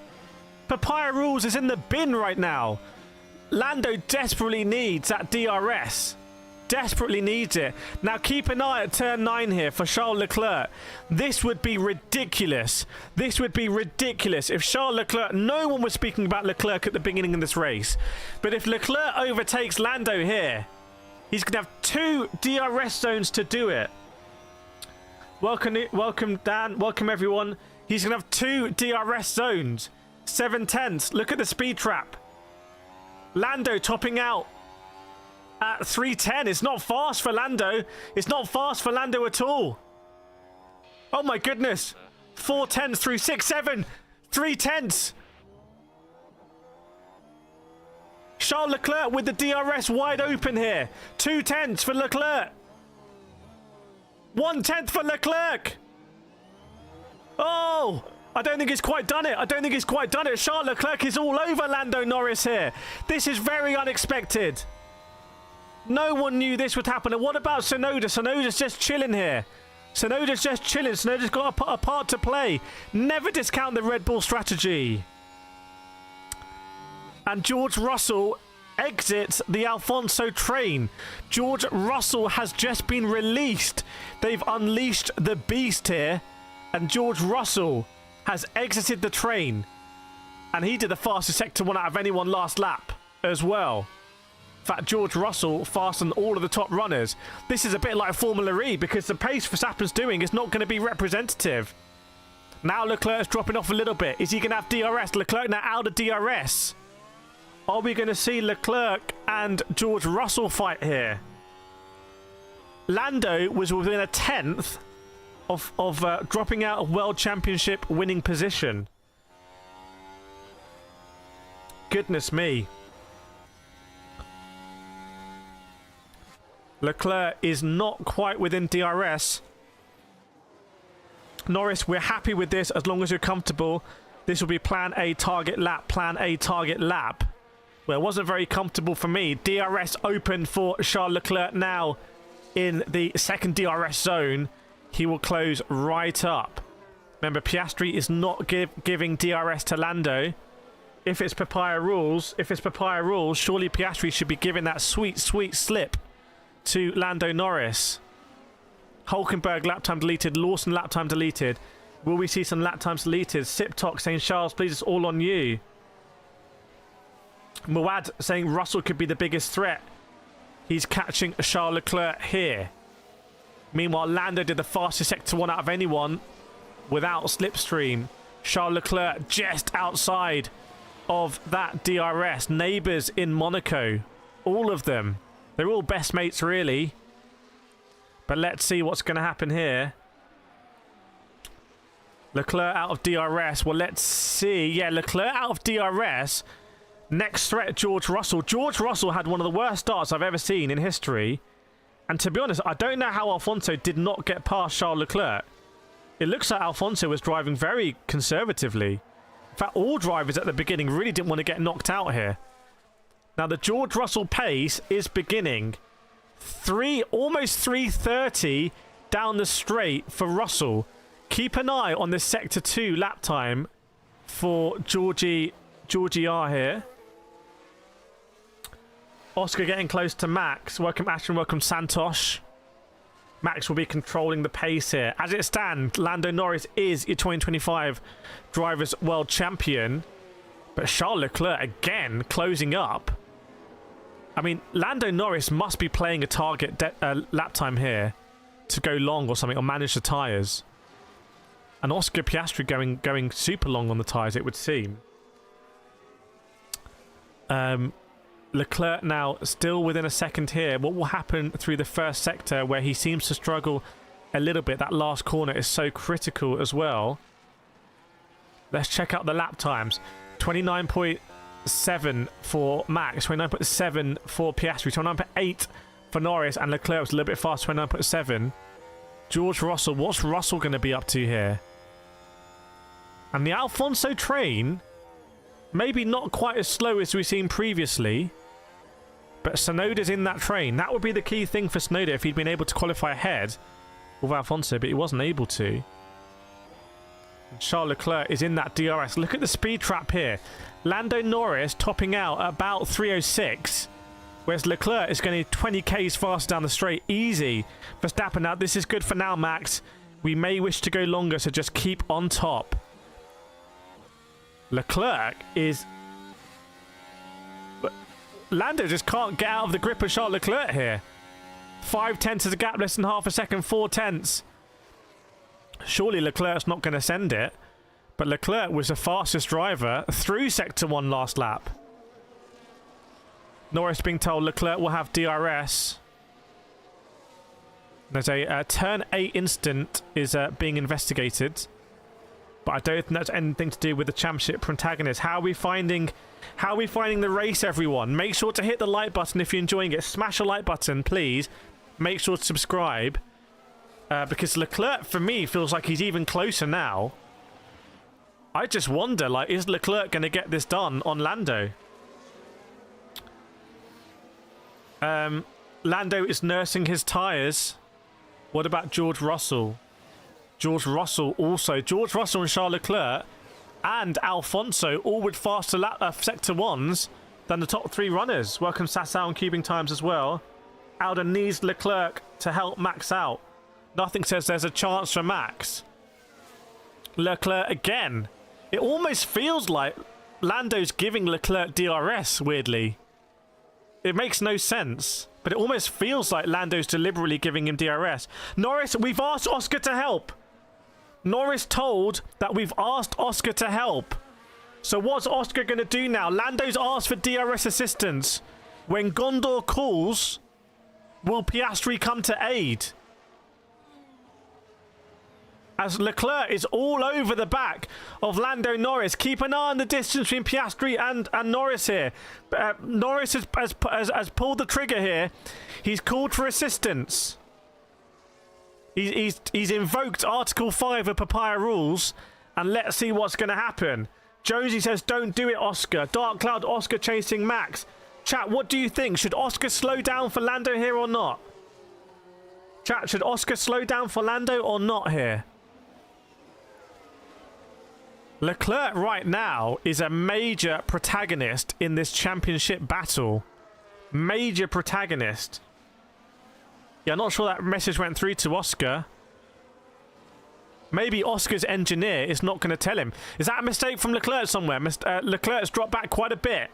Papaya rules is in the bin right now. Lando desperately needs that DRS. Desperately needs it. Now keep an eye at turn 9 here for Charles Leclerc. This would be ridiculous. This would be ridiculous if Charles Leclerc... No one was speaking about Leclerc at the beginning of this race. But if Leclerc overtakes Lando here, he's going to have 2 DRS zones to do it. Welcome Dan. Welcome everyone. He's going to have 2 DRS zones. 7/10. Look at the speed trap. Lando topping out at 3:10. It's not fast for Lando. It's not fast for Lando at all. Oh my goodness. 4/10 through 6/7. 3/10. Charles Leclerc with the DRS wide open here. 2/10 for Leclerc. 1/10 for Leclerc. Oh, I don't think he's quite done it. I don't think he's quite done it. Charles Leclerc is all over Lando Norris here. This is very unexpected. No one knew this would happen. And what about Tsunoda? Tsunoda's just chilling here. Tsunoda's just chilling. Tsunoda's got a part to play. Never discount the Red Bull strategy. And George Russell exits the Alonso train. George Russell has just been released. They've unleashed the beast here. And George Russell has exited the train. And he did the fastest sector 1 out of anyone last lap as well. In fact, George Russell fastened all of the top runners. This is a bit like Formula E because the pace Verstappen's doing is not going to be representative. Now Leclerc's dropping off a little bit. Is he going to have DRS? Leclerc now out of DRS. Are we going to see Leclerc and George Russell fight here? Lando was within a 10th of dropping out of World Championship winning position. Goodness me. Leclerc is not quite within DRS. Norris, we're happy with this as long as you're comfortable. This will be plan A target lap, plan A target lap. Well, it wasn't very comfortable for me. DRS open for Charles Leclerc now in the second DRS zone. He will close right up. Remember, Piastri is not giving DRS to Lando. If it's papaya rules, surely Piastri should be giving that sweet, sweet slip to Lando Norris. Hulkenberg lap time deleted. Lawson lap time deleted. Will we see some lap times deleted? Siptok saying, Charles, please, it's all on you. Muad saying Russell could be the biggest threat. He's catching Charles Leclerc here. Meanwhile, Lando did the fastest sector 1 out of anyone without slipstream. Charles Leclerc just outside of that DRS. Neighbours in Monaco. All of them. They're all best mates, really. But let's see what's going to happen here. Leclerc out of DRS. Well, let's see. Yeah, Leclerc out of DRS. Next threat, George Russell. George Russell had one of the worst starts I've ever seen in history. And to be honest, I don't know how Alonso did not get past Charles Leclerc. It looks like Alonso was driving very conservatively. In fact, all drivers at the beginning really didn't want to get knocked out here. Now, the George Russell pace is beginning. Almost 3:30 down the straight for Russell. Keep an eye on this Sector 2 lap time for Georgie R here. Oscar getting close to Max. Welcome Ashton, welcome Santosh. Max will be controlling the pace here. As it stands, Lando Norris is your 2025 Drivers' World Champion. But Charles Leclerc again closing up. I mean, Lando Norris must be playing a target lap time here to go long or something, or manage the tyres. And Oscar Piastri going super long on the tyres, it would seem. Leclerc now still within a second here. What will happen through the first sector where he seems to struggle a little bit? That last corner is so critical as well. Let's check out the lap times. 29.7 for Max, 29.7 for Piastri, 29.8 for Norris, and Leclerc was a little bit fast, 29.7. George Russell, what's Russell going to be up to here? And the Alonso train, maybe not quite as slow as we've seen previously, but Tsunoda's in that train. That would be the key thing for Tsunoda if he'd been able to qualify ahead with Alonso, but he wasn't able to. Charles Leclerc is in that DRS. Look at the speed trap here. Lando Norris topping out at about 306, whereas Leclerc is going 20 k's faster down the straight. Easy. Verstappen, now this is good for now, Max. We may wish to go longer, so just keep on top. Leclerc is... Lando just can't get out of the grip of Charles Leclerc here. 5/10 is a gap, less than half a second, 4/10. Surely Leclerc's not going to send it. But Leclerc was the fastest driver through Sector 1 last lap. Norris being told Leclerc will have DRS. There's a turn 8 incident is being investigated. But I don't think that's anything to do with the championship protagonist. How are we finding the race, everyone? Make sure to hit the like button if you're enjoying it. Smash a like button, please. Make sure to subscribe. Because Leclerc, for me, feels like he's even closer now. I just wonder, like, is Leclerc going to get this done on Lando? Lando is nursing his tyres. What about George Russell? George Russell also. George Russell and Charles Leclerc and Alfonso all with faster Sector 1s than the top 3 runners. Welcome Sassau and Cubing Times as well. Alden needs Leclerc to help Max out. Nothing says there's a chance for Max. Leclerc again. It almost feels like Lando's giving Leclerc DRS, weirdly. It makes no sense, but it almost feels like Lando's deliberately giving him DRS. Norris, we've asked Oscar to help. Norris told that we've asked Oscar to help. So what's Oscar going to do now? Lando's asked for DRS assistance. When Gondor calls, will Piastri come to aid? As Leclerc is all over the back of Lando Norris. Keep an eye on the distance between Piastri and Norris here. Norris has pulled the trigger here. He's called for assistance. He's invoked Article 5 of Papaya Rules. And let's see what's going to happen. Jonesy says, don't do it, Oscar. Dark Cloud, Oscar chasing Max. Chat, what do you think? Should Oscar slow down for Lando here or not? Chat, should Oscar slow down for Lando or not here? Leclerc right now is a major protagonist in this championship battle. Major protagonist. Yeah, I'm not sure that message went through to Oscar. Maybe Oscar's engineer is not going to tell him. Is that a mistake from Leclerc somewhere? Leclerc's dropped back quite a bit.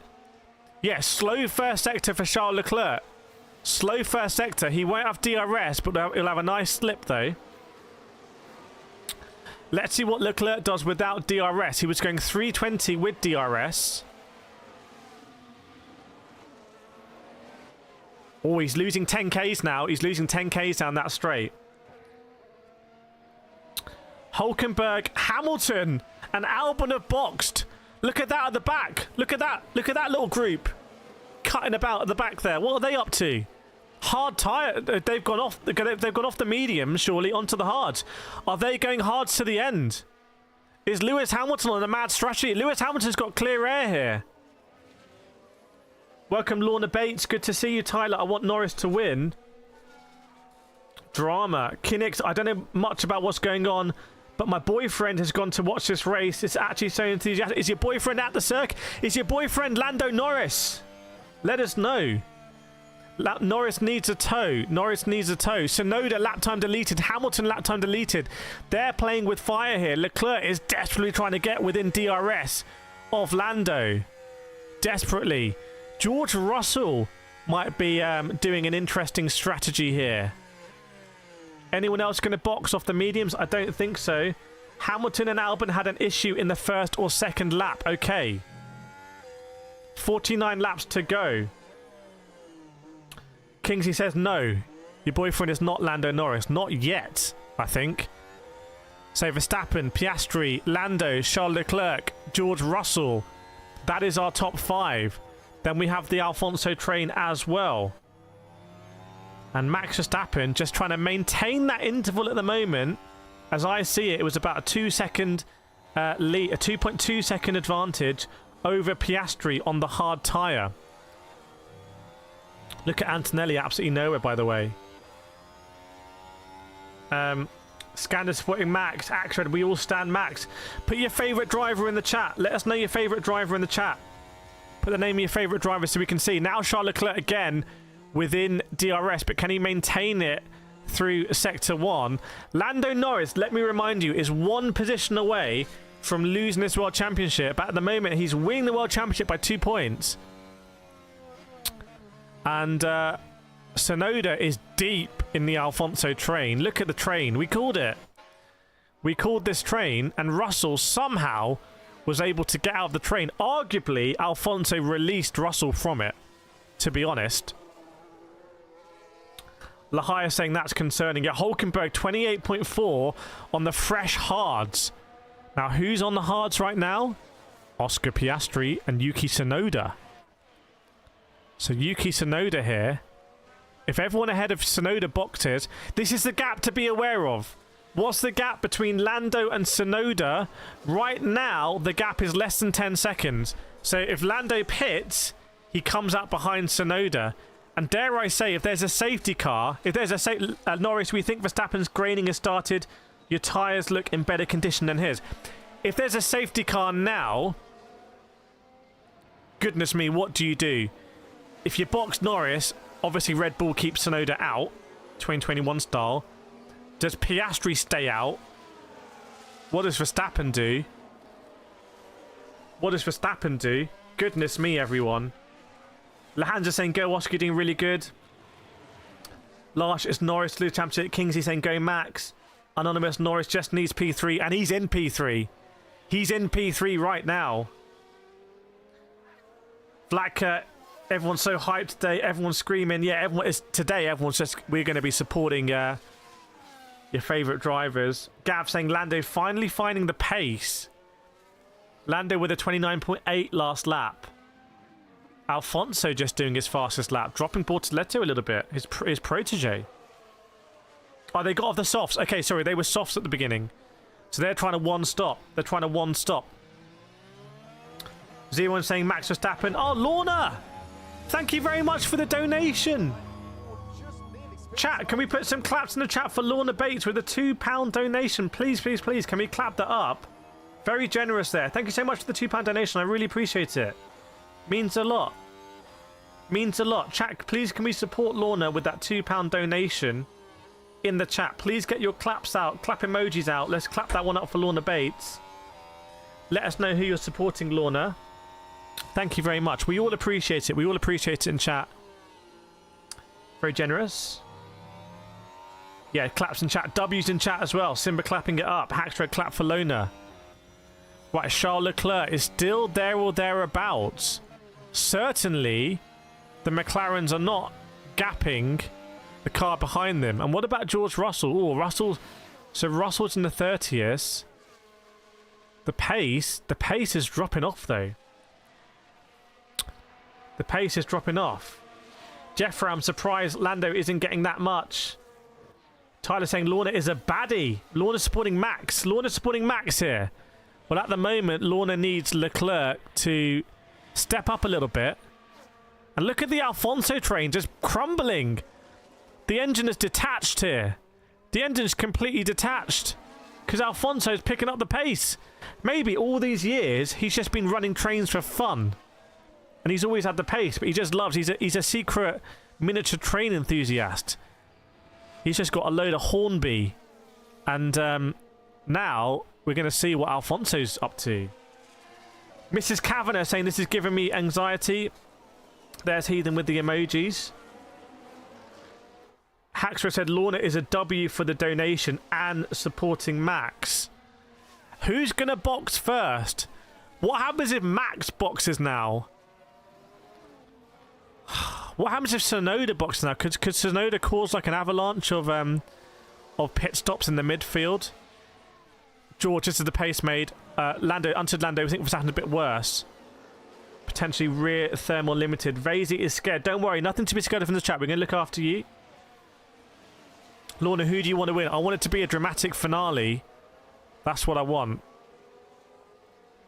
Yes, slow first sector for Charles Leclerc. Slow first sector. He won't have DRS, but he'll have a nice slip though. Let's see what Leclerc does without DRS. He was going 320 with DRS. Oh, he's losing 10Ks now. He's losing 10Ks down that straight. Hulkenberg, Hamilton, and Albon have boxed. Look at that at the back. Look at that. Look at that little group cutting about at the back there. What are they up to? Hard tire. They've gone off. They've gone off the medium, surely, onto the hards. Are they going hards to the end? Is Lewis Hamilton on a mad strategy? Lewis Hamilton's got clear air here. Welcome, Lorna Bates. Good to see you, Tyler. I want Norris to win. Drama. Kinnick, I don't know much about what's going on, but my boyfriend has gone to watch this race. It's actually so enthusiastic. Is your boyfriend at the circuit? Is your boyfriend Lando Norris? Let us know. Norris needs a tow. Norris needs a tow. Sonoda lap time deleted. Hamilton lap time deleted. They're playing with fire here. Leclerc is desperately trying to get within DRS of Lando. Desperately. George Russell might be doing an interesting strategy here. Anyone else going to box off the mediums? I don't think so. Hamilton and Albon had an issue in the first or second lap. Okay. 49 laps to go. Kingsley says no. Your boyfriend is not Lando Norris. Not yet, I think. So Verstappen, Piastri, Lando, Charles Leclerc, George Russell. That is our top 5. Then we have the Alfonso train as well. And Max Verstappen just trying to maintain that interval at the moment. As I see it, it was about a 2-second lead, a 2.2 second advantage over Piastri on the hard tyre. Look at Antonelli, absolutely nowhere, by the way. Scandal supporting Max. Axred, we all stand Max. Put your favourite driver in the chat. Let us know your favourite driver in the chat. Put the name of your favourite driver so we can see. Now Charles Leclerc again within DRS, but can he maintain it through Sector 1? Lando Norris, let me remind you, is 1 position away from losing this World Championship. At the moment, he's winning the World Championship by 2 points. And Tsunoda is deep in the Alonso train. Look at the train. We called it. We called this train, and Russell somehow was able to get out of the train. Arguably, Alonso released Russell from it, to be honest. Lahia saying that's concerning. Yeah, Hulkenberg 28.4 on the fresh hards. Now, who's on the hards right now? Oscar Piastri and Yuki Tsunoda. So Yuki Tsunoda here. If everyone ahead of Tsunoda boxes, this is the gap to be aware of. What's the gap between Lando and Tsunoda? Right now, the gap is less than 10 seconds. So if Lando pits, he comes up behind Tsunoda. And dare I say, if there's a safety car, if there's a Norris, we think Verstappen's graining has started. Your tyres look in better condition than his. If there's a safety car now, goodness me, what do you do? If you box Norris, obviously Red Bull keeps Tsunoda out, 2021 style. Does Piastri stay out? What does Verstappen do? What does Verstappen do? Goodness me, everyone. Lahanza saying, go Oscar, you're doing really good. Lars is Norris to lose championship. Kingsley saying, go Max. Anonymous, Norris just needs P3, and he's in P3. He's in P3 right now. Black everyone's so hyped today. Everyone's screaming. Yeah, everyone's just, we're going to be supporting your favourite drivers. Gav saying Lando finally finding the pace. Lando with a 29.8 last lap. Alfonso just doing his fastest lap, dropping Bortoleto a little bit, his protege. Oh, they got off the softs. Okay, sorry, they were softs at the beginning. So they're trying to one-stop. They're trying to one-stop. 0-1 saying Max Verstappen. Oh, Lorna! Thank you very much for the donation. Chat, can we put some claps in the chat for Lorna Bates with a £2 donation? Please, please, please, can we clap that up? Very generous there. Thank you so much for the £2 donation. I really appreciate it. Means a lot. Means a lot. Chat, please can we support Lorna with that £2 donation in the chat? Please get your claps out, clap emojis out. Let's clap that one up for Lorna Bates. Let us know who you're supporting, Lorna. Thank you very much. We all appreciate it. We all appreciate it in chat. Very generous. Yeah, claps in chat. W's in chat as well. Simba clapping it up. Hackstred clap for Lorna. Right, Charles Leclerc is still there or thereabouts. Certainly, the McLarens are not gapping the car behind them. And what about George Russell? Oh, Russell. So Russell's in the 30th. The pace is dropping off though. The pace is dropping off. Jeffrey, I'm surprised Lando isn't getting that much. Tyler saying Lorna is a baddie. Lorna supporting Max. Lorna supporting Max here. Well, at the moment, Lorna needs Leclerc to step up a little bit. And look at the Alfonso train just crumbling. The engine is detached here. The engine's completely detached because Alfonso's picking up the pace. Maybe all these years he's just been running trains for fun. And he's always had the pace, but he just loves, he's a secret miniature train enthusiast. He's just got a load of Hornby. And now we're going to see what Alfonso's up to. Mrs. Kavanagh saying this is giving me anxiety. There's Heathen with the emojis. Haxra said Lorna is a W for the donation and supporting Max. Who's going to box first? What happens if Max boxes now? What happens if Tsunoda boxes now? Could Tsunoda cause like an avalanche of pit stops in the midfield? George, this is the pace made. Lando, until Lando, I think Verstappen a bit worse. Potentially rear thermal limited. Vazy is scared. Don't worry, nothing to be scared of in the chat. We're going to look after you. Lorna, who do you want to win? I want it to be a dramatic finale. That's what I want.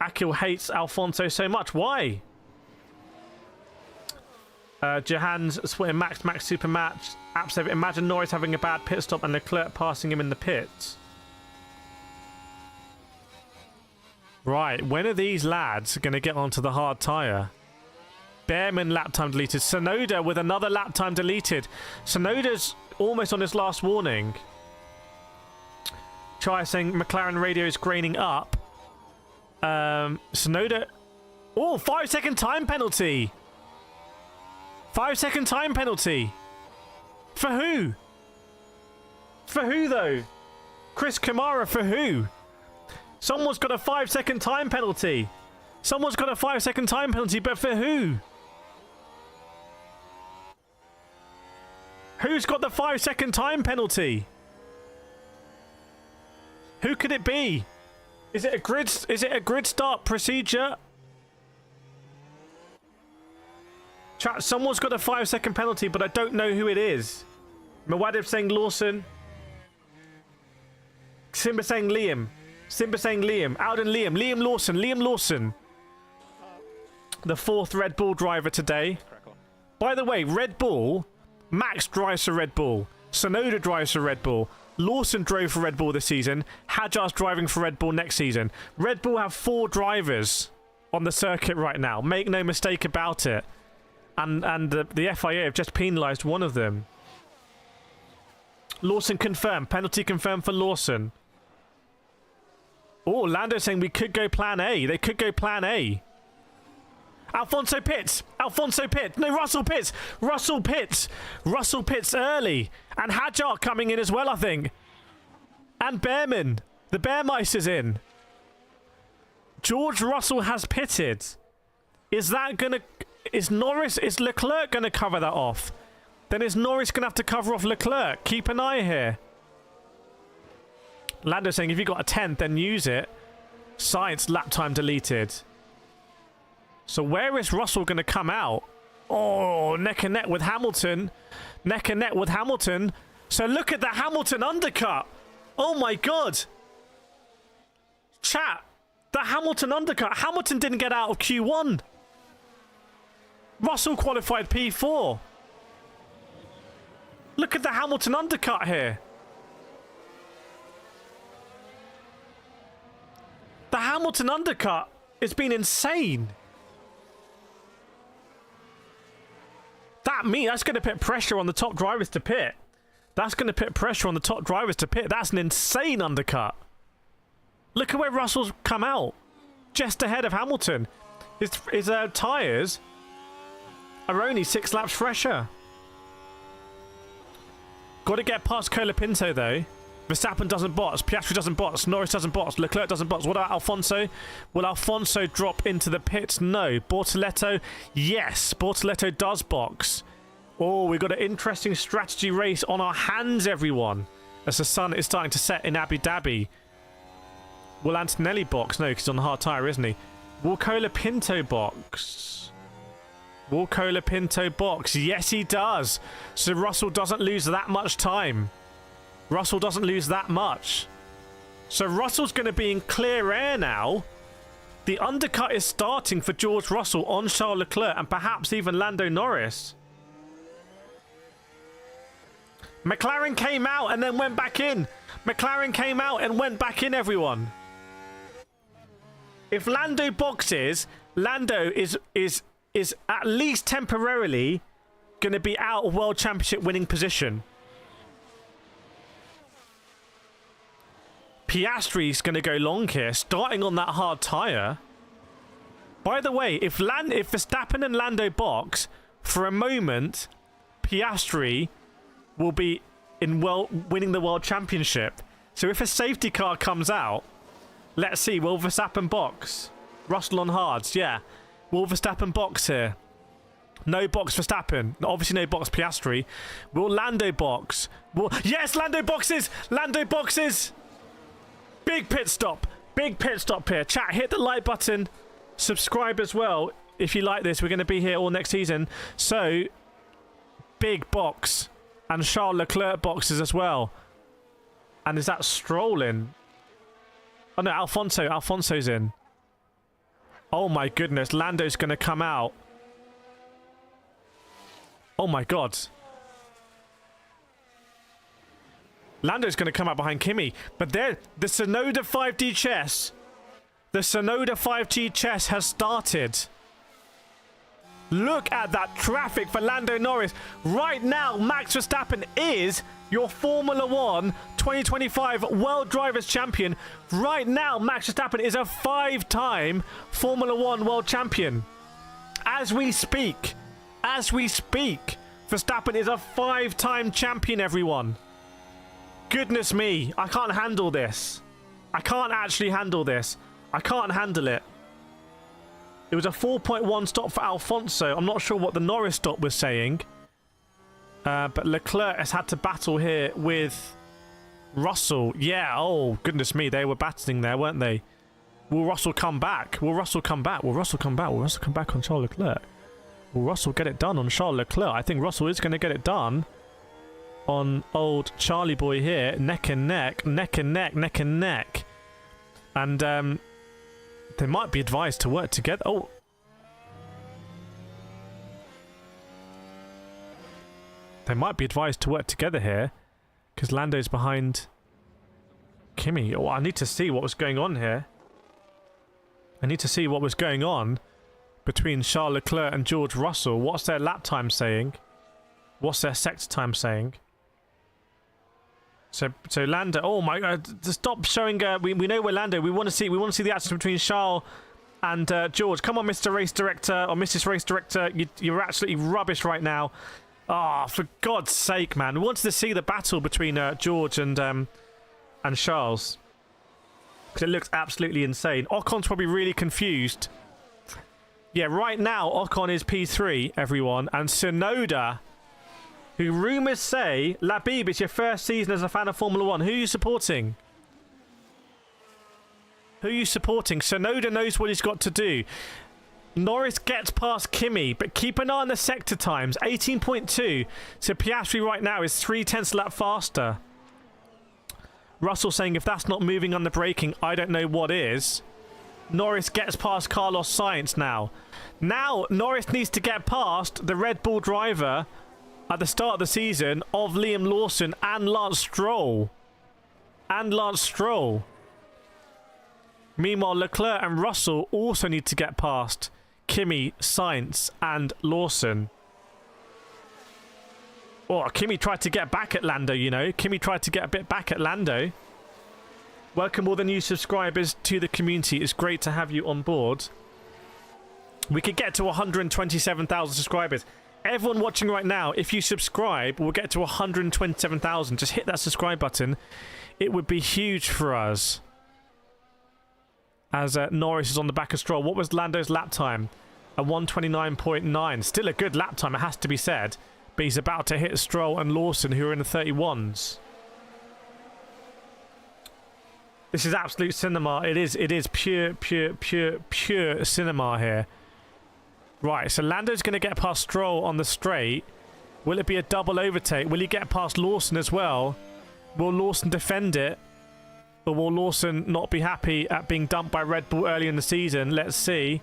Akil hates Alfonso so much. Why? Jahan's splitting Max super match. Imagine Norris having a bad pit stop and Leclerc passing him in the pits. Right, when are these lads going to get onto the hard tyre? Behrman lap time deleted. Tsunoda with another lap time deleted. Tsunoda's almost on his last warning. Chai saying McLaren radio is graining up. Tsunoda... Oh, 5-second time penalty. 5-second time penalty. For who? For who, though? Chris Kamara, for who? Someone's got a 5-second time penalty. Someone's got a 5-second time penalty, but for who? Who's got the 5-second time penalty? Who could it be? Is it a grid start procedure? Chat, someone's got a 5-second penalty, but I don't know who it is. Mawadiv saying Lawson. Simba saying Liam. Simba saying Liam. Alden Liam. Liam Lawson. Liam Lawson. The 4th Red Bull driver today. By the way, Red Bull, Max drives for Red Bull. Tsunoda drives for Red Bull. Lawson drove for Red Bull this season. Hadjar's driving for Red Bull next season. Red Bull have 4 drivers on the circuit right now. Make no mistake about it. And the FIA have just penalised one of them. Lawson confirmed. Penalty confirmed for Lawson. Oh, Lando saying we could go plan A. They could go plan A. Alfonso Pitts. Alfonso Pitts. No, Russell Pitts. Russell Pitts. Russell Pitts early. And Hadjar coming in as well, I think. And Behrman. The Bearmeister's in. George Russell has pitted. Is that going to... Is Leclerc going to cover that off? Then is Norris going to have to cover off Leclerc? Keep an eye here. Lando saying if you got a 10th, then use it. Sainz lap time deleted. So where is Russell going to come out? Oh, neck and neck with Hamilton. Neck and neck with Hamilton. So look at the Hamilton undercut. Oh my God. Chat. The Hamilton undercut. Hamilton didn't get out of Q1. Russell qualified P4. Look at the Hamilton undercut here. The Hamilton undercut has been insane. That's going to put pressure on the top drivers to pit. That's going to put pressure on the top drivers to pit. That's an insane undercut. Look at where Russell's come out. Just ahead of Hamilton. His tyres are only 6 laps fresher. Got to get past Colapinto though. Verstappen doesn't box. Piastri doesn't box. Norris doesn't box. Leclerc doesn't box. What about Alfonso? Will Alfonso drop into the pits? No. Bortoletto? Yes. Bortoletto does box. Oh, we've got an interesting strategy race on our hands, everyone. As the sun is starting to set in Abu Dhabi. Will Antonelli box? No, because he's on the hard tyre, isn't he? Will Colapinto box? Will Colapinto box? Yes, he does. So Russell doesn't lose that much time. Russell doesn't lose that much. So Russell's going to be in clear air now. The undercut is starting for George Russell on Charles Leclerc and perhaps even Lando Norris. McLaren came out and then went back in. McLaren came out and went back in, everyone. If Lando boxes, Lando is at least temporarily going to be out of World Championship winning position. Piastri's going to go long here, starting on that hard tyre. By the way, if Verstappen and Lando box, for a moment, Piastri will be in winning the World Championship. So if a safety car comes out, let's see, will Verstappen box? Russell on hards, yeah. Will Verstappen box here? No box Verstappen. Obviously no box Piastri. Will Lando box? Yes, Lando boxes! Lando boxes! Big pit stop. Big pit stop here. Chat, hit the like button. Subscribe as well if you like this. We're going to be here all next season. So, big box. And Charles Leclerc boxes as well. And is that Stroll in? Oh no, Alfonso. Alfonso's in. Oh my goodness. Lando's going to come out. Oh my God. Lando's going to come out behind Kimi. But there, the Tsunoda 5D chess. The Sonoda 5G chess has started. Look at that traffic for Lando Norris. Right now, Max Verstappen is your Formula 1 2025 World Drivers' Champion. Right now, Max Verstappen is a 5-time Formula 1 World Champion. As we speak, Verstappen is a 5-time champion, everyone. Goodness me, I can't handle this. I can't actually handle this. I can't handle it. It was a 4.1 stop for Alfonso. I'm not sure what the Norris stop was saying. But Leclerc has had to battle here with Russell. Yeah, oh, goodness me. They were battling there, weren't they? Will Russell come back? Will Russell come back? Will Russell come back? Will Russell come back on Charles Leclerc? Will Russell get it done on Charles Leclerc? I think Russell is going to get it done on old Charlie boy here. Neck and neck, neck and neck, neck and neck. And they might be advised to work together. Oh. They might be advised to work together here because Lando's behind Kimi. Oh, I need to see what was going on here. I need to see what was going on between Charles Leclerc and George Russell. What's their lap time saying? What's their sector time saying? So Lando, oh my god, stop showing, we know where Lando, we want to see the action between Charles and George. Come on, Mr. Race Director, or Mrs. Race Director, you're absolutely rubbish right now. Ah, oh, for God's sake, man. We wanted to see the battle between George and Charles. Because it looks absolutely insane. Ocon's probably really confused. Yeah, right now, Ocon is P3, everyone, and Sonoda, who rumours say, Labib, it's your first season as a fan of Formula 1. Who are you supporting? Who are you supporting? Sonoda knows what he's got to do. Norris gets past Kimi, but keep an eye on the sector times. 18.2. So Piastri right now is 0.3 lap faster. Russell saying, if that's not moving on the braking, I don't know what is. Norris gets past Carlos Sainz now. Now, Norris needs to get past the Red Bull driver at the start of the season of Liam Lawson and Lance Stroll. Meanwhile, Leclerc and Russell also need to get past Kimi, Sainz and Lawson. Oh, Kimi tried to get back at Lando, you know. Kimi tried to get a bit back at Lando. Welcome all the new subscribers to the community. It's great to have you on board. We could get to 127,000 subscribers. Everyone watching right now, if you subscribe, we'll get to 127,000. Just hit that subscribe button. It would be huge for us. As Norris is on the back of Stroll. What was Lando's lap time? A 129.9. Still a good lap time, it has to be said. But he's about to hit Stroll and Lawson, who are in the 31s. This is absolute cinema. It is pure cinema here. Right, so Lando's going to get past Stroll on the straight. Will it be a double overtake? Will he get past Lawson as well? Will Lawson defend it? Or will Lawson not be happy at being dumped by Red Bull early in the season? Let's see.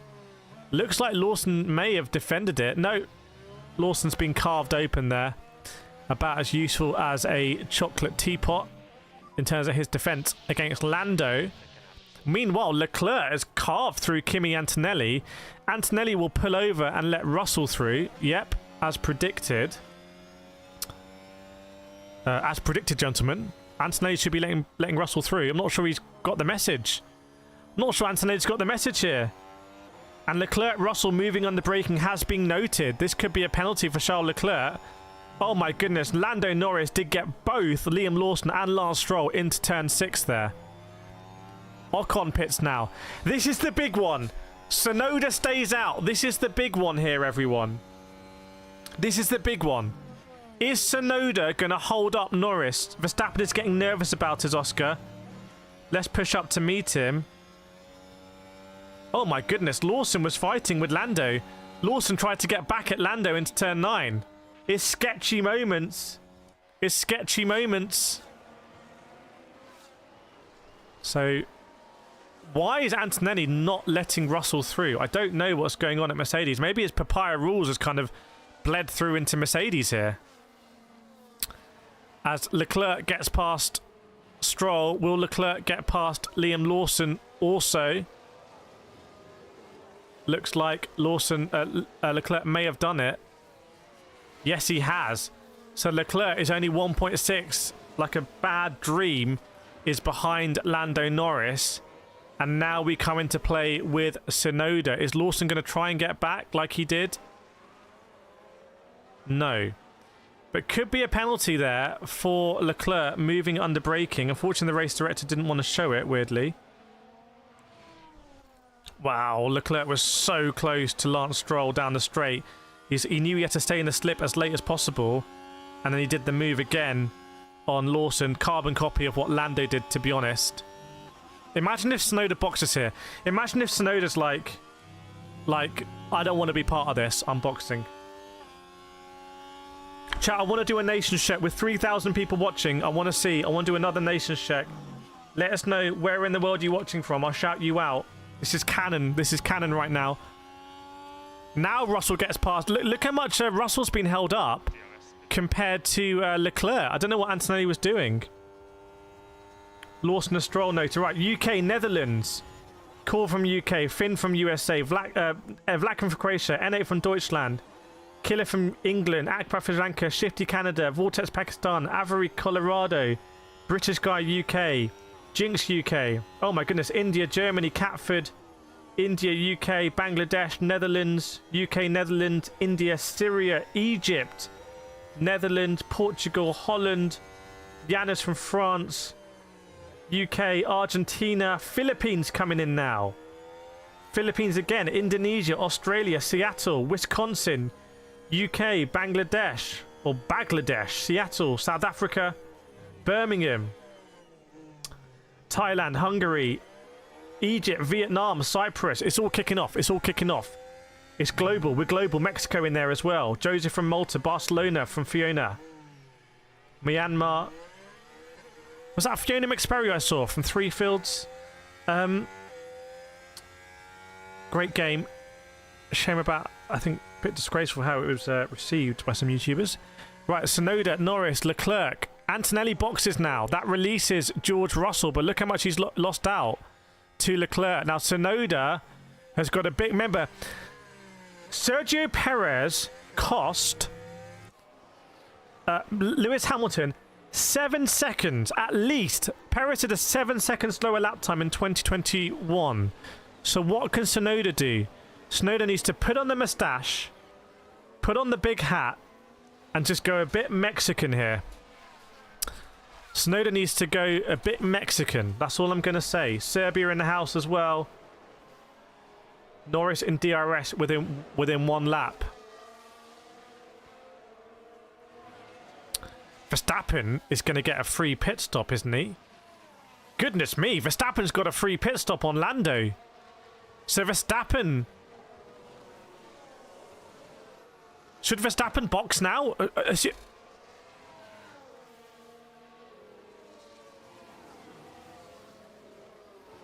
Looks like Lawson may have defended it. No, Lawson's been carved open there. About as useful as a chocolate teapot in terms of his defense against Lando. Meanwhile, Leclerc has carved through Kimi Antonelli. Antonelli will pull over and let Russell through. Yep, as predicted. As predicted, gentlemen. Antonelli should be letting Russell through. I'm not sure he's got the message. I'm not sure Antonelli's got the message here. And Leclerc, Russell moving on the braking has been noted. This could be a penalty for Charles Leclerc. Oh my goodness, Lando Norris did get both Liam Lawson and Lance Stroll into turn 6 there. Ocon pits now. This is the big one. Sonoda stays out. This is the big one here, everyone. This is the big one. Is Sonoda going to hold up Norris? Verstappen is getting nervous about his Oscar. Let's push up to meet him. Oh my goodness, Lawson was fighting with Lando. Lawson tried to get back at Lando into turn 9. It's sketchy moments. It's sketchy moments. So, why is Antonelli not letting Russell through? I don't know what's going on at Mercedes. Maybe his papaya rules has kind of bled through into Mercedes here. As Leclerc gets past Stroll, will Leclerc get past Liam Lawson also? Looks like Leclerc may have done it. Yes, he has. So Leclerc is only 1.6, like a bad dream, is behind Lando Norris. And now we come into play with Tsunoda. Is Lawson going to try and get back like he did? No. But could be a penalty there for Leclerc moving under braking. Unfortunately, the race director didn't want to show it, weirdly. Wow, Leclerc was so close to Lance Stroll down the straight. He knew he had to stay in the slip as late as possible. And then he did the move again on Lawson. Carbon copy of what Lando did, to be honest. Imagine if Tsunoda boxes here. Imagine if Tsunoda's like, I don't want to be part of this. I'm boxing. Chat, I want to do a nations check with 3,000 people watching. I want to do another nations check. Let us know where in the world you're watching from. I'll shout you out. This is canon. This is canon right now. Now Russell gets past. Look how much Russell's been held up compared to Leclerc. I don't know what Antonelli was doing. Lawson and Stroll note. Right, UK, Netherlands. Call from UK. Finn from USA. Vlakin from Croatia. N8 from Deutschland. Killer from England. Akbar from Sri Lanka. Shifty Canada. Vortex Pakistan. Avery Colorado. British guy UK. Jinx UK. Oh my goodness. India, Germany, Catford. India, UK, Bangladesh, Netherlands, UK, Netherlands, India, Syria, Egypt, Netherlands, Portugal, Holland, Yanis from France, UK, Argentina, Philippines coming in now. Philippines again, Indonesia, Australia, Seattle, Wisconsin, UK, Bangladesh, or Bangladesh, Seattle, South Africa, Birmingham, Thailand, Hungary, Egypt, Vietnam, Cyprus. It's all kicking off. It's all kicking off. It's global. We're global. Mexico in there as well. Joseph from Malta. Barcelona from Fiona. Myanmar. Was that Fiona McSperry I saw from Three Fields? Great game. Shame about, I think, a bit disgraceful how it was received by some YouTubers. Right, Tsunoda, Norris, Leclerc. Antonelli boxes now. That releases George Russell, but look how much he's lost out to Leclerc. Now Tsunoda has got a big... Remember, Sergio Perez cost Lewis Hamilton 7 seconds at least. Perez had a 7 second slower lap time in 2021. So what can Tsunoda do? Tsunoda needs to put on the moustache, put on the big hat, and just go a bit Mexican here. Tsunoda needs to go a bit Mexican. That's all I'm going to say. Serbia in the house as well. Norris in DRS within one lap. Verstappen is going to get a free pit stop, isn't he? Goodness me, Verstappen's got a free pit stop on Lando. So Verstappen... Should Verstappen box now?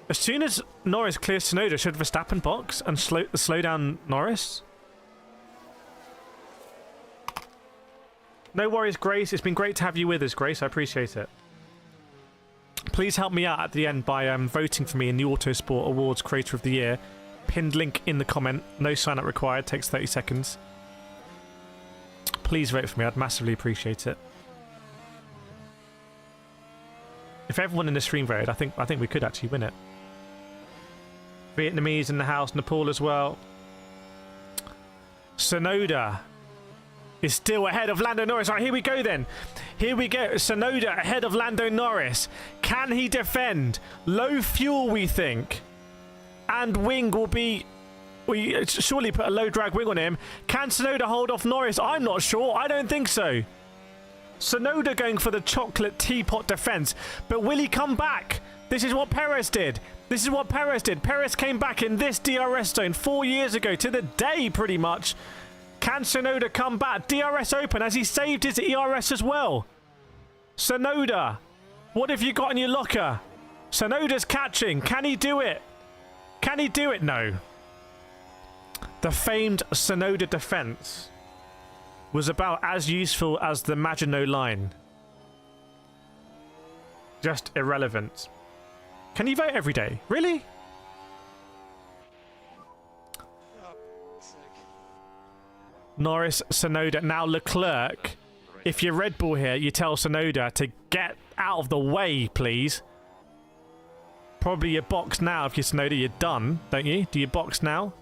As soon as Norris clears Tsunoda, should Verstappen box and slow down Norris? No worries, Grace. It's been great to have you with us, Grace. I appreciate it. Please help me out at the end by voting for me in the Autosport Awards Creator of the Year. Pinned link in the comment. No sign up required. Takes 30 seconds. Please vote for me. I'd massively appreciate it. If everyone in the stream voted, I think we could actually win it. Vietnamese in the house, Nepal as well. Tsunoda is still ahead of Lando Norris. All right, here we go then. Here we go. Tsunoda ahead of Lando Norris. Can he defend? Low fuel, we think. And wing will be... We surely put a low drag wing on him. Can Tsunoda hold off Norris? I'm not sure. I don't think so. Tsunoda going for the chocolate teapot defense. But will he come back? This is what Perez did. This is what Perez did. Perez came back in this DRS zone 4 years ago, to the day pretty much. Can Tsunoda come back? DRS open. Has he saved his ERS as well? Tsunoda, what have you got in your locker? Tsunoda's catching. Can he do it? Can he do it? No. The famed Tsunoda defense was about as useful as the Maginot Line. Just irrelevant. Can you vote every day? Really? Norris, Tsunoda. Now Leclerc. If you're Red Bull here, you tell Tsunoda to get out of the way, please. Probably your box now. If you're Tsunoda, you're done, don't you? Do you box now?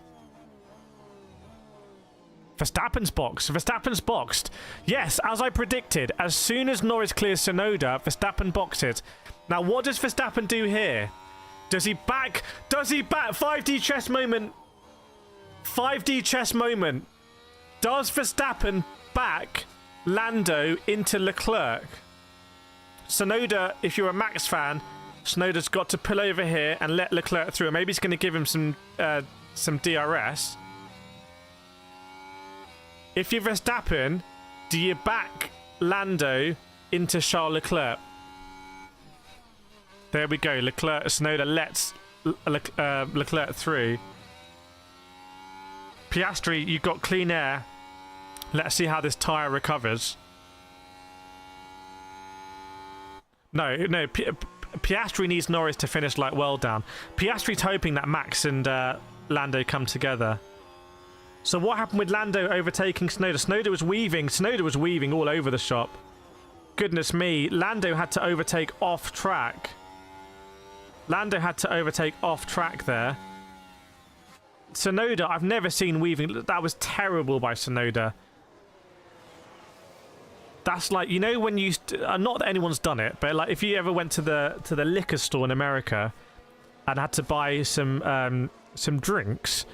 Verstappen's box. Verstappen's boxed. Yes, as I predicted, as soon as Norris clears Tsunoda, Verstappen boxes. Now, what does Verstappen do here? Does he back? Does he back? 5D chess moment. 5D chess moment. Does Verstappen back Lando into Leclerc? Tsunoda, if you're a Max fan, Tsunoda's got to pull over here and let Leclerc through. Maybe he's going to give him some DRS. If you're Verstappen, do you back Lando into Charles Leclerc? There we go. Leclerc, Tsunoda lets Leclerc through. Piastri, you've got clean air. Let's see how this tyre recovers. No. Piastri needs Norris to finish like well down. Piastri's hoping that Max and Lando come together. So what happened with Lando overtaking Tsunoda? Tsunoda was weaving all over the shop. Goodness me. Lando had to overtake off track. Lando had to overtake off track there. Tsunoda, I've never seen weaving. That was terrible by Tsunoda. That's like, you know, when you not that anyone's done it, but like if you ever went to the liquor store in America and had to buy some drinks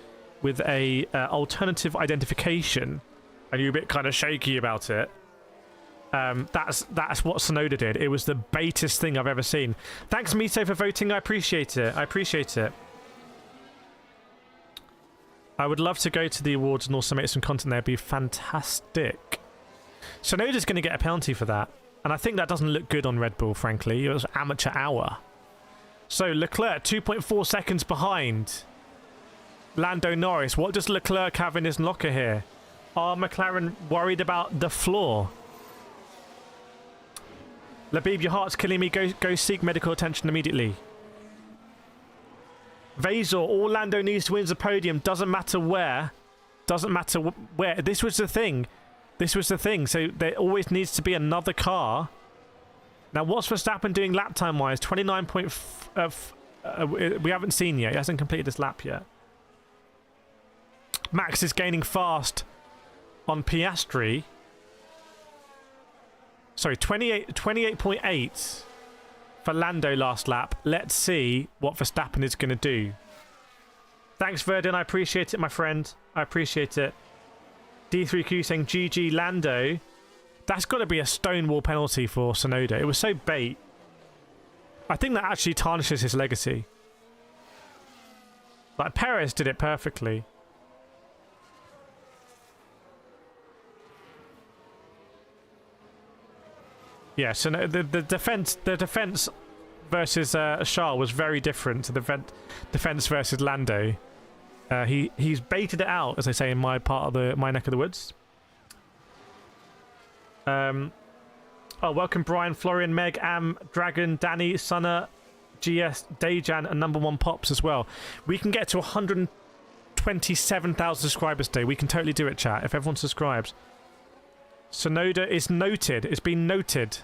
with a alternative identification, and you're a bit kind of shaky about it. That's what Tsunoda did. It was the baitest thing I've ever seen. Thanks, Mito, for voting. I appreciate it. I appreciate it. I would love to go to the awards and also make some content there. It'd be fantastic. Tsunoda's going to get a penalty for that. And I think that doesn't look good on Red Bull, frankly. It was amateur hour. So Leclerc, 2.4 seconds behind Lando Norris. What does Leclerc have in his locker here? Are McLaren worried about the floor? Labib, your heart's killing me. Go seek medical attention immediately. Vasor, all Lando needs to win is a podium. Doesn't matter where. Doesn't matter where. This was the thing. This was the thing. So there always needs to be another car. Now, what's Verstappen doing lap time-wise? 29. We haven't seen yet. He hasn't completed this lap yet. Max is gaining fast on Piastri. Sorry, 28.8 for Lando last lap. Let's see what Verstappen is going to do. Thanks, Verdun. I appreciate it, my friend. I appreciate it. D3Q saying GG Lando. That's got to be a stonewall penalty for Tsunoda. It was so bait. I think that actually tarnishes his legacy. Like, Perez did it perfectly. Yeah, so no, the defense versus Charles was very different to the defense versus Lando. He's baited it out, as I say in my part of my neck of the woods. Oh, welcome Brian, Florian, Meg, Am, Dragon, Danny, Sunna, GS, Dejan, and number one Pops as well. We can get to 127,000 subscribers today. We can totally do it, chat, if everyone subscribes. Tsunoda is noted. It's been noted.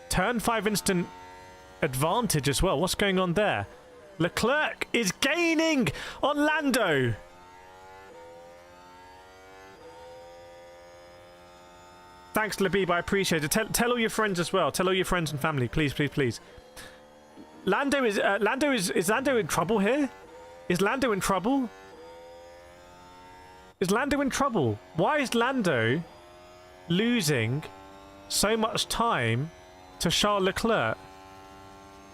Turn 5 instant advantage as well. What's going on there? Leclerc is gaining on Lando. Thanks, Labib. I appreciate it. Tell all your friends as well. Tell all your friends and family, please, please, please. Lando is Lando in trouble here? Is Lando in trouble? Is Lando in trouble? Why is Lando losing so much time to Charles Leclerc?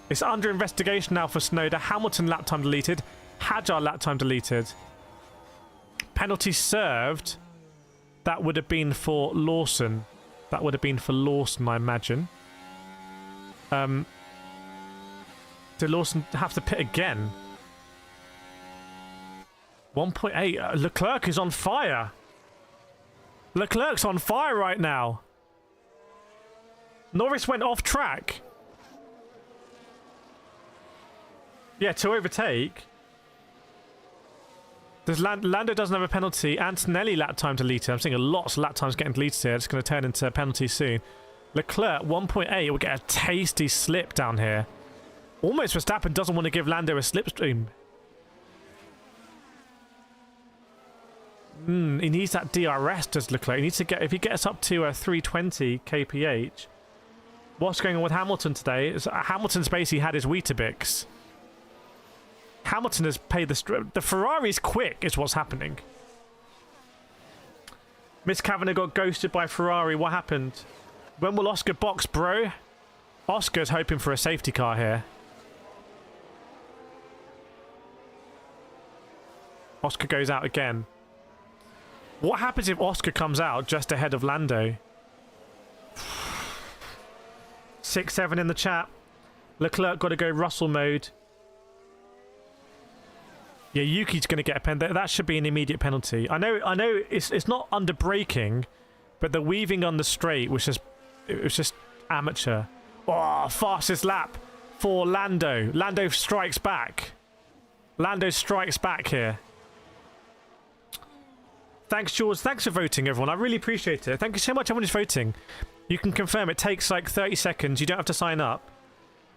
It's under investigation now for Tsunoda. Hamilton lap time deleted. Hadjar lap time deleted. Penalty served. That would have been for Lawson. That would have been for Lawson, I imagine. Did Lawson have to pit again? 1.8. Leclerc is on fire. Leclerc's on fire right now. Norris went off track. Yeah, to overtake. Lando doesn't have a penalty. Antonelli lap time deleted. I'm seeing lots of lap times getting deleted here. It's going to turn into a penalty soon. Leclerc 1.8 will get a tasty slip down here. Almost Verstappen doesn't want to give Lando a slipstream. He needs that DRS, does Leclerc. He needs to get, if he gets up to a 320 kph. What's going on with Hamilton today? Hamilton's basically had his Weetabix. Hamilton has paid the Ferrari's quick is what's happening. Miss Kavanagh got ghosted by Ferrari. What happened? When will Oscar box, bro? Oscar's hoping for a safety car here. Oscar goes out again. What happens if Oscar comes out just ahead of Lando? 6-7 in the chat. Leclerc got to go Russell mode. Yeah, Yuki's going to get a pen. That should be an immediate penalty. I know. It's not under braking, but the weaving on the straight was just amateur. Oh, fastest lap for Lando. Lando strikes back. Lando strikes back here. Thanks, George. Thanks for voting, everyone. I really appreciate it. Thank you so much, everyone who's voting. You can confirm it takes like 30 seconds. You don't have to sign up.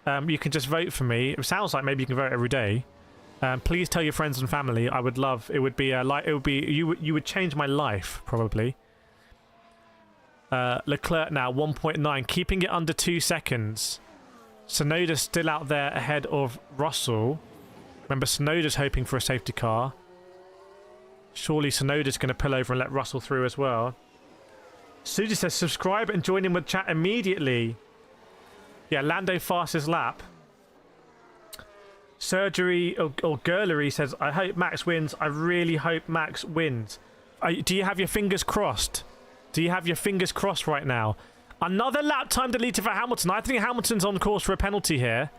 You can just vote for me. It sounds like maybe you can vote every day. Please tell your friends and family. I would love. It would be you would change my life probably. Leclerc now 1.9, keeping it under 2 seconds. Tsunoda's still out there ahead of Russell. Remember, Tsunoda's hoping for a safety car. Surely Tsunoda's going to pull over and let Russell through as well. Suji says subscribe and join in with chat immediately. Yeah, Lando fastest lap. Surgery or Gurlery says, I hope Max wins. I really hope Max wins. Do you have your fingers crossed? Do you have your fingers crossed right now? Another lap time deleted for Hamilton. I think Hamilton's on course for a penalty here.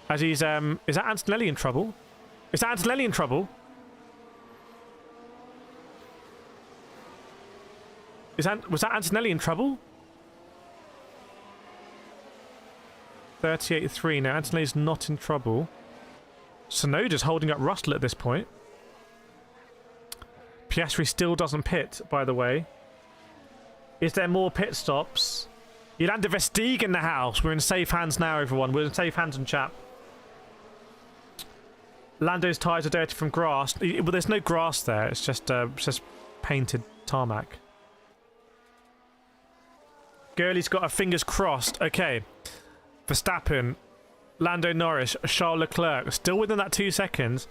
As he's, is that Antonelli in trouble? Is that Antonelli in trouble? Was that Antonelli in trouble? 38-3. Now, Antonelli's not in trouble. Tsunoda's holding up Russell at this point. Piastri still doesn't pit, by the way. Is there more pit stops? Yolanda Vestige in the house. We're in safe hands now, everyone. We're in safe hands in chat. Lando's tyres are dirty from grass. Well, there's no grass there. It's just painted tarmac. Gurley's got her fingers crossed. Okay. Verstappen, Lando Norris, Charles Leclerc, still within that 2 seconds.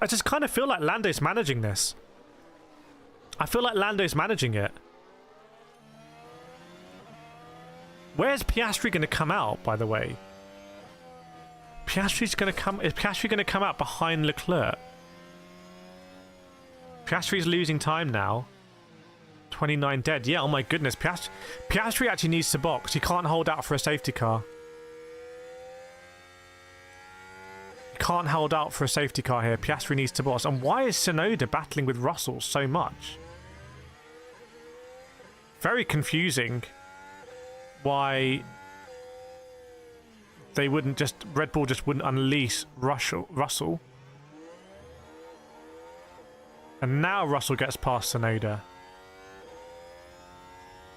I just kind of feel like Lando's managing this. I feel like Lando's managing it. Where's Piastri going to come out, by the way? Is Piastri going to come out behind Leclerc? Piastri's losing time now. 29 dead. Yeah, oh my goodness. Piastri actually needs to box. He can't hold out for a safety car. He can't hold out for a safety car here. Piastri needs to box. And why is Tsunoda battling with Russell so much? Very confusing why they wouldn't just... Red Bull just wouldn't unleash Russell. And now Russell gets past Tsunoda.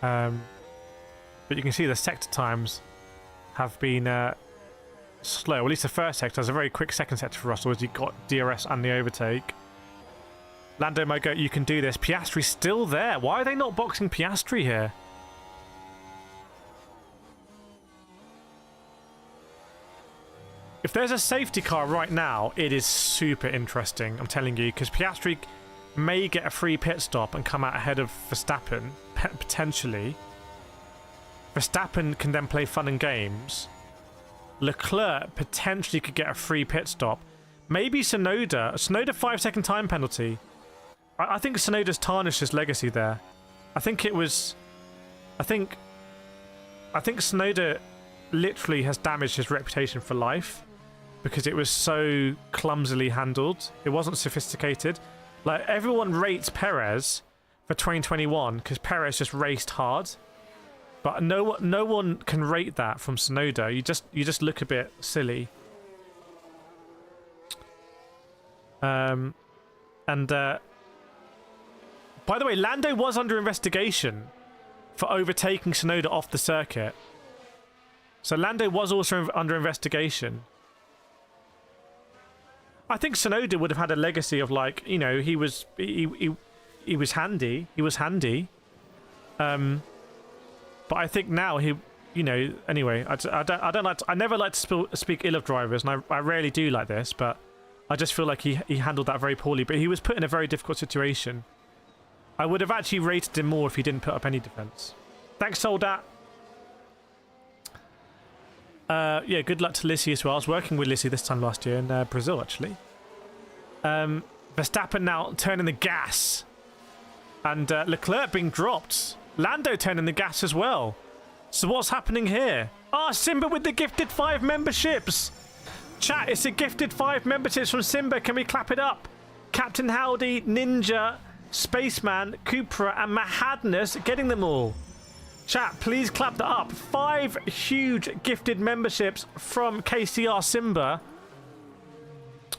But you can see the sector times have been slow. Well, at least the first sector has a very quick second sector for Russell as he got DRS and the overtake. Lando might go, you can do this. Piastri's still there. Why are they not boxing Piastri here? If there's a safety car right now, it is super interesting, I'm telling you, because Piastri may get a free pit stop and come out ahead of Verstappen, potentially. Verstappen can then play fun and games. Leclerc potentially could get a free pit stop. Maybe Tsunoda 5-second time penalty. I think Tsunoda's tarnished his legacy there. I think Tsunoda literally has damaged his reputation for life because it was so clumsily handled. It wasn't sophisticated. Like, everyone rates Perez for 2021 because Perez just raced hard, but no one can rate that from Tsunoda. You just look a bit silly. And by the way, Lando was under investigation for overtaking Tsunoda off the circuit. So Lando was also under investigation. I think Tsunoda would have had a legacy of, like, you know, he was handy. He was handy. But I think now he, you know, anyway, I never like to speak ill of drivers, and I rarely do like this, but I just feel like he handled that very poorly. But he was put in a very difficult situation. I would have actually rated him more if he didn't put up any defense. Thanks, Soldat. Yeah, good luck to Lissy as well. I was working with Lissy this time last year in Brazil, actually. Verstappen now turning the gas. And Leclerc being dropped. Lando turning the gas as well. So what's happening here? Ah, Simba with the gifted 5 memberships. Chat, it's a gifted 5 memberships from Simba. Can we clap it up? Captain Howdy, Ninja, Spaceman, Cupra, and Mahadness, getting them all. Chat, please clap that up. 5 huge gifted memberships from KCR Simba,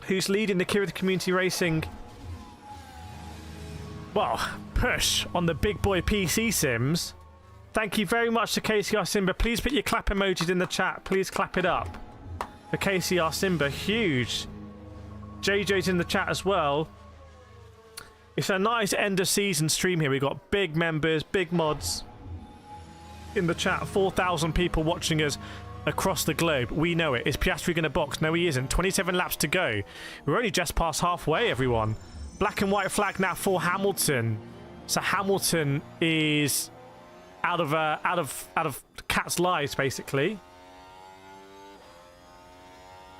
who's leading the Kireth Community Racing, well, push on the big boy PC sims. Thank you very much to KCR Simba. Please put your clap emojis in the chat. Please clap it up for KCR Simba. Huge. JJ's in the chat as well. It's a nice end of season stream here. We've got big members, big mods in the chat. 4,000 people watching us across the globe. We know it. Is Piastri going to box? No, he isn't. 27 laps to go. We're only just past halfway, everyone. Black and white flag now for Hamilton. So Hamilton is out of cat's lives, basically.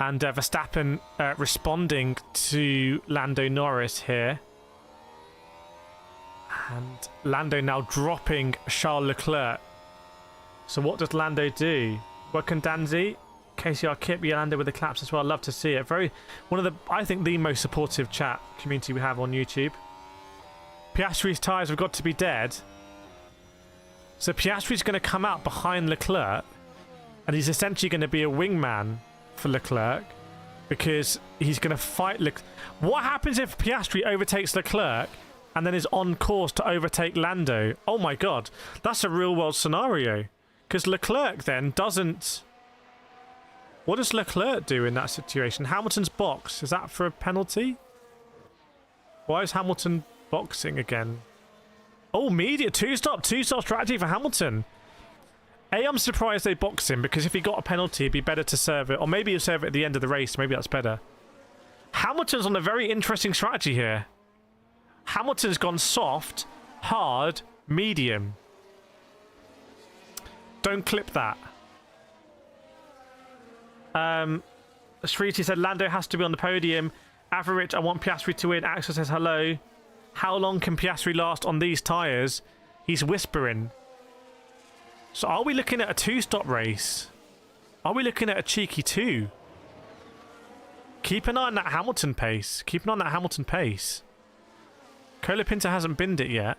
And Verstappen responding to Lando Norris here. And Lando now dropping Charles Leclerc. So what does Lando do? Welcome, Danzi. KCR Kip, Lando with the claps as well. Love to see it. One of the, I think, the most supportive chat community we have on YouTube. Piastri's tyres have got to be dead. So Piastri's going to come out behind Leclerc, and he's essentially going to be a wingman for Leclerc because he's going to fight Leclerc. What happens if Piastri overtakes Leclerc and then is on course to overtake Lando? Oh my god, that's a real world scenario. Because Leclerc then doesn't... What does Leclerc do in that situation? Hamilton's box, is that for a penalty? Why is Hamilton boxing again? Oh, media, two-stop strategy for Hamilton. I'm surprised they boxed him, because if he got a penalty, it'd be better to serve it. Or maybe he'll serve it at the end of the race. Maybe that's better. Hamilton's on a very interesting strategy here. Hamilton's gone soft, hard, medium. Don't clip that. Shriti said Lando has to be on the podium. Average, I want Piastri to win. Axel says hello. How long can Piastri last on these tyres? He's whispering. So are we looking at a 2-stop race? Are we looking at a cheeky 2? Keep an eye on that Hamilton pace. Keep an eye on that Hamilton pace. Colapinto hasn't binned it yet.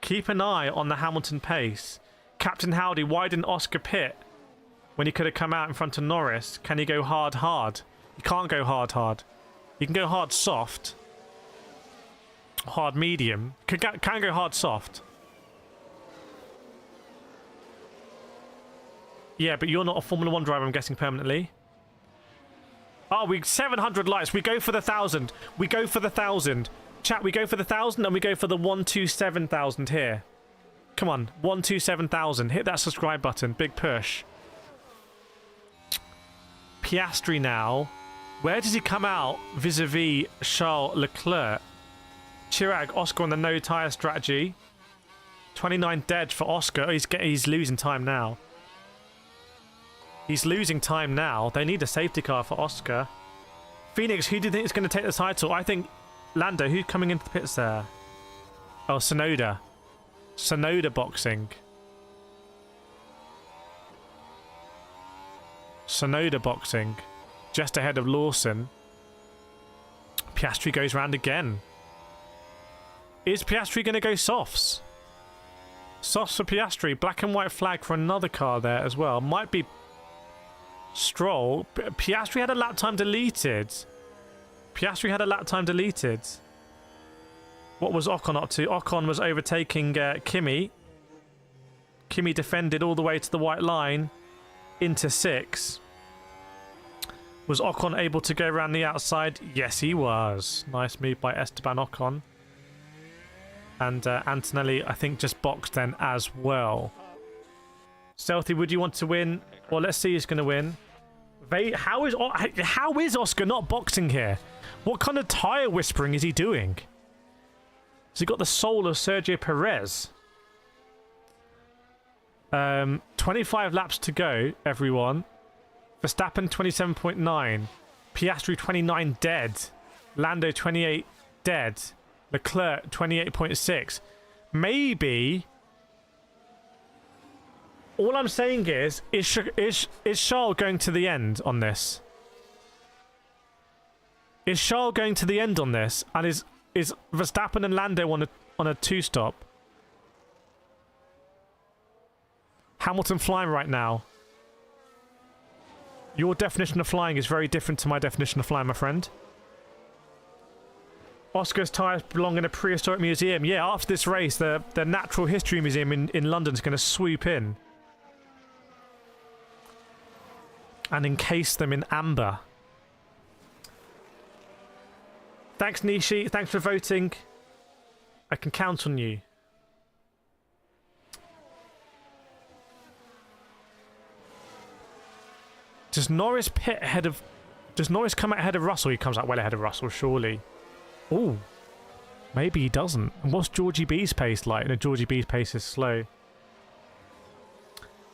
Keep an eye on the Hamilton pace. Captain Howdy, why didn't Oscar pit when he could have come out in front of Norris? Can he go hard? He can't go hard. He can go hard soft. Hard medium. Can go hard soft. Yeah, but you're not a Formula 1 driver, I'm guessing, permanently. Oh, 700 likes. We go for the 1,000. We go for the 1,000. Chat, we go for the 1,000 and we go for the 127,000 here. Come on, 127,000. Hit that subscribe button. Big push. Piastri now. Where does he come out vis-a-vis Charles Leclerc? Chirag, Oscar on the no tyre strategy. 29 dead for Oscar. He's losing time now. He's losing time now. They need a safety car for Oscar. Phoenix, who do you think is going to take the title? I think Lando. Who's coming into the pits there? Oh, Tsunoda. Tsunoda boxing. Tsunoda boxing. Just ahead of Lawson. Piastri goes round again. Is Piastri going to go softs? Softs for Piastri. Black and white flag for another car there as well. Might be Stroll. Piastri had a lap time deleted. Piastri had a lap time deleted. What was Ocon up to? Ocon was overtaking Kimi. Kimi defended all the way to the white line into 6. Was Ocon able to go around the outside? Yes, he was. Nice move by Esteban Ocon. And Antonelli, I think, just boxed then as well. Stealthy, would you want to win? Well, let's see who's going to win. How is Oscar not boxing here? What kind of tyre whispering is he doing? Has he got the soul of Sergio Perez? 25 laps to go, everyone. Verstappen 27.9. Piastri 29 dead. Lando 28 dead. Leclerc 28.6. Maybe. All I'm saying is Charles going to the end on this? Is Charles going to the end on this? And is Verstappen and Lando on a 2-stop? Hamilton flying right now. Your definition of flying is very different to my definition of flying, my friend. Oscar's tyres belong in a prehistoric museum. Yeah, after this race, the Natural History Museum in London is going to swoop in and encase them in amber. Thanks, Nishi. Thanks for voting. I can count on you. Does Norris pit ahead of... Does Norris come out ahead of Russell? He comes out well ahead of Russell, surely. Oh, maybe he doesn't. And what's Georgie B's pace like? No, Georgie B's pace is slow.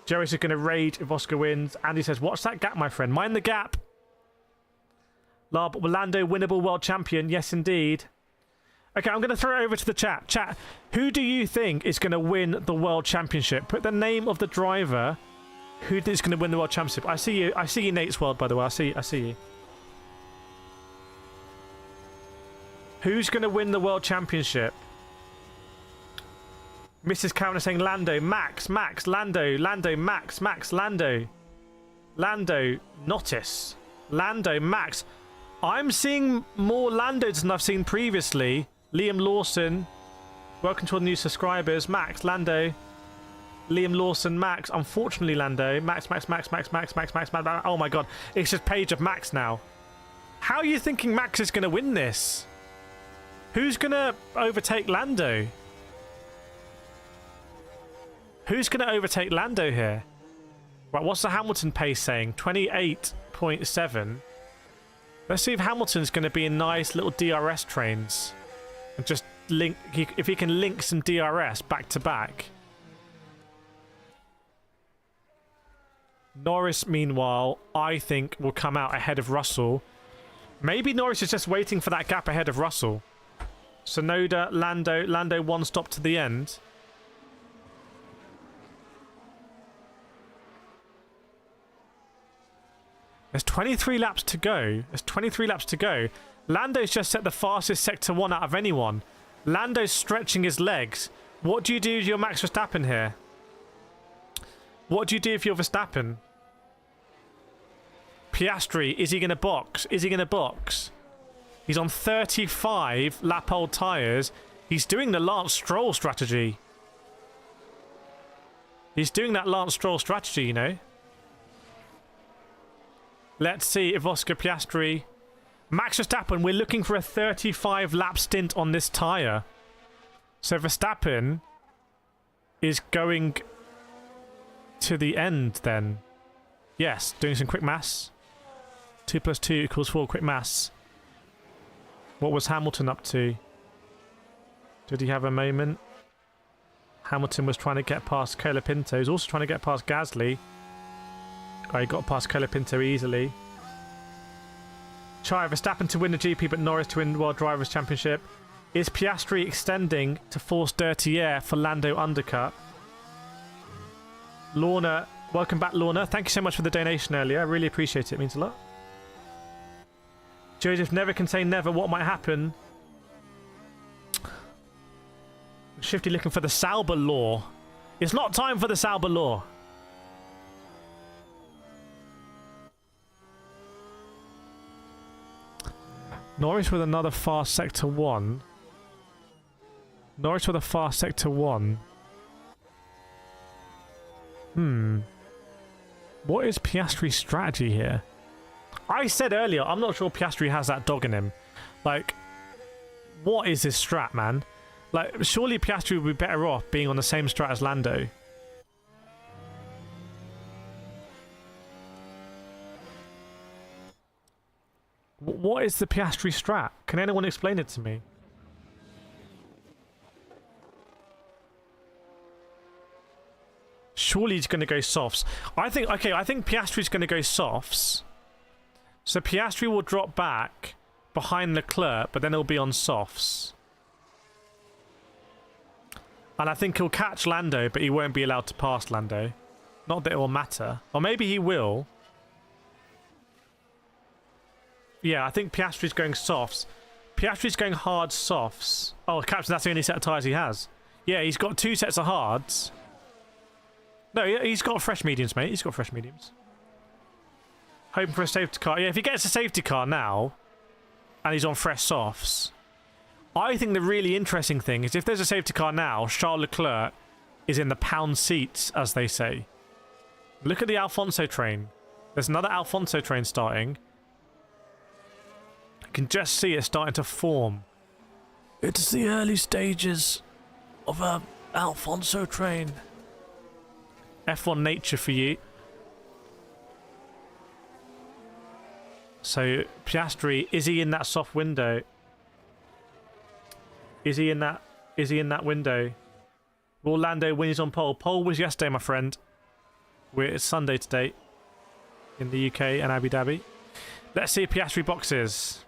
Jerry's going to rage if Oscar wins. Andy says, watch that gap, my friend. Mind the gap. Lando, winnable world champion. Yes, indeed. Okay, I'm going to throw it over to the chat. Chat, who do you think is going to win the world championship? Put the name of the driver who is going to win the world championship. I see you. I see you, Nate's World, by the way. I see you. Who's going to win the world championship? Mrs. Karen is saying Lando, Max, Lando, Max, Lando, Notice, Lando, Max. I'm seeing more Landos than I've seen previously. Liam Lawson, welcome to all the new subscribers. Max, Lando, Liam Lawson, Max. Unfortunately, Lando, Max. Oh my god, it's just page of Max now. How are you thinking Max is going to win this? Who's going to overtake Lando? Who's going to overtake Lando here? Right, what's the Hamilton pace saying? 28.7. Let's see if Hamilton's going to be in nice little DRS trains. And just link... If he can link some DRS back to back. Norris, meanwhile, I think will come out ahead of Russell. Maybe Norris is just waiting for that gap ahead of Russell. Sonoda, Lando one stop to the end. There's 23 laps to go. Lando's just set the fastest Sector 1 out of anyone. Lando's stretching his legs. What do you do if you're Max Verstappen here? What do you do if you're Verstappen? Piastri, is he going to box? He's on 35 lap-old tyres. He's doing the Lance Stroll strategy. He's doing that Lance Stroll strategy, you know. Let's see if Oscar Piastri... Max Verstappen, we're looking for a 35 lap stint on this tyre. So Verstappen is going to the end then. Yes, doing some quick maths. 2 + 2 = 4, quick maths. What was Hamilton up to? Did he have a moment? Hamilton was trying to get past Colapinto. He was also trying to get past Gasly. Oh, he got past Colapinto easily. Chai, Verstappen to win the GP, but Norris to win the World Drivers' Championship. Is Piastri extending to force dirty air for Lando undercut? Lorna, welcome back, Lorna. Thank you so much for the donation earlier. I really appreciate it. It means a lot. Joseph, never can say never. What might happen? Shifty looking for the Sauber law. It's not time for the Sauber law. Norris with another fast sector 1. Norris with a fast sector 1. What is Piastri's strategy here? I said earlier, I'm not sure Piastri has that dog in him. Like, what is his strat, man? Like, surely Piastri would be better off being on the same strat as Lando. What is the Piastri strat? Can anyone explain it to me? Surely he's going to go softs. I think Piastri's going to go softs. So Piastri will drop back behind Leclerc, but then he'll be on softs. And I think he'll catch Lando, but he won't be allowed to pass Lando. Not that it will matter. Or maybe he will. Yeah, I think Piastri's going softs. Piastri's going hard softs. Oh, Captain, that's the only set of tyres he has. Yeah, he's got 2 sets of hards. No, he's got fresh mediums, mate. He's got fresh mediums. Hoping for a safety car. Yeah, if he gets a safety car now, and he's on fresh softs, I think the really interesting thing is if there's a safety car now, Charles Leclerc is in the pound seats, as they say. Look at the Alfonso train. There's another Alfonso train starting. You can just see it starting to form. It's the early stages of a Alfonso train. F1 nature for you. So Piastri, is he in that soft window? Is he in that window? Will Lando win? He's on pole. Pole was yesterday, my friend. It's Sunday today in the UK and Abu Dhabi. Let's see if Piastri boxes.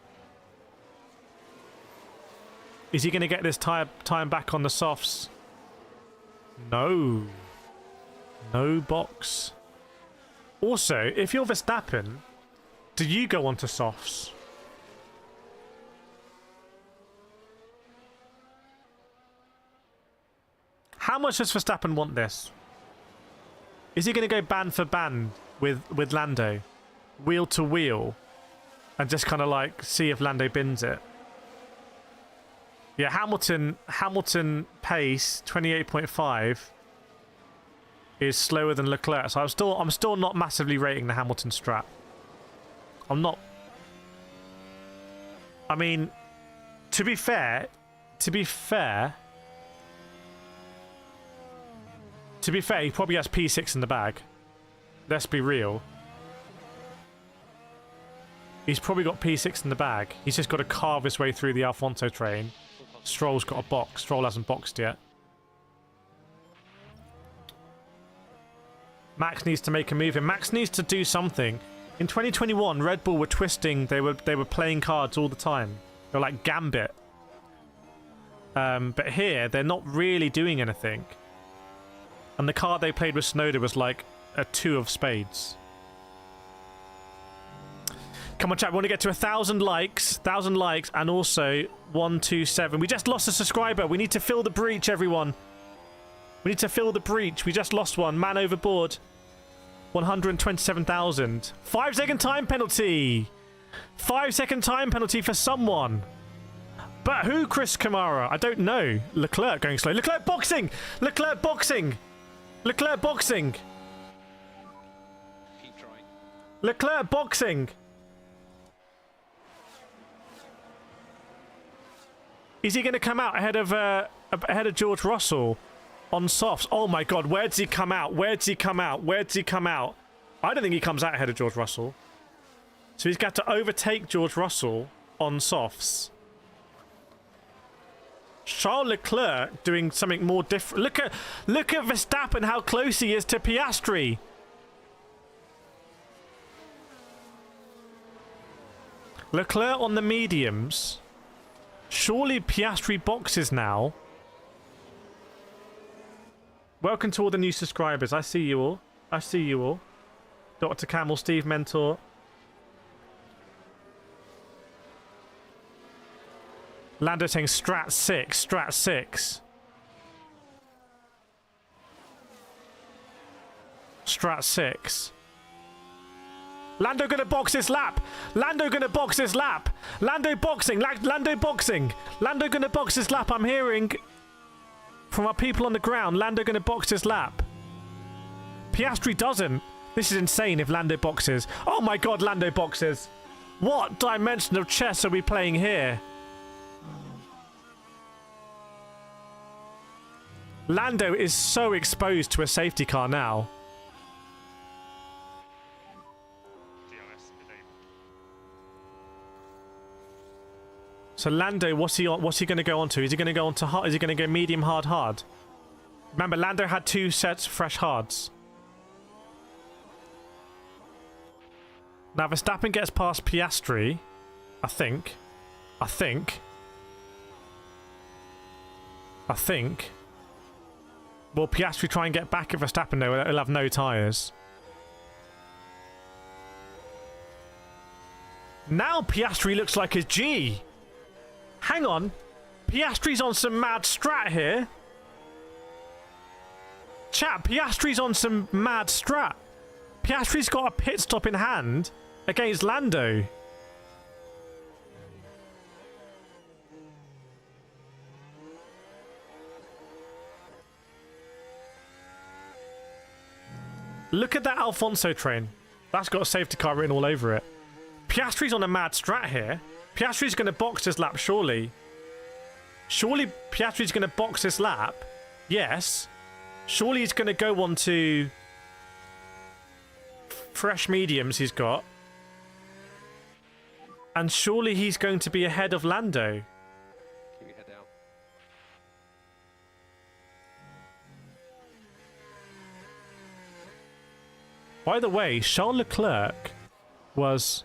Is he going to get this time back on the softs? No. No box. Also, if you're Verstappen, do you go onto softs? How much does Verstappen want this? Is he going to go band for band with Lando? Wheel to wheel? And just kind of like see if Lando bins it? Yeah, Hamilton pace 28.5 is slower than Leclerc. So I'm still not massively rating the Hamilton strat. I'm not. I mean, to be fair, he probably has P6 in the bag. Let's be real. He's probably got P6 in the bag. He's just got to carve his way through the Alfonso train. Stroll's got a box. Stroll hasn't boxed yet. Max needs to make a move, and Max needs to do something. In 2021, Red Bull were twisting. They were playing cards all the time. They were like Gambit. But here, they're not really doing anything. And the card they played with Snowden was like a 2 of spades. Come on, chat. We want to get to 1,000 likes. 1,000 likes. And also 127. We just lost a subscriber. We need to fill the breach, everyone. We need to fill the breach. We just lost one. Man overboard. 127,000. 5-second time penalty. 5-second time penalty for someone. But who, Chris Kamara? I don't know. Leclerc going slow. Leclerc boxing. Leclerc boxing. Leclerc boxing. Keep trying. Leclerc boxing. Is he going to come out ahead of George Russell on softs? Oh my God! Where does he come out? Where does he come out? Where does he come out? I don't think he comes out ahead of George Russell. So he's got to overtake George Russell on softs. Charles Leclerc doing something more different. Look at Verstappen, how close he is to Piastri. Leclerc on the mediums. Surely Piastri boxes now. Welcome to all the new subscribers. I see you all. I see you all. Dr. Camel, Steve Mentor. Lando saying strat 6, strat 6. Strat 6. Lando gonna box this lap. Lando gonna box this lap. Lando boxing. Lando boxing. Lando gonna box this lap. I'm hearing from our people on the ground. Lando gonna box this lap. Piastri doesn't. This is insane if Lando boxes. Oh my god, Lando boxes. What dimension of chess are we playing here? Lando is so exposed to a safety car now. So Lando, what's he going to go on to? Is he going to go on to hard? Is he going to go medium, hard, hard? Remember, Lando had 2 sets of fresh hards. Now Verstappen gets past Piastri, I think. Will Piastri try and get back at Verstappen though? He'll have no tyres. Now Piastri looks like a G. Hang on. Piastri's on some mad strat here. Chat, Piastri's on some mad strat. Piastri's got a pit stop in hand against Lando. Look at that Alfonso train. That's got a safety car written all over it. Piastri's on a mad strat here. Piastri's going to box this lap, surely. Surely Piastri's going to box this lap. Yes. Surely he's going to go on to fresh mediums he's got. And surely he's going to be ahead of Lando. Keep your head down. By the way, Charles Leclerc was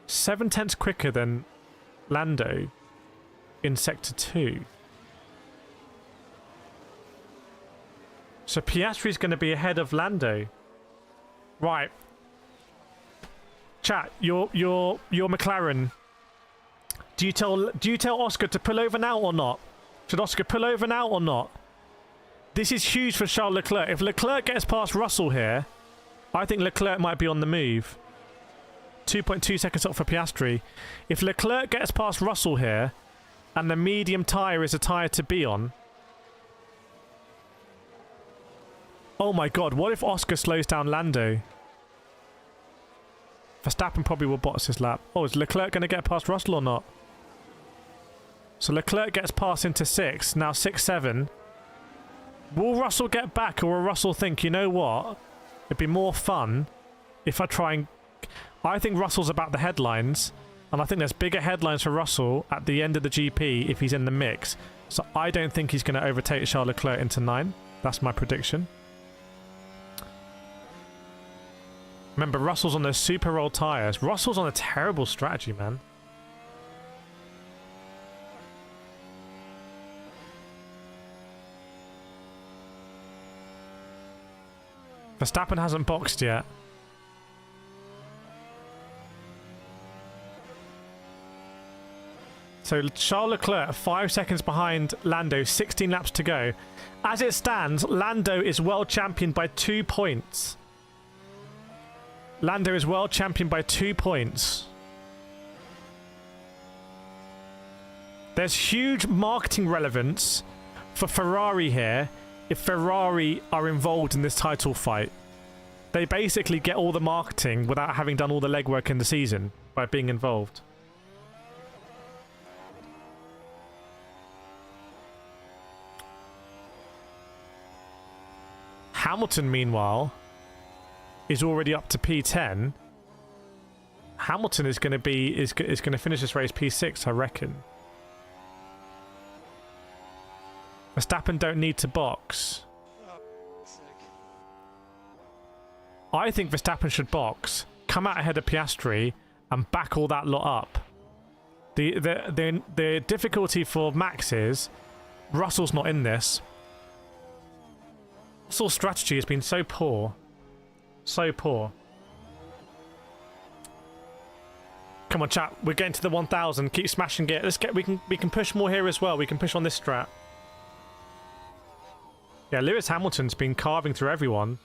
7 tenths quicker than Lando in Sector 2. So Piastri's going to be ahead of Lando. Right. Chat, your McLaren. Do you tell Oscar to pull over now or not? Should Oscar pull over now or not? This is huge for Charles Leclerc. If Leclerc gets past Russell here, I think Leclerc might be on the move. 2.2 seconds up for Piastri. If Leclerc gets past Russell here, and the medium tyre is a tyre to be on. Oh my god, what if Oscar slows down Lando? Verstappen probably will box this lap. Oh, is Leclerc going to get past Russell or not? So Leclerc gets past into 6. Now 6-7. Will Russell get back, or will Russell think, you know what? It'd be more fun if I try and... I think Russell's about the headlines, and I think there's bigger headlines for Russell at the end of the GP if he's in the mix. So I don't think he's going to overtake Charles Leclerc into 9. That's my prediction. Remember, Russell's on those super roll tyres. Russell's on a terrible strategy, man. Verstappen hasn't boxed yet. So Charles Leclerc 5 seconds behind Lando, 16 laps to go. As it stands, Lando is world champion by 2 points. Lando is world champion by 2 points. There's huge marketing relevance for Ferrari here if Ferrari are involved in this title fight. They basically get all the marketing without having done all the legwork in the season by being involved. Hamilton, meanwhile, is already up to P10. Hamilton is going to finish this race P6, I reckon. Verstappen don't need to box. I think Verstappen should box, come out ahead of Piastri, and back all that lot up. The difficulty for Max is Russell's not in this. Russell's strategy has been so poor. So poor. Come on, chat. We're getting to the 1,000. Keep smashing gear. Let's get. We can push more here as well. We can push on this strat. Yeah, Lewis Hamilton's been carving through everyone.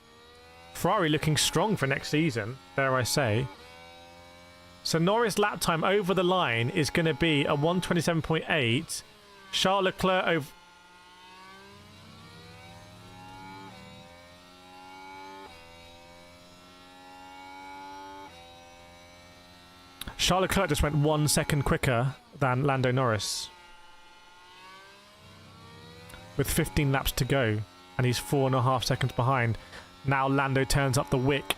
Ferrari looking strong for next season, dare I say. So Norris lap time over the line is going to be a 1:27.8. Charles Leclerc over... Charles Leclerc just went 1 second quicker than Lando Norris. With 15 laps to go. And he's 4.5 seconds behind. Now Lando turns up the wick.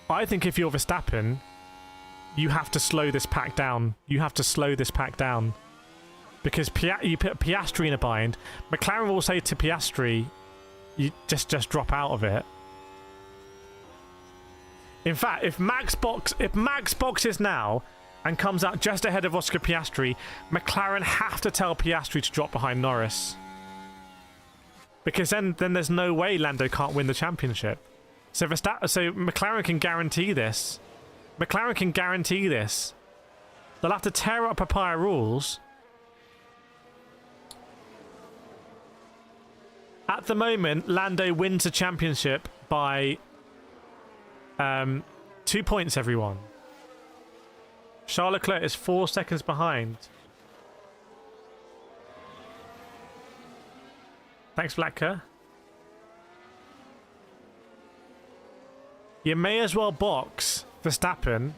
I think if you're Verstappen, you have to slow this pack down. You have to slow this pack down. Because you put Piastri in a bind. McLaren will say to Piastri, you just drop out of it. In fact, if Max boxes now and comes out just ahead of Oscar Piastri, McLaren have to tell Piastri to drop behind Norris. Because then there's no way Lando can't win the championship. So McLaren can guarantee this. McLaren can guarantee this. They'll have to tear up papaya rules. At the moment, Lando wins the championship by 2 points, everyone. Charles Leclerc is 4 seconds behind. Thanks, Blacker. You may as well box Verstappen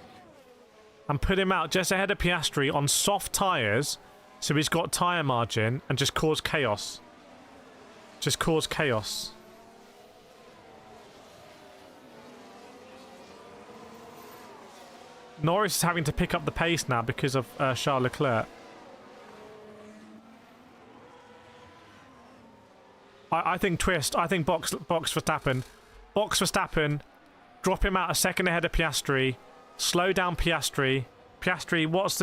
and put him out just ahead of Piastri on soft tyres so he's got tyre margin and just cause chaos. Just cause chaos. Norris is having to pick up the pace now because of Charles Leclerc. I think twist. I think box Verstappen. Box Verstappen. Drop him out a second ahead of Piastri. Slow down Piastri. Piastri, what's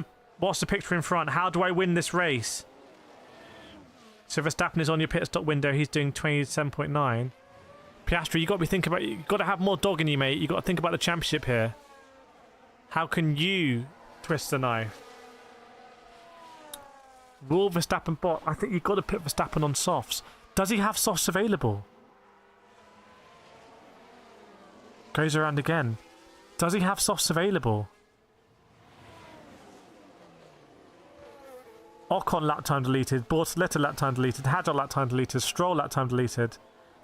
the picture in front? How do I win this race? So Verstappen is on your pit stop window. He's doing 27.9. Piastri, you got to be thinking about. You got to have more dog in you, mate. You got to think about the championship here. How can you twist the knife? Will Verstappen bot? I think you've got to put Verstappen on softs. Does he have softs available? Goes around again. Does he have softs available? Ocon lap time deleted. Bortoletti lap time deleted. Haddock lap time deleted. Stroll lap time deleted.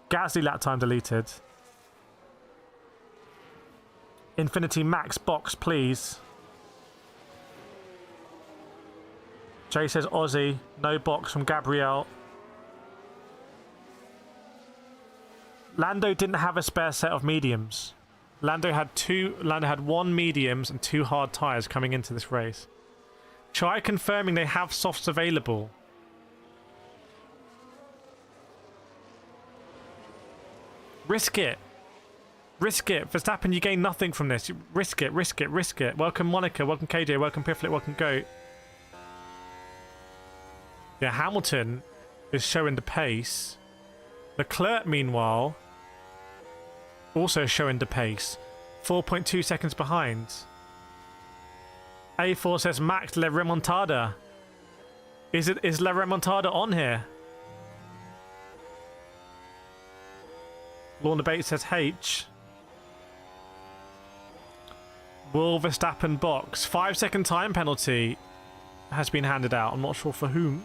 Gasly lap time deleted. Infinity Max box, please. Jay says Aussie. No box from Gabrielle. Lando didn't have a spare set of mediums. Lando had one mediums and 2 hard tyres coming into this race. Try confirming they have softs available. Risk it. Risk it. Verstappen, you gain nothing from this. Risk it, risk it, risk it. Welcome Monica, welcome KJ, welcome Pifflet, welcome Goat. Yeah, Hamilton is showing the pace. Leclerc, meanwhile, also showing the pace. 4.2 seconds behind. A4 says Max Le Remontada. Is La Remontada on here? Lorna Bates says H. Will Verstappen box? 5-second time penalty has been handed out. I'm not sure for whom.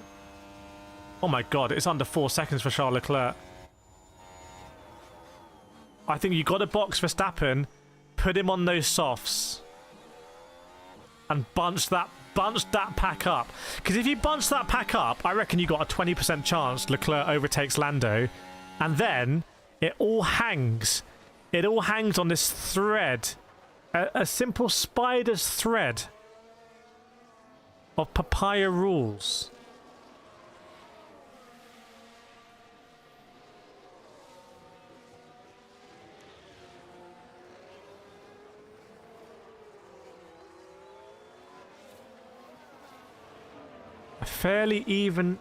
Oh my god, it's under 4 seconds for Charles Leclerc. I think you got to box Verstappen, put him on those softs, and bunch that pack up. Because if you bunch that pack up, I reckon you got a 20% chance Leclerc overtakes Lando, and then it all hangs. It all hangs on this thread, a simple spider's thread of papaya rules. Fairly even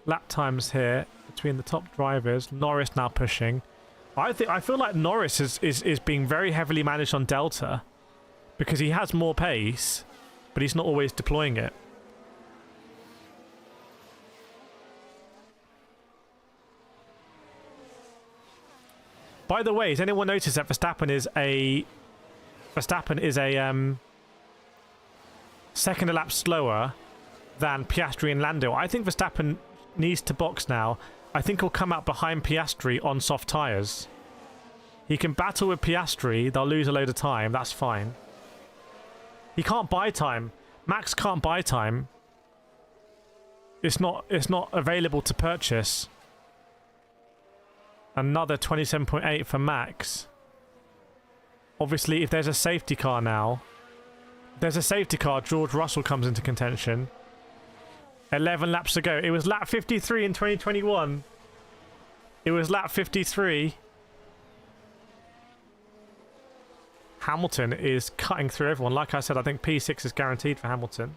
lap times here between the top drivers. Norris now pushing. I feel like Norris is being very heavily managed on Delta because he has more pace, but he's not always deploying it. By the way, has anyone noticed that Verstappen is a second a lap slower than Piastri and Lando? I think Verstappen needs to box now. I think he'll come out behind Piastri on soft tyres. He can battle with Piastri. They'll lose a load of time. That's fine. He can't buy time. Max can't buy time. It's not available to purchase. Another 27.8 for Max. Obviously, if there's a safety car now, George Russell comes into contention. 11 laps to go. It was lap 53 in 2021. It was lap 53. Hamilton is cutting through everyone. Like I said, I think P6 is guaranteed for Hamilton.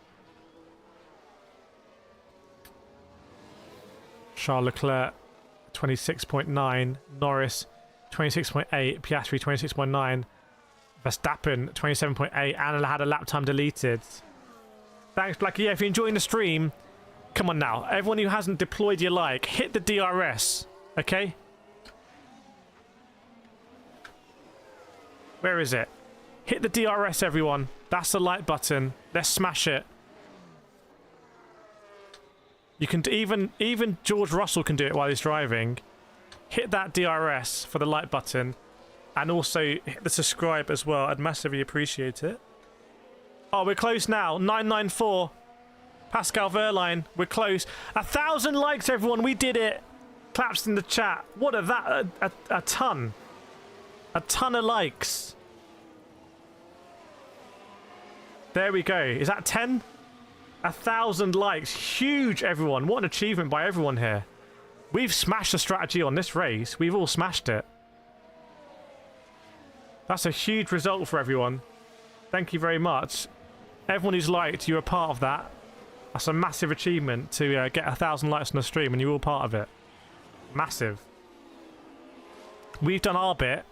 Charles Leclerc, 26.9. Norris, 26.8. Piastri, 26.9. Verstappen, 27.8. And had a lap time deleted. Thanks, Blackie. Yeah, if you're enjoying the stream, come on now. Everyone who hasn't deployed your like, hit the DRS. Okay? Where is it? Hit the DRS, everyone. That's the like button. Let's smash it. You can even George Russell can do it while he's driving. Hit that DRS for the like button, and also hit the subscribe as well. I'd massively appreciate it. Oh, we're close now. 994. Pascal Verline. We're close. 1,000 likes, everyone. We did it. Claps in the chat. What are that? A ton. A ton of likes. There we go. Is that 10? 1,000 likes. Huge, everyone. What an achievement by everyone here. We've smashed the strategy on this race. We've all smashed it. That's a huge result for everyone. Thank you very much. Everyone who's liked, you're a part of that. That's a massive achievement to get 1,000 likes on the stream, and you're all part of it. Massive. We've done our bit.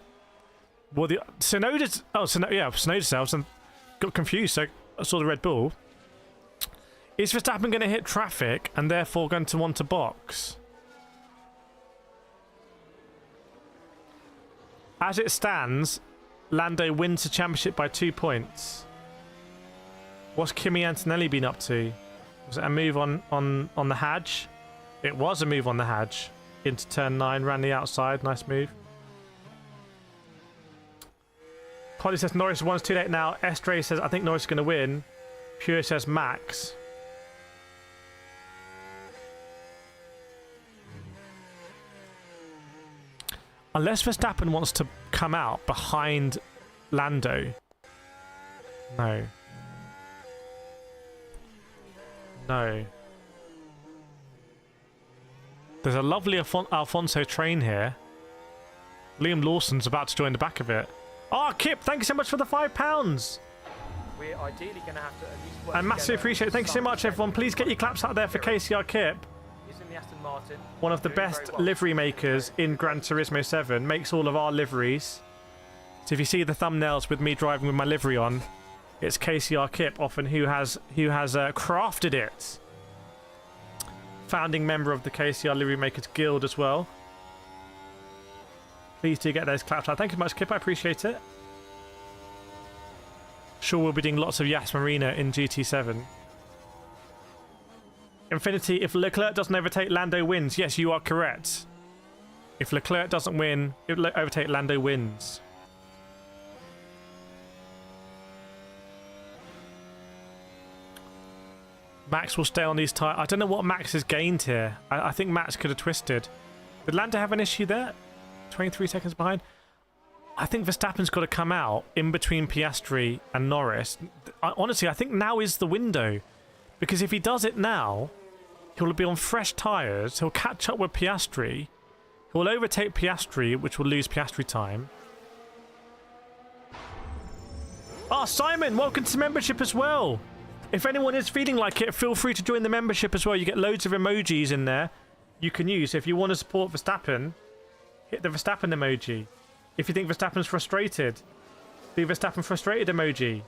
Well, the Sonoda's... Oh, Sonoda's selves and got confused, so I saw the Red Bull. Is Verstappen going to hit traffic and therefore going to want to box? As it stands, Lando wins the championship by 2 points. What's Kimi Antonelli been up to? Was it a move on the Hadge? It was a move on the Hadge. Into turn 9, ran the outside. Nice move. Polly says Norris 1's too late now. Estre says I think Norris is going to win. Pure says Max. Unless Verstappen wants to come out behind Lando. No. No. There's a lovely Alfonso train here. Liam Lawson's about to join the back of it. Oh, Kip, thank you so much for the £5. We're ideally going to have to at least work I massively appreciate it. Thank you so much, everyone. Please get your claps out there for KCR Kip. He's in the Aston Martin. One of the best livery makers in Gran Turismo 7. Makes all of our liveries. So if you see the thumbnails with me driving with my livery on, it's KCR Kip, often who has crafted it. Founding member of the KCR Livery Makers Guild as well. Please do get those claps out. Thank you so much, Kip. I appreciate it. Sure, we'll be doing lots of Yas Marina in GT7. Infinity, if Leclerc doesn't overtake, Lando wins. Yes, you are correct. If Leclerc doesn't win, overtake, Lando wins. Max will stay on these tyres. I don't know what Max has gained here. I think Max could have twisted. Did Lando have an issue there? 23 seconds behind. I think Verstappen's got to come out in between Piastri and Norris. Honestly, I think now is the window. Because if he does it now, he'll be on fresh tyres. He'll catch up with Piastri. He'll overtake Piastri, which will lose Piastri time. Oh, Simon, welcome to membership as well. If anyone is feeling like it, feel free to join the membership as well. You get loads of emojis in there you can use. If you want to support Verstappen, hit the Verstappen emoji. If you think Verstappen's frustrated, the Verstappen frustrated emoji.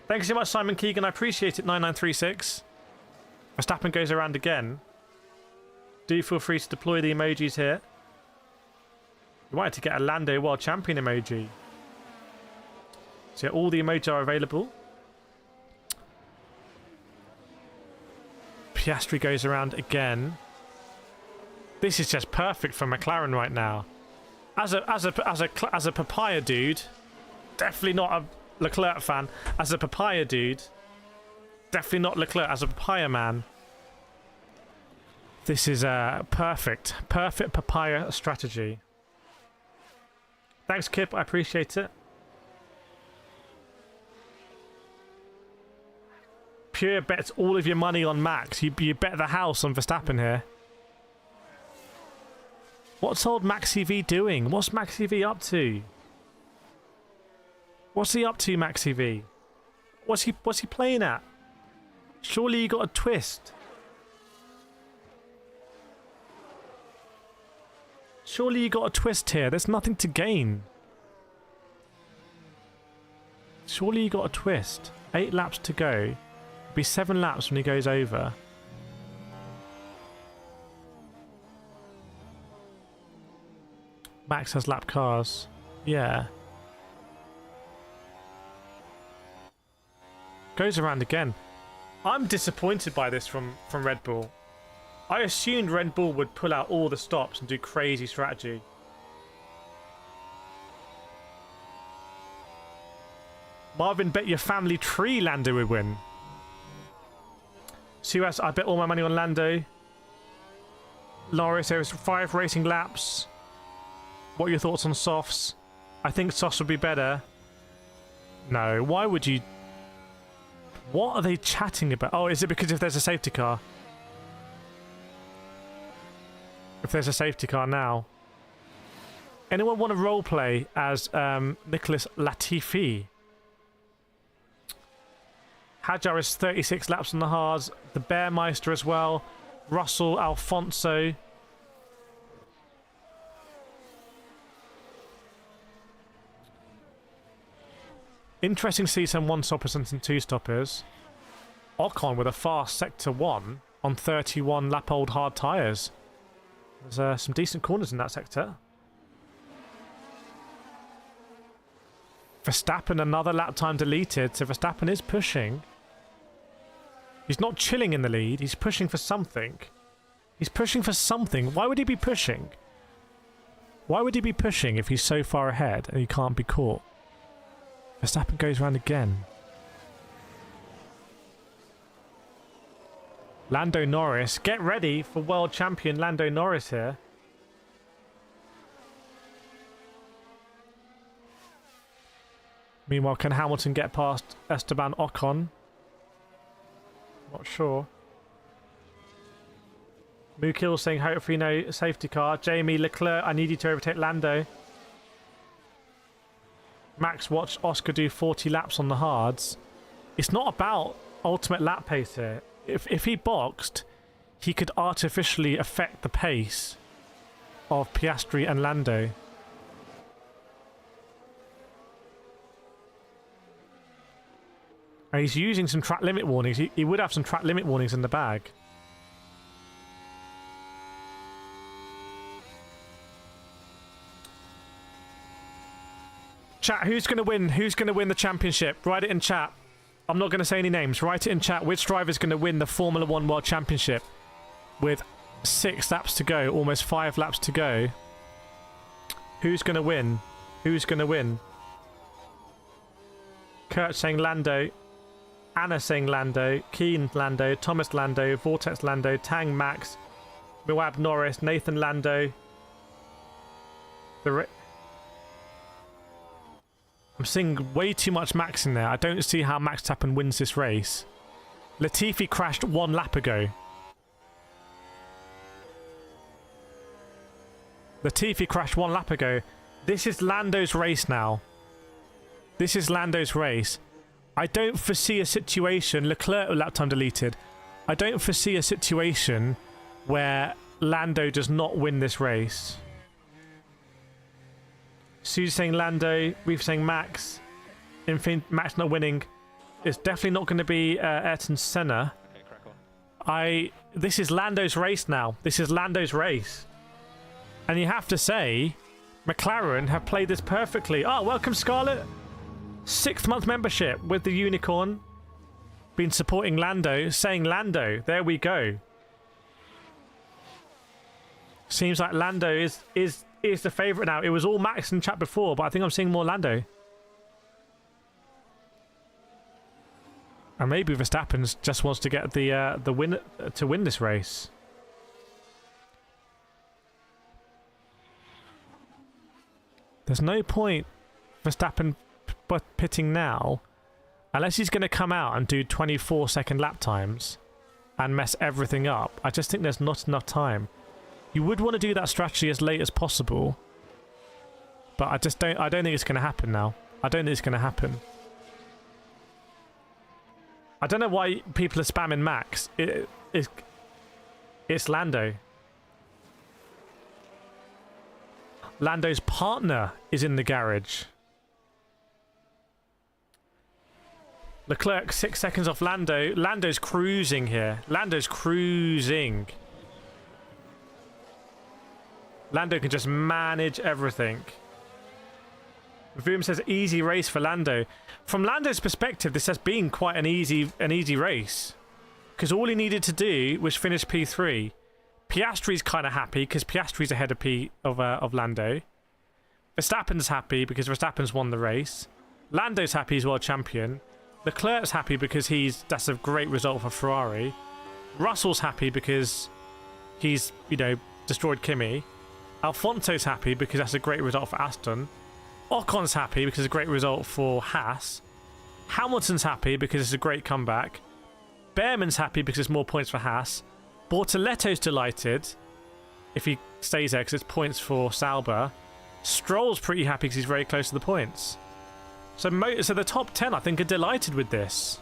Thanks so much, Simon Keegan. I appreciate it, 9936. Verstappen goes around again. Do feel free to deploy the emojis here. We wanted to get a Lando World Champion emoji. So yeah, all the emojis are available. Piastri goes around again. This is just perfect for McLaren right now. As a papaya dude, definitely not a Leclerc fan. As a papaya dude, definitely not Leclerc. As a papaya man, this is a perfect papaya strategy. Thanks, Kip. I appreciate it. Pure bets all of your money on Max. You bet the house on Verstappen here. What's old Max EV doing? What's Max EV up to? What's he up to, Max EV? What's he playing at? Surely you got a twist. Surely you got a twist here. There's nothing to gain. Surely you got a twist. 8 laps to go. It'll be 7 laps when he goes over. Max has lap cars. Yeah. Goes around again. I'm disappointed by this from Red Bull. I assumed Red Bull would pull out all the stops and do crazy strategy. Marvin bet your family tree Lando would win. Suez, I bet all my money on Lando. Loris, there was 5 racing laps. What are your thoughts on softs? I think softs would be better. No, why would you... What are they chatting about? Oh, is it because if there's a safety car? If there's a safety car now. Anyone want to roleplay as Nicholas Latifi? Hajar is 36 laps on the hards. The Bearmeister as well. Russell, Alfonso. Interesting to see some 1-stoppers and some 2-stoppers. Ocon with a fast sector 1 on 31 lap old hard tyres. There's some decent corners in that sector. Verstappen, another lap time deleted, so Verstappen is pushing. He's not chilling in the lead, he's pushing for something. He's pushing for something. Why would he be pushing? Why would he be pushing if he's so far ahead and he can't be caught? Verstappen goes round again. Lando Norris. Get ready for world champion Lando Norris here. Meanwhile, can Hamilton get past Esteban Ocon? Not sure. Mukil saying hopefully no safety car. Jamie Leclerc, I need you to overtake Lando. Max, watch Oscar do 40 laps on the hards. It's not about ultimate lap pace here. If he boxed, he could artificially affect the pace of Piastri and Lando. And he's using some track limit warnings. He would have some track limit warnings in the bag. Chat, who's going to win? Who's going to win the championship? Write it in chat. I'm not going to say any names. Write it in chat. Which driver's going to win the Formula 1 World Championship with 6 laps to go, almost 5 laps to go? Who's going to win? Who's going to win? Kurt saying Lando. Anna saying Lando. Keen Lando. Thomas Lando. Vortex Lando. Tang Max. Moab Norris. Nathan Lando. I'm seeing way too much Max in there. I don't see how Max Verstappen wins this race. Latifi crashed 1 lap ago. Latifi crashed 1 lap ago. This is Lando's race now. This is Lando's race. I don't foresee a situation... Leclerc lap time deleted. I don't foresee a situation where Lando does not win this race. Sue's saying Lando, we've saying Max. Max not winning. It's definitely not going to be Ayrton Senna. Okay, crack on. This is Lando's race now. This is Lando's race. And you have to say, McLaren have played this perfectly. Oh, welcome Scarlett. 6th month membership with the unicorn. Been supporting Lando, saying Lando. There we go. Seems like Lando is the favourite now. It was all Max in chat before, but I think I'm seeing more Lando. And maybe Verstappen just wants to get the win to win this race. There's no point Verstappen pitting now unless he's going to come out and do 24-second lap times and mess everything up. I just think there's not enough time. You would want to do that strategy as late as possible, but I don't think it's going to happen now. I don't think it's going to happen. I don't know why people are spamming Max. It's Lando. Lando's partner is in the garage. Leclerc 6 seconds off Lando. Lando's cruising here. Lando's cruising. Lando can just manage everything. Vroom says easy race for Lando. From Lando's perspective, this has been quite an easy race, because all he needed to do was finish P3. Piastri's kind of happy because Piastri's ahead of Lando. Verstappen's happy because Verstappen's won the race. Lando's happy he's world champion. Leclerc's happy because that's a great result for Ferrari. Russell's happy because he's, destroyed Kimi. Alfonso's happy because that's a great result for Aston. Ocon's happy because it's a great result for Haas. Hamilton's happy because it's a great comeback. Behrman's happy because it's more points for Haas. Bortoletto's delighted if he stays there because it's points for Sauber. Stroll's pretty happy because he's very close to the points. So the top 10, I think, are delighted with this.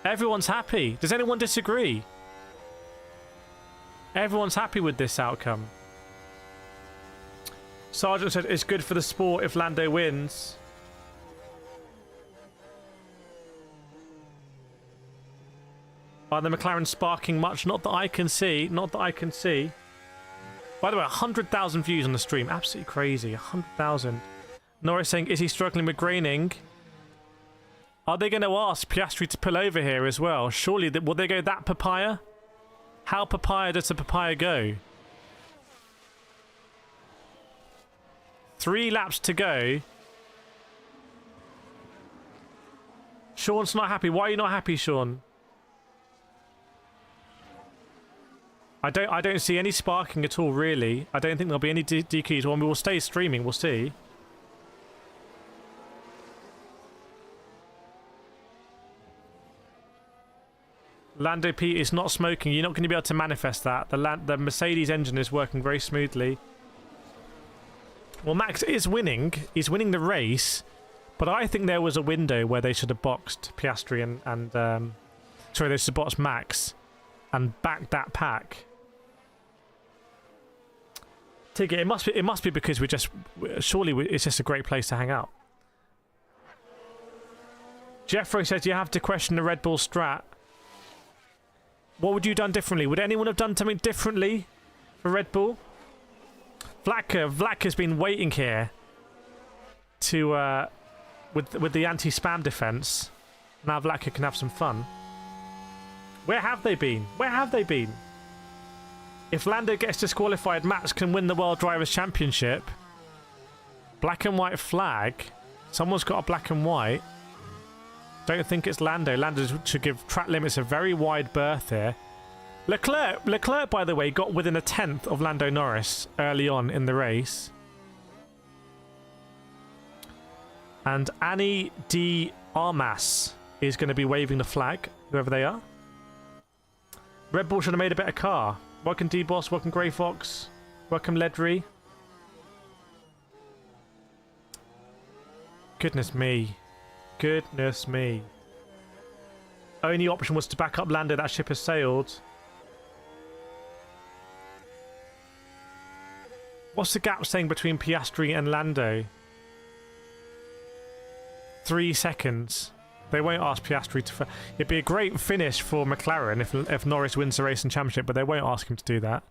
Everyone's happy. Does anyone disagree? Everyone's happy with this outcome. Sargent said it's good for the sport if Lando wins. Are the McLaren sparking much? Not that I can see. Not that I can see. By the way, 100,000 views on the stream. Absolutely crazy. 100,000. Norris saying, is he struggling with graining? Are they going to ask Piastri to pull over here as well? Surely, will they go that papaya? How papaya does the papaya go? 3 laps to go. Sean's not happy. Why are you not happy, Sean? I don't see any sparking at all, really. I don't think there'll be any DQs. Well, we will stay streaming. We'll see. Lando P is not smoking. You're not going to be able to manifest that. The Mercedes engine is working very smoothly. Well, Max is winning. He's winning the race. But I think there was a window where they should have boxed Piastri and sorry, they should have boxed Max and backed that pack. Tigger, it must be because it's just a great place to hang out. Jeffrey says you have to question the Red Bull strat. What would you have done differently? Would anyone have done something differently for Red Bull? Vlaka's been waiting here to with the anti-spam defense. Now Vlaka can have some fun. Where have they been? Where have they been? If Lando gets disqualified, Max can win the World Drivers' Championship. Black and white flag. Someone's got a black and white. Don't think it's Lando. Lando should give track limits a very wide berth here. Leclerc, by the way, got within a 10th of Lando Norris early on in the race. And Annie D. Armas is going to be waving the flag, whoever they are. Red Bull should have made a better car. Welcome D-Boss, welcome Grey Fox, welcome Ledry. Goodness me. Goodness me. Only option was to back up Lando. That ship has sailed. What's the gap saying between Piastri and Lando? 3 seconds. They won't ask Piastri to... It'd be a great finish for McLaren if Norris wins the race and championship, but they won't ask him to do that.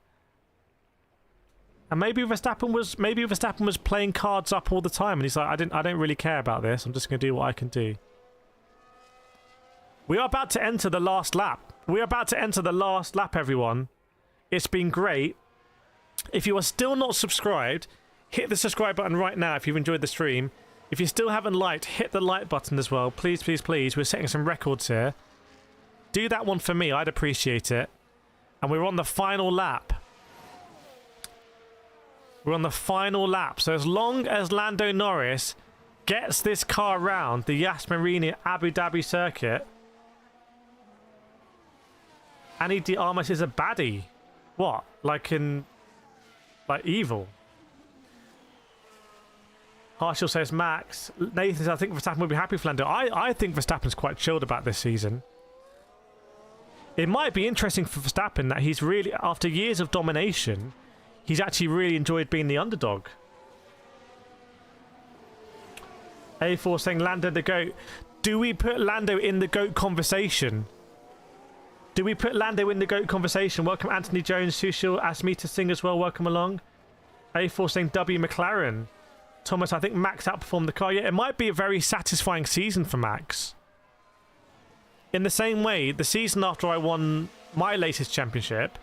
And maybe Verstappen was playing cards up all the time, and he's like, I don't really care about this. I'm just going to do what I can do. We are about to enter the last lap. We are about to enter the last lap, everyone. It's been great. If you are still not subscribed, hit the subscribe button right now if you've enjoyed the stream. If you still haven't liked, hit the like button as well. Please, please, please. We're setting some records here. Do that one for me. I'd appreciate it. And we're on the final lap. We're on the final lap. So as long as Lando Norris gets this car round the Yas Marina Abu Dhabi circuit, Annie de Armas is a baddie. What? Like evil? Harshal says Max. Nathan says, I think Verstappen will be happy for Lando. I think Verstappen's quite chilled about this season. It might be interesting for Verstappen that he's really, after years of domination, he's actually really enjoyed being the underdog. A4 saying Lando the GOAT. Do we put Lando in the GOAT conversation? Do we put Lando in the GOAT conversation? Welcome Anthony Jones. Sushil asked me to sing as well. Welcome along. A4 saying W McLaren. Thomas, I think Max outperformed the car. Yeah, it might be a very satisfying season for Max. In the same way, the season after I won my latest championship,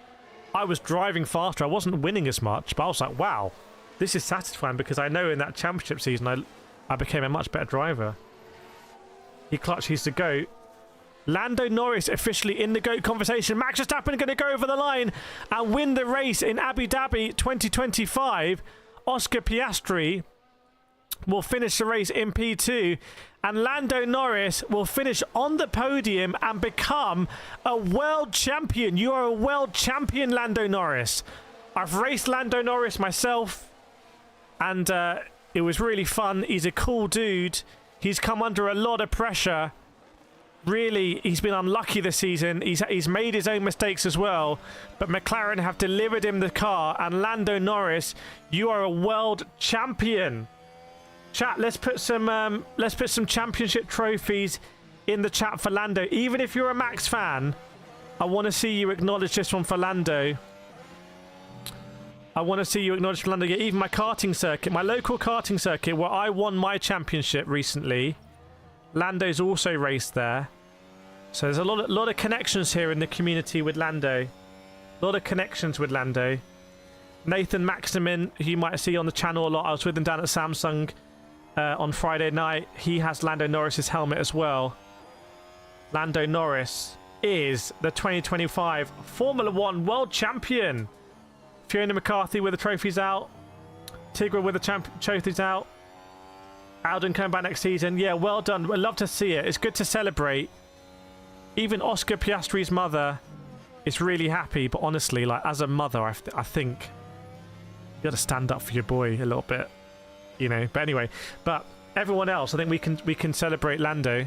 I was driving faster. I wasn't winning as much, but I was like, wow, this is satisfying because I know in that championship season I became a much better driver. He clutched, he's the GOAT. Lando Norris officially in the GOAT conversation. Max Verstappen going to go over the line and win the race in Abu Dhabi 2025. Oscar Piastri will finish the race in P2, and Lando Norris will finish on the podium and become a world champion. You are a world champion, Lando Norris. I've raced Lando Norris myself, and it was really fun. He's a cool dude. He's come under a lot of pressure. Really, he's been unlucky this season. He's made his own mistakes as well, but McLaren have delivered him the car, and Lando Norris, you are a world champion. Chat, let's put some championship trophies in the chat for Lando. Even if you're a Max fan, I want to see you acknowledge this one for Lando. I want to see you acknowledge for Lando. Yeah, even my karting circuit, my local karting circuit where I won my championship recently, Lando's also raced there. So there's a lot of connections here in the community with Lando. A lot of connections with Lando. Nathan Maximin, who you might see on the channel a lot. I was with him down at Samsung on Friday night. He has Lando Norris's helmet as well. Lando Norris is the 2025 Formula 1 World Champion. Fiona McCarthy with the trophies out. Tigra with the trophies out. Alden coming back next season. Yeah, well done. I'd love to see it. It's good to celebrate. Even Oscar Piastri's mother is really happy. But honestly, like as a mother, I think you got to stand up for your boy a little bit, you know. But anyway, but everyone else, I think we can celebrate Lando.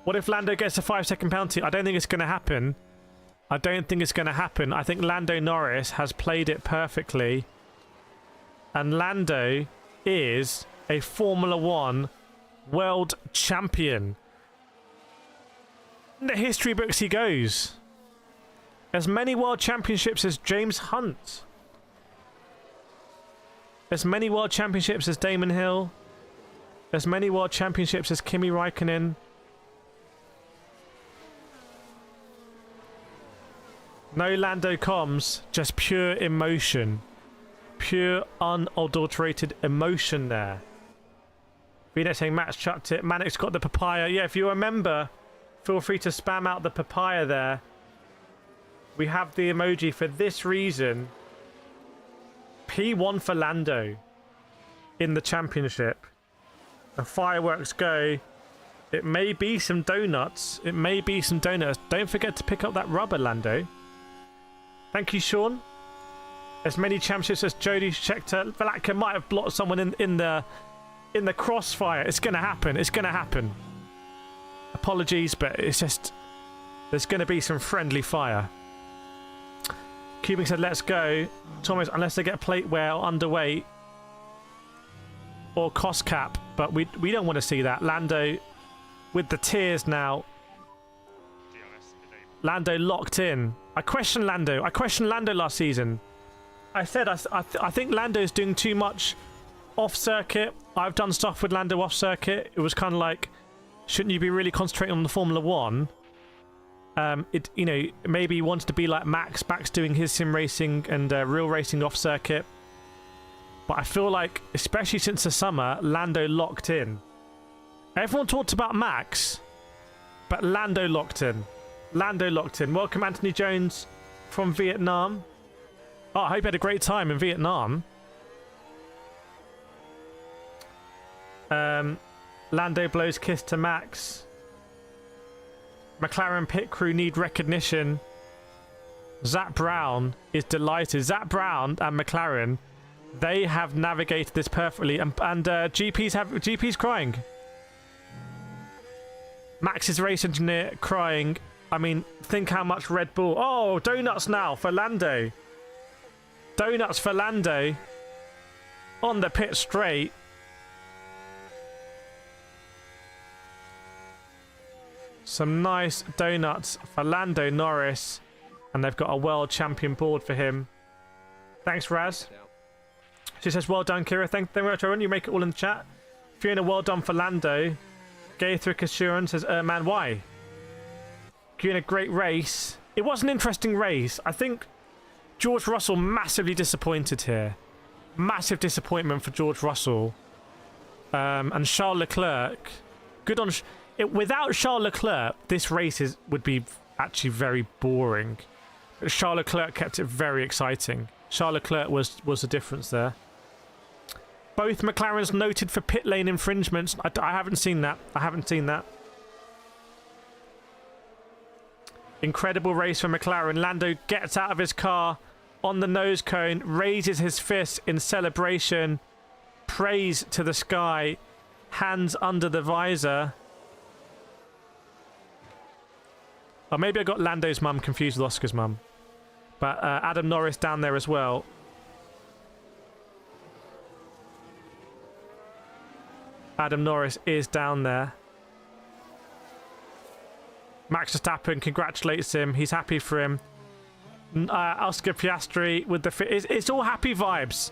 What if Lando gets a 5-second penalty? I don't think it's going to happen. I don't think it's going to happen. I think Lando Norris has played it perfectly, and Lando is a Formula 1 world champion. In the history books he goes. As many world championships as James Hunt. As many world championships as Damon Hill. As many world championships as Kimi Raikkonen. No Lando comms, just pure emotion. Pure unadulterated emotion there. Vino saying Max chucked it. Manic's got the papaya. Yeah, if you remember, feel free to spam out the papaya there. We have the emoji for this reason. P1 for Lando in the championship. The fireworks go. It may be some donuts. It may be some donuts. Don't forget to pick up that rubber, Lando. Thank you, Sean. As many championships as Jody Scheckter. Valatka might have blocked someone in the crossfire. It's going to happen. It's going to happen. Apologies, but it's just there's going to be some friendly fire. Cuban said, let's go. Thomas, unless they get plateware or underweight or cost cap. But we don't want to see that. Lando with the tears now. Lando locked in. I questioned Lando. I questioned Lando last season. I said I think Lando's doing too much off circuit. I've done stuff with Lando off circuit. It was kind of like, shouldn't you be really concentrating on the Formula One? Maybe he wanted to be like Max doing his sim racing and real racing off circuit. But I feel like, especially since the summer, Lando locked in. Everyone talked about Max, but Lando locked in. Lando locked in. Welcome, Anthony Jones from Vietnam. Oh, I hope you had a great time in Vietnam. Lando blows kiss to Max. McLaren pit crew need recognition. Zach Brown is delighted. Zach Brown and McLaren, they have navigated this perfectly, and GP's crying. Max's race engineer crying. I mean, think how much Red Bull. Oh, donuts now for Lando. Donuts for Lando on the pit straight. Some nice donuts for Lando Norris, and they've got a world champion board for him. Thanks, Raz. She says, well done, Kira. Thank you very much, everyone. You make it all in the chat. Fiona, well done for Lando. Gaithric Assurance says, man, why? Doing a great race. It was an interesting race. I think George Russell massively disappointed here. Massive disappointment for George Russell. And Charles Leclerc. Good on... Without Charles Leclerc, this race would be actually very boring. But Charles Leclerc kept it very exciting. Charles Leclerc was the difference there. Both McLarens noted for pit lane infringements. I haven't seen that. I haven't seen that. Incredible race for McLaren. Lando gets out of his car on the nose cone, raises his fist in celebration, praise to the sky, hands under the visor. Oh, maybe I got Lando's mum confused with Oscar's mum. But Adam Norris down there as well. Adam Norris is down there. Max Verstappen congratulates him. He's happy for him. Oscar Piastri with the... It's all happy vibes.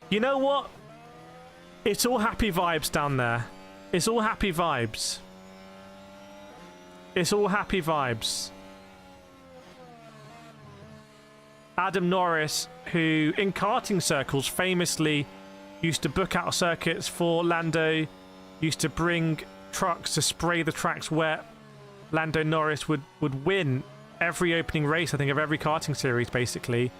You know what? It's all happy vibes down there. It's all happy vibes. It's all happy vibes. Adam Norris, who in karting circles famously used to book out circuits for Lando, used to bring trucks to spray the tracks wet. Lando Norris would win every opening race, I think, of every karting series, basically,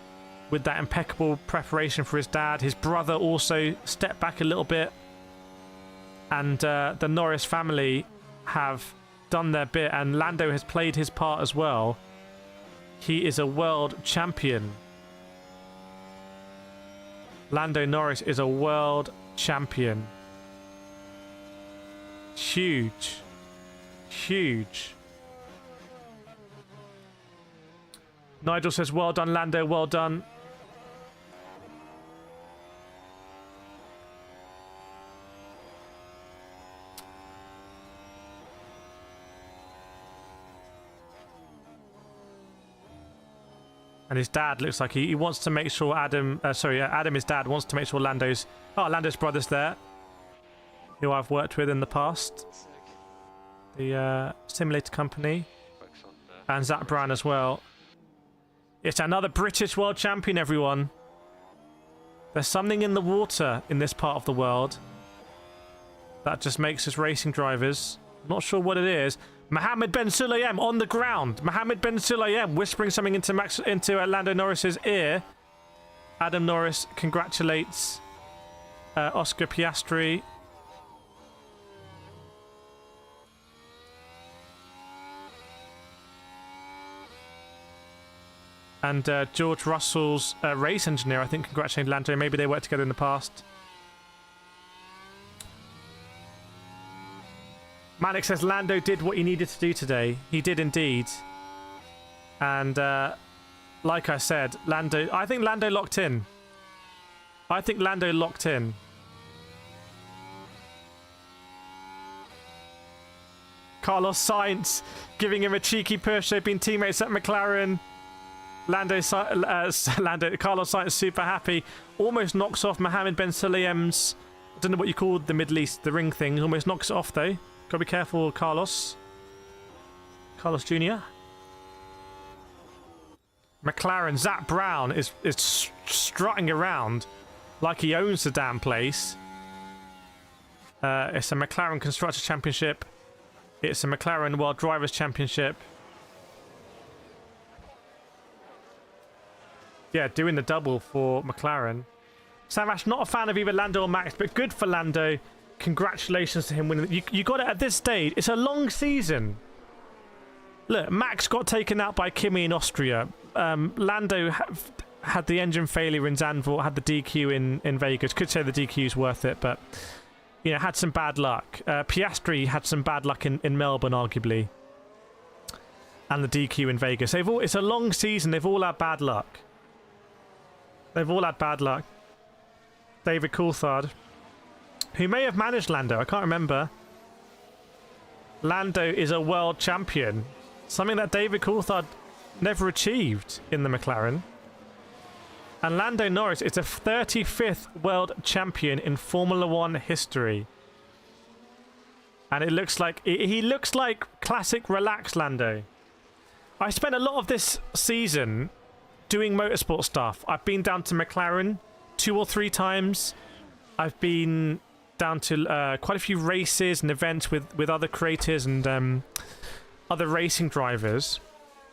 with that impeccable preparation for his dad. His brother also stepped back a little bit. And the Norris family have done their bit, and Lando has played his part as well. He is a world champion. Lando Norris is a world champion. Huge. Huge. Nigel says, well done, Lando, well done. And his dad looks like he wants to make sure Adam, his dad wants to make sure Lando's brother's there, who I've worked with in the past. The simulator company. And Zach Brown as well. It's another British world champion, everyone. There's something in the water in this part of the world that just makes us racing drivers. I'm not sure what it is. Mohammed Ben Sulayem on the ground. Mohammed Ben Sulayem whispering something into Lando Norris's ear. Adam Norris congratulates Oscar Piastri. And George Russell's race engineer, I think, congratulating Lando. Maybe they worked together in the past. Malik says Lando did what he needed to do today. He did indeed. And like I said, I think Lando locked in. I think Lando locked in. Carlos Sainz giving him a cheeky push. They've been teammates at McLaren. Carlos Sainz super happy. Almost knocks off Mohammed Ben Sulayem's, I don't know what you call the Middle East, the ring thing. Almost knocks it off though. Gotta be careful, Carlos. Carlos Jr. McLaren, Zach Brown is strutting around like he owns the damn place. It's a McLaren Constructors Championship. It's a McLaren World Drivers Championship. Yeah, doing the double for McLaren. Sam Ash, not a fan of either Lando or Max, but good for Lando. Congratulations to him winning. You got it at this stage. It's a long season. Look, Max got taken out by Kimi in Austria. Lando had the engine failure in Zandvoort, had the DQ in Vegas. Could say the DQ is worth it, but you know, had some bad luck. Piastri had some bad luck in Melbourne, arguably, and the DQ in Vegas. It's a long season. They've all had bad luck. They've all had bad luck. David Coulthard, who may have managed Lando, I can't remember. Lando is a world champion, something that David Coulthard never achieved in the McLaren. And Lando Norris is a 35th world champion in Formula One history. And it looks like he looks like classic relaxed Lando. I spent a lot of this season doing motorsport stuff. I've been down to McLaren 2 or 3 times. I've been down to quite a few races and events with other creators and other racing drivers.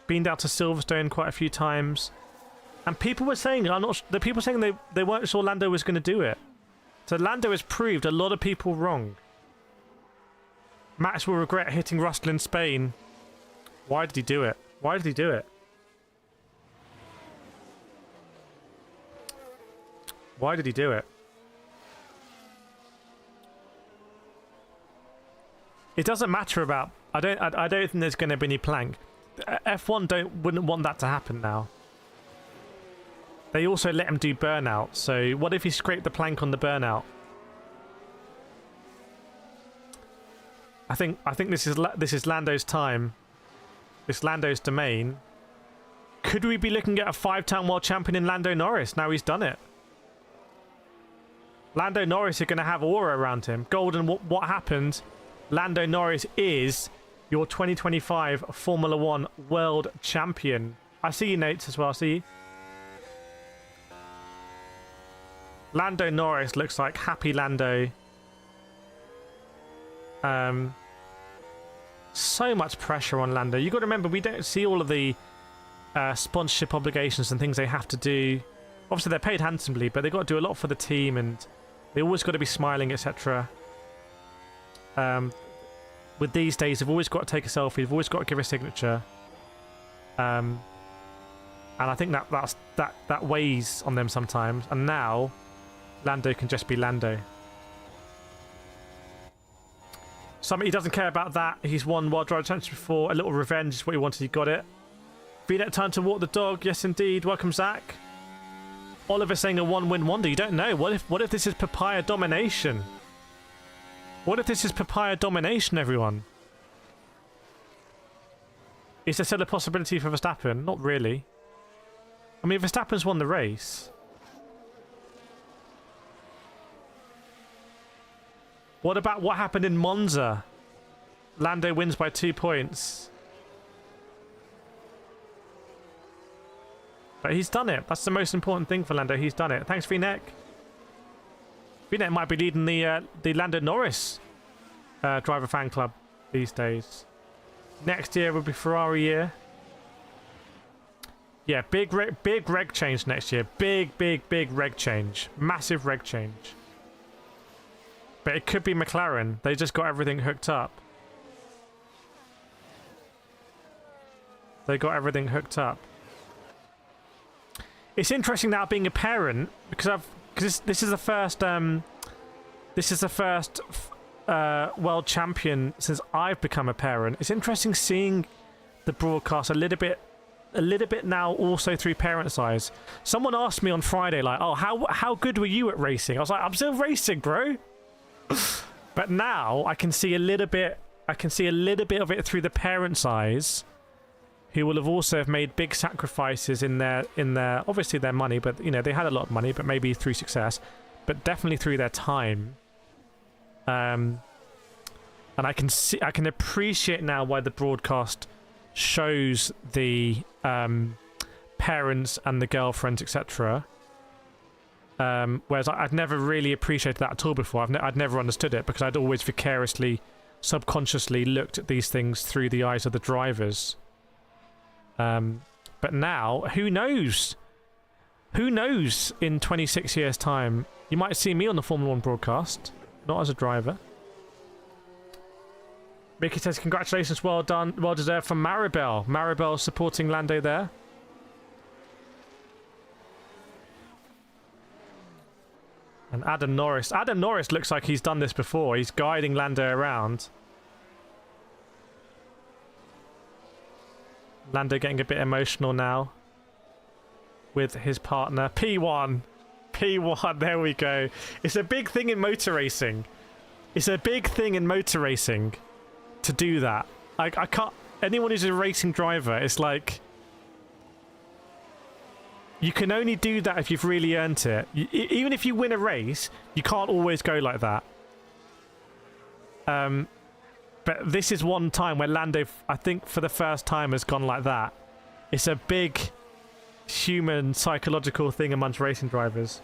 Been down to Silverstone quite a few times, and people were saying, the people saying they weren't sure Lando was going to do it. So Lando has proved a lot of people wrong. Max will regret hitting Russell in Spain. Why did he do it? Why did he do it? Why did he do it? It doesn't matter about. I don't think there's going to be any plank. F1 wouldn't want that to happen now. They also let him do burnout. So what if he scraped the plank on the burnout? I think this is Lando's time. This Lando's domain. Could we be looking at a 5-time world champion in Lando Norris now he's done it? Lando Norris is going to have aura around him. Golden, what happened? Lando Norris is your 2025 Formula One world champion. I see you, Nate, as well. I see you. Lando Norris looks like happy Lando. So much pressure on Lando. You got to remember, we don't see all of the sponsorship obligations and things they have to do. Obviously, they're paid handsomely, but they've got to do a lot for the team, and they always got to be smiling, etc. With these days, they've always got to take a selfie. They've always got to give a signature. And I think that weighs on them sometimes. And now, Lando can just be Lando. He doesn't care about that. He's won World Driver Championship before. A little revenge is what he wanted. He got it. V-Net time to walk the dog. Yes, indeed. Welcome, Zach. Oliver saying a one-win wonder. You don't know. What if this is papaya domination? What if this is papaya domination, everyone? Is there still a possibility for Verstappen? Not really. I mean, Verstappen's won the race. What about what happened in Monza? Lando wins by 2 points. But he's done it. That's the most important thing for Lando. He's done it. Thanks, V-Neck. V-Neck might be leading the Lando Norris driver fan club these days. Next year will be Ferrari year. Yeah, big reg change next year. Big reg change. Massive reg change. But it could be McLaren. They just got everything hooked up. They got everything hooked up. It's interesting now being a parent because this is the first world champion since I've become a parent. It's interesting seeing the broadcast a little bit now also through parents' eyes. Someone asked me on Friday, like, "Oh, how good were you at racing?" I was like, "I'm still racing, bro." But now I can see a little bit. I can see a little bit of it through the parents' eyes. who will have also have made big sacrifices in their obviously their money, but you know, they had a lot of money, but maybe through success, but definitely through their time. And I can appreciate now why the broadcast shows the parents and the girlfriends, etc. Whereas I'd never really appreciated that at all before. I'd never understood it because I'd always vicariously, subconsciously looked at these things through the eyes of the drivers. But now, who knows? Who knows in 26 years' time? You might see me on the Formula 1 broadcast, not as a driver. Mickey says, congratulations, well done, well deserved from Maribel. Maribel supporting Lando there. And Adam Norris. Adam Norris looks like he's done this before. He's guiding Lando around. Lando getting a bit emotional now with his partner. P1. P1, there we go. It's a big thing in motor racing. It's a big thing in motor racing to do that. I can't... Anyone who's a racing driver, it's like... You can only do that if you've really earned it. Even if you win a race, you can't always go like that. But this is one time where Lando, I think for the first time, has gone like that. It's a big human psychological thing amongst racing drivers.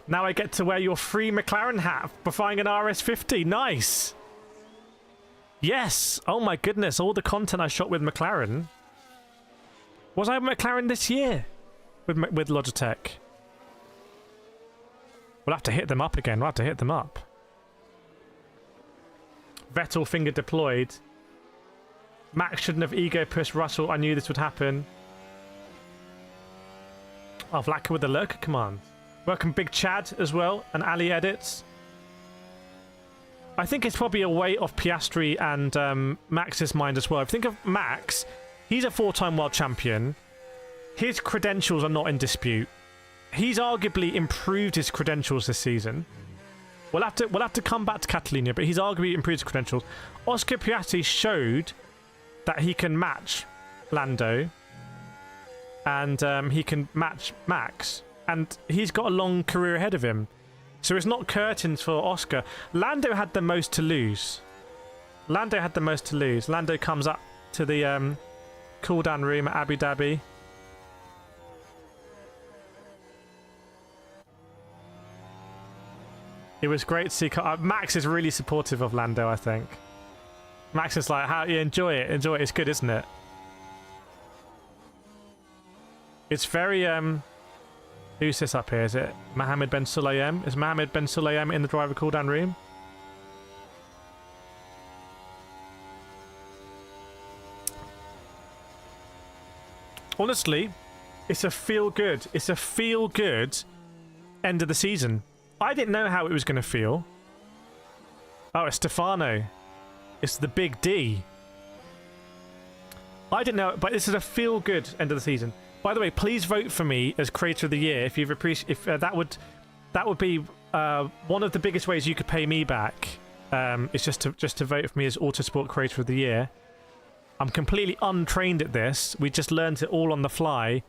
Now I get to wear your free McLaren hat for buying an RS50. Nice! Yes! Oh my goodness, all the content I shot with McLaren. Was I McLaren this year with Logitech? We'll have to hit them up again. We'll have to hit them up. Vettel finger deployed. Max shouldn't have ego pushed Russell. I knew this would happen. Oh, Vlacker with the lurker command. Welcome Big Chad as well, and Ali Edits. I think it's probably a weight off Piastri and Max's mind as well. If you think of Max, he's a 4-time world champion. His credentials are not in dispute. He's arguably improved his credentials this season. We'll have to come back to Catalunya, but he's arguably improved his credentials. Oscar Piastri showed that he can match Lando, and he can match Max, and he's got a long career ahead of him. So it's not curtains for Oscar. Lando had the most to lose. Lando had the most to lose. Lando comes up to the cool-down room at Abu Dhabi. It was great to see... Max is really supportive of Lando, I think. Max is like, "How you enjoy it? Enjoy it. It's good, isn't it?" It's very... Who's this up here? Is it Mohammed Ben Sulayem? Is Mohammed Ben Sulayem in the driver cool-down room? Honestly, it's a feel-good. It's a feel-good end of the season. I didn't know how it was going to feel. Oh, it's Stefano. It's the big D. I didn't know, but this is a feel-good end of the season. By the way, please vote for me as Creator of the Year if you've that would be one of the biggest ways you could pay me back. It's just to vote for me as Autosport Creator of the Year. I'm completely untrained at this. We just learned it all on the fly,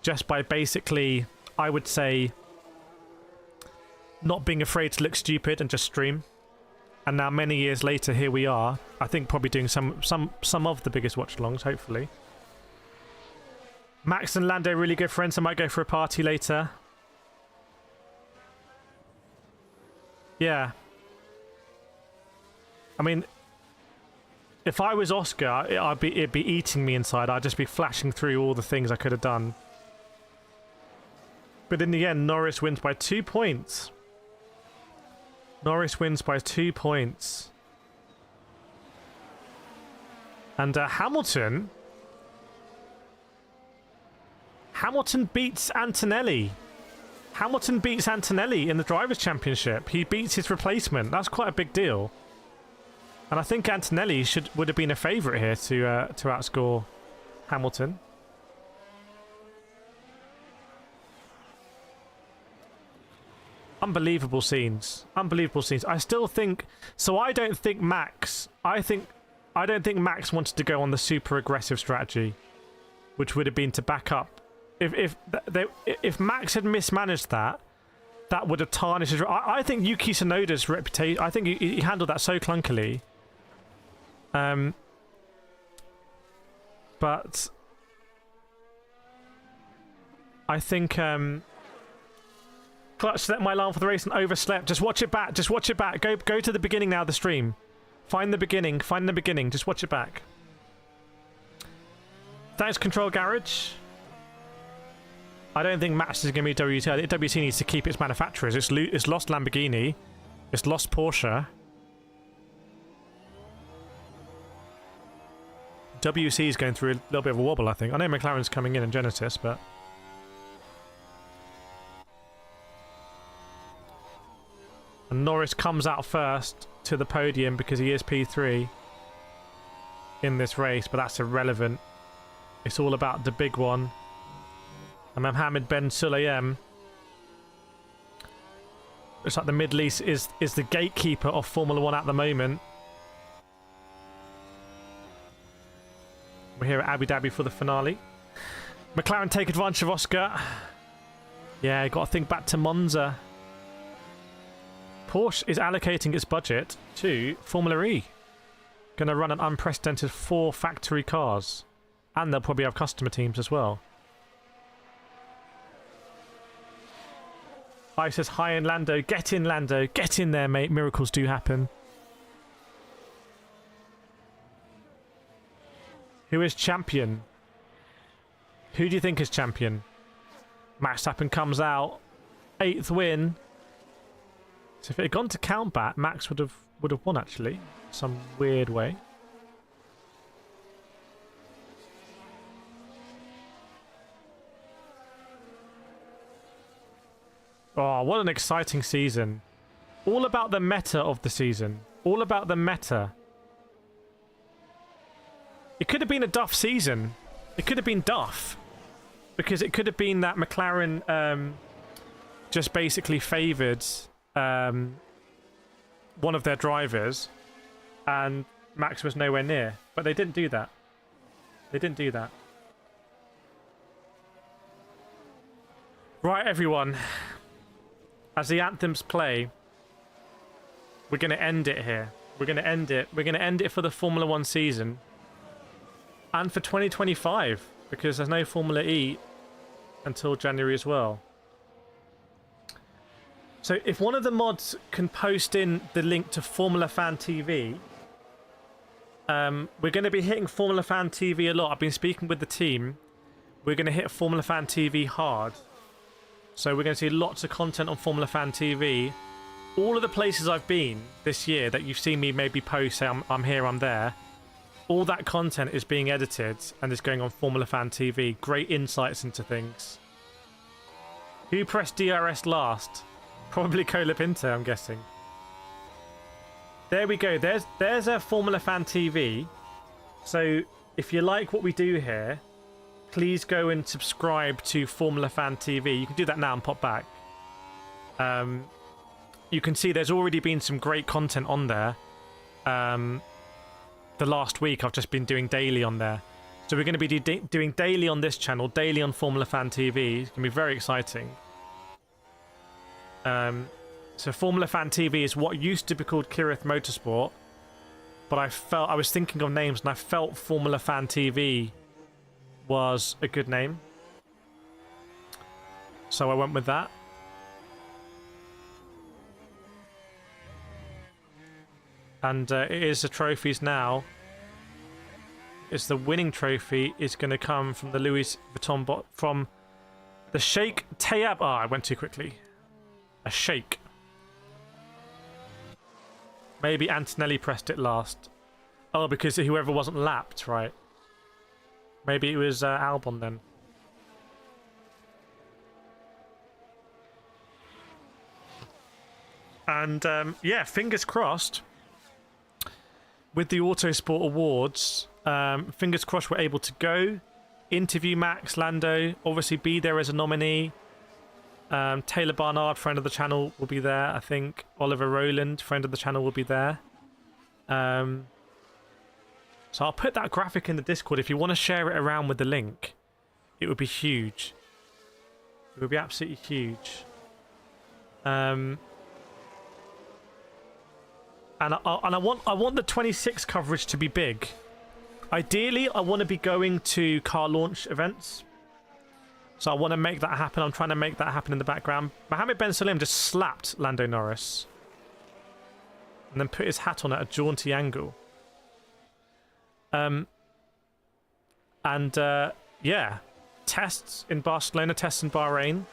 just by basically, I would say, not being afraid to look stupid and just stream. And now many years later, here we are. I think probably doing some of the biggest watch-alongs, hopefully. Max and Lando really good friends. I might go for a party later. Yeah. I mean, if I was Oscar, it'd be eating me inside. I'd just be flashing through all the things I could have done. But in the end, Norris wins by 2 points. Norris wins by 2 points. And Hamilton beats Antonelli. Hamilton beats Antonelli in the Drivers' Championship. He beats his replacement. That's quite a big deal. And I think Antonelli would have been a favourite here to outscore Hamilton. Unbelievable scenes. Unbelievable scenes. I still think... So I don't think Max... I think I don't think Max wanted to go on the super aggressive strategy, which would have been to back up. If Max had mismanaged that, that would have tarnished his... I think Yuki Tsunoda's reputation... I think he handled that so clunkily. But I think Clutch set my alarm for the race and overslept. Just watch it back. Just watch it back. Go to the beginning now of the stream. Find the beginning. Find the beginning. Just watch it back. Thanks, Control Garage. I don't think Max is going to be WT. I think WT needs to keep its manufacturers. It's lost Lamborghini. It's lost Porsche. WC is going through a little bit of a wobble, I think. I know McLaren's coming in Genesis, but... And Norris comes out first to the podium because he is P3 in this race, but that's irrelevant. It's all about the big one. And Mohammed Ben Sulayem. Looks like the Middle East is the gatekeeper of Formula 1 at the moment. We're here at Abu Dhabi for the finale. McLaren take advantage of Oscar. Yeah, got to think back to Monza. Porsche is allocating its budget to Formula E. Going to run an unprecedented 4 factory cars. And they'll probably have customer teams as well. I says, hi in Lando. Get in, Lando. Get in there, mate. Miracles do happen. Who is champion? Who do you think is champion? Max Verstappen comes out. 8th win. So if it had gone to countback, Max would have won, actually. Some weird way. Oh, what an exciting season. All about the meta of the season. All about the meta. It could have been a duff season. It could have been duff. Because it could have been that McLaren just basically favoured one of their drivers and Max was nowhere near. But they didn't do that. They didn't do that. Right, everyone. As the anthems play, we're going to end it here. We're going to end it. We're going to end it for the Formula 1 season. And for 2025, because there's no Formula E until January as well. So if one of the mods can post in the link to Formula Fan TV, we're going to be hitting Formula Fan TV a lot. I've been speaking with the team. We're going to hit Formula Fan TV hard. So we're going to see lots of content on Formula Fan TV. All of the places I've been this year that you've seen me maybe post, say I'm here, I'm there. All that content is being edited and is going on Formula Fan TV. Great insights into things. Who pressed DRS last? Probably Colapinto, I'm guessing. There we go. There's a Formula Fan TV. So if you like what we do here, please go and subscribe to Formula Fan TV. You can do that now and pop back. You can see there's already been some great content on there. The last week I've just been doing daily on there. So we're going to be doing daily on this channel, daily on Formula Fan TV. It's going to be very exciting. So Formula Fan TV is what used to be called Kireth Motorsport. But I was thinking of names and I felt Formula Fan TV was a good name. So I went with that. And it is the trophies now. It's the winning trophy is going to come from the Louis Vuitton from the Sheikh Tayab. Ah, I went too quickly. A Sheikh. Maybe Antonelli pressed it last. Oh, because whoever wasn't lapped, right? Maybe it was Albon then. And yeah, fingers crossed. With the Autosport Awards, fingers crossed we're able to go, interview Max, Lando, obviously be there as a nominee. Taylor Barnard, friend of the channel, will be there, I think. Oliver Rowland, friend of the channel, will be there. So I'll put that graphic in the Discord. If you want to share it around with the link, it would be huge. It would be absolutely huge. And I want the 26 coverage to be big. Ideally, I want to be going to car launch events. So I want to make that happen. I'm trying to make that happen in the background. Mohammed Ben Salim just slapped Lando Norris. And then put his hat on at a jaunty angle. Yeah. Tests in Barcelona, tests in Bahrain.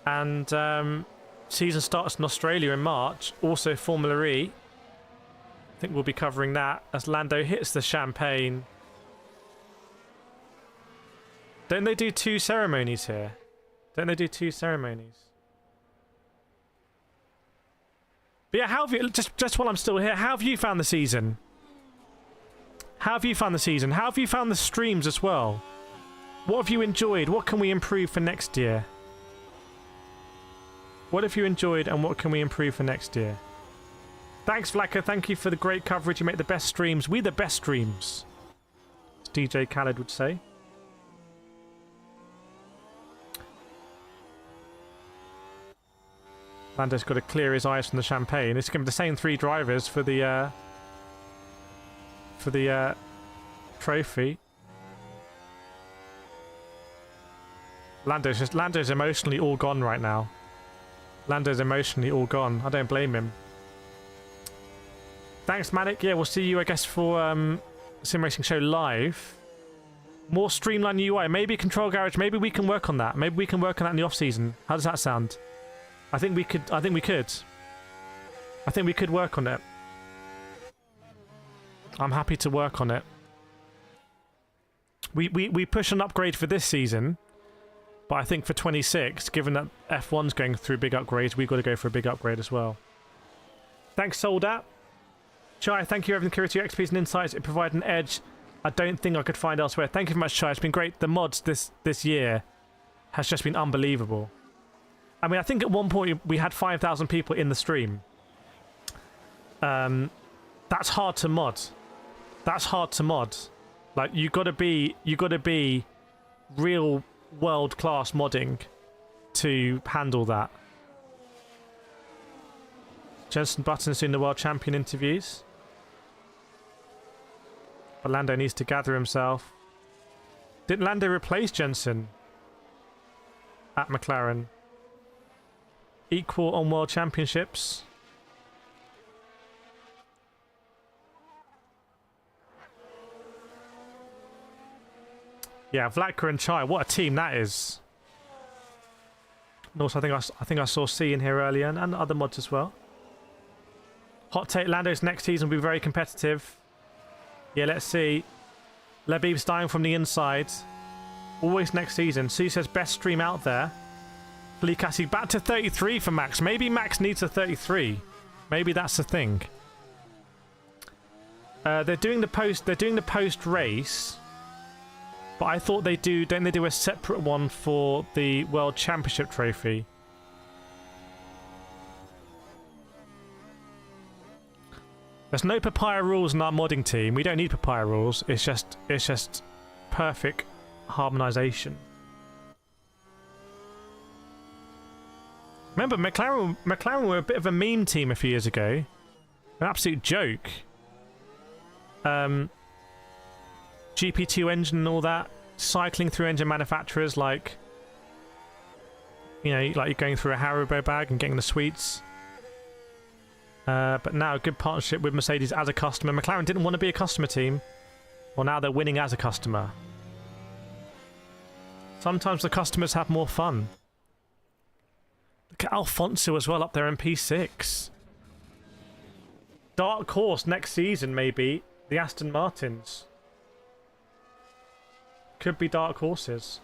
And season starts in Australia in March. Also Formula E. I think we'll be covering that as Lando hits the champagne. Don't they do 2 ceremonies here? Don't they do 2 ceremonies? But yeah, how have you, just while I'm still here, how have you found the season? How have you found the season? How have you found the streams as well? What have you enjoyed? What can we improve for next year? What have you enjoyed and what can we improve for next year? Thanks, Vlaka. Thank you for the great coverage. You make the best streams. We the best streams, as DJ Khaled would say. Lando's got to clear his eyes from the champagne. It's going to be the same 3 drivers for the trophy. Lando's emotionally all gone right now. Lando's emotionally all gone. I don't blame him. Thanks, Manic. Yeah, we'll see you, I guess, for Sim Racing Show Live. More streamlined UI. Maybe Control Garage. Maybe we can work on that. Maybe we can work on that in the off-season. How does that sound? I think we could. I think we could work on it. I'm happy to work on it. We push an upgrade for this season, but I think for 26, given that F1's going through big upgrades, we've got to go for a big upgrade as well. Thanks, Soldat. Chai, thank you for everything, Kireth, your expertise and insights. It provided an edge I don't think I could find elsewhere. Thank you very much, Chai. It's been great. The mods this year has just been unbelievable. I mean, I think at one point we had 5,000 people in the stream. That's hard to mod. That's hard to mod. Like you gotta be real world class modding to handle that. Jenson Button's doing the world champion interviews. But Lando needs to gather himself. Didn't Lando replace Jenson at McLaren? Equal on world championships. Yeah, Vlatka and Chai, what a team that is. And also, I think I saw C in here earlier and other mods as well. Hot take: Lando's next season will be very competitive. Yeah, let's see. Labib's dying from the inside. Always next season. Sue says best stream out there. Fleekassi back to 33 for Max. Maybe Max needs a 33. Maybe that's the thing. They're doing the post race. But I thought don't they do a separate one for the World Championship trophy? There's no papaya rules in our modding team. We don't need papaya rules. It's just perfect harmonization. Remember, McLaren were a bit of a meme team a few years ago. An absolute joke. GP2 engine and all that. Cycling through engine manufacturers like... You know, like you're going through a Haribo bag and getting the sweets. But now a good partnership with Mercedes as a customer. McLaren didn't want to be a customer team. Well, now they're winning as a customer. Sometimes the customers have more fun. Look at Alfonso as well up there in P6. Dark horse next season, maybe. The Aston Martins. Could be dark horses.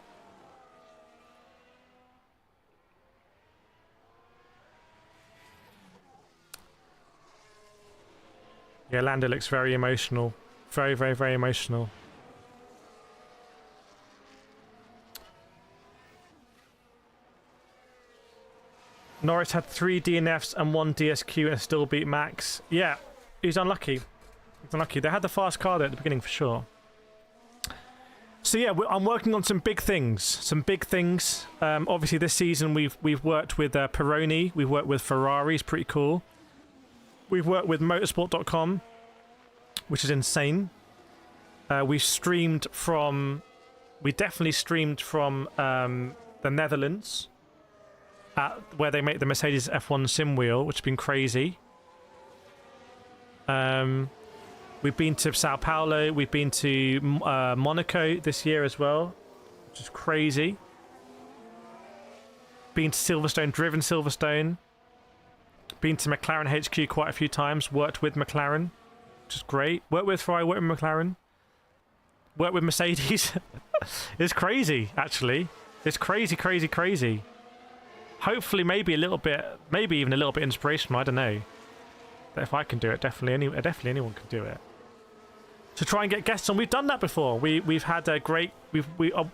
Yeah, Lando looks very emotional. Very, very, very emotional. Norris had 3 DNFs and 1 DSQ and still beat Max. Yeah, he's unlucky. He's unlucky. They had the fast car there at the beginning for sure. So yeah, I'm working on some big things. Some big things. Obviously, this season we've worked with Peroni. We've worked with Ferrari. It's pretty cool. We've worked with Motorsport.com, which is insane. We definitely streamed from the Netherlands, where they make the Mercedes F1 sim wheel, which has been crazy. We've been to Sao Paulo. We've been to Monaco this year as well, which is crazy. Been to Silverstone, driven Silverstone. Been to McLaren HQ quite a few times. Worked with McLaren, which is great. Worked with Ferrari, worked with McLaren. Worked with Mercedes. It's crazy, actually. It's crazy, crazy, crazy. Hopefully, maybe even a little bit inspirational. I don't know. But if I can do it, definitely anyone can do it. To try and get guests on, we've done that before. We've had a great.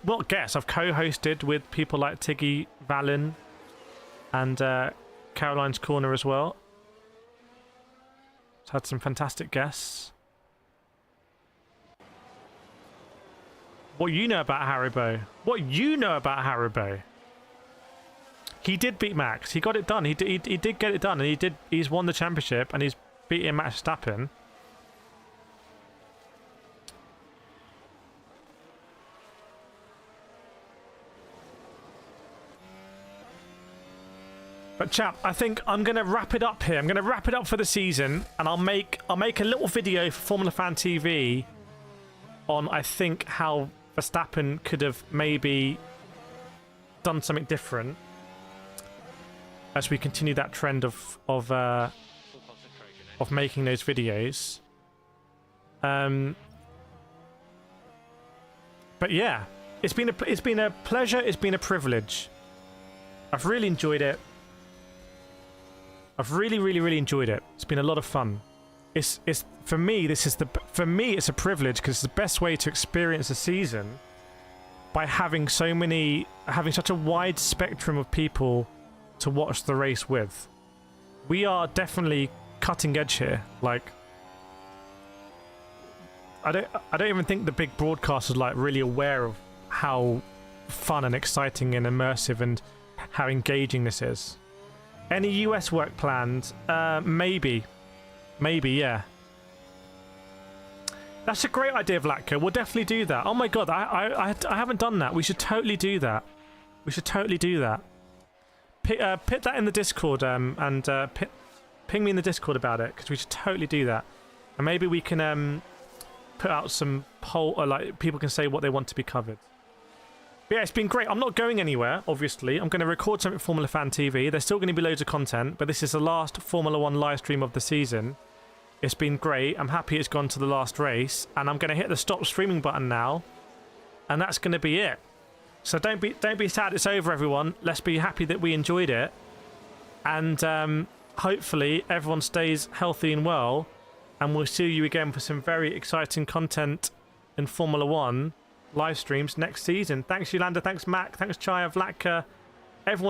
Not guests. I've co-hosted with people like Tiggy Vallon and Caroline's Corner as well. It's had some fantastic guests. What you know about Haribo? What you know about Haribo? He did beat Max. He got it done. He did get it done, and he's won the championship, and he's beating Max Verstappen. But chap, I think I'm gonna wrap it up here. I'm gonna wrap it up for the season, and I'll make a little video for Formula Fan TV on, I think, how Verstappen could have maybe done something different as we continue that trend of making those videos. But yeah, it's been a pleasure. It's been a privilege. I've really enjoyed it. I've really enjoyed it. It's been a lot of fun. It's for me. It's a privilege because it's the best way to experience a season by having such a wide spectrum of people to watch the race with. We are definitely cutting edge here. Like, I don't even think the big broadcasters are really aware of how fun and exciting and immersive and how engaging this is. Any US work planned? Maybe, yeah. That's a great idea, Vlatko. We'll definitely do that. Oh my god, I haven't done that. We should totally do that. Put that in the Discord and ping me in the Discord about it, because we should totally do that. And maybe we can put out some poll, or people can say what they want to be covered. But yeah, it's been great. I'm not going anywhere, obviously. I'm going to record something for Formula Fan TV. There's still going to be loads of content, but this is the last Formula 1 live stream of the season. It's been great. I'm happy it's gone to the last race, and I'm going to hit the stop streaming button now, and that's going to be it. So don't be sad it's over, everyone. Let's be happy that we enjoyed it, and hopefully everyone stays healthy and well, and we'll see you again for some very exciting content in Formula 1 live streams next season. Thanks, Yolanda. Thanks, Mac. Thanks, Chaya, Vlatka, everyone.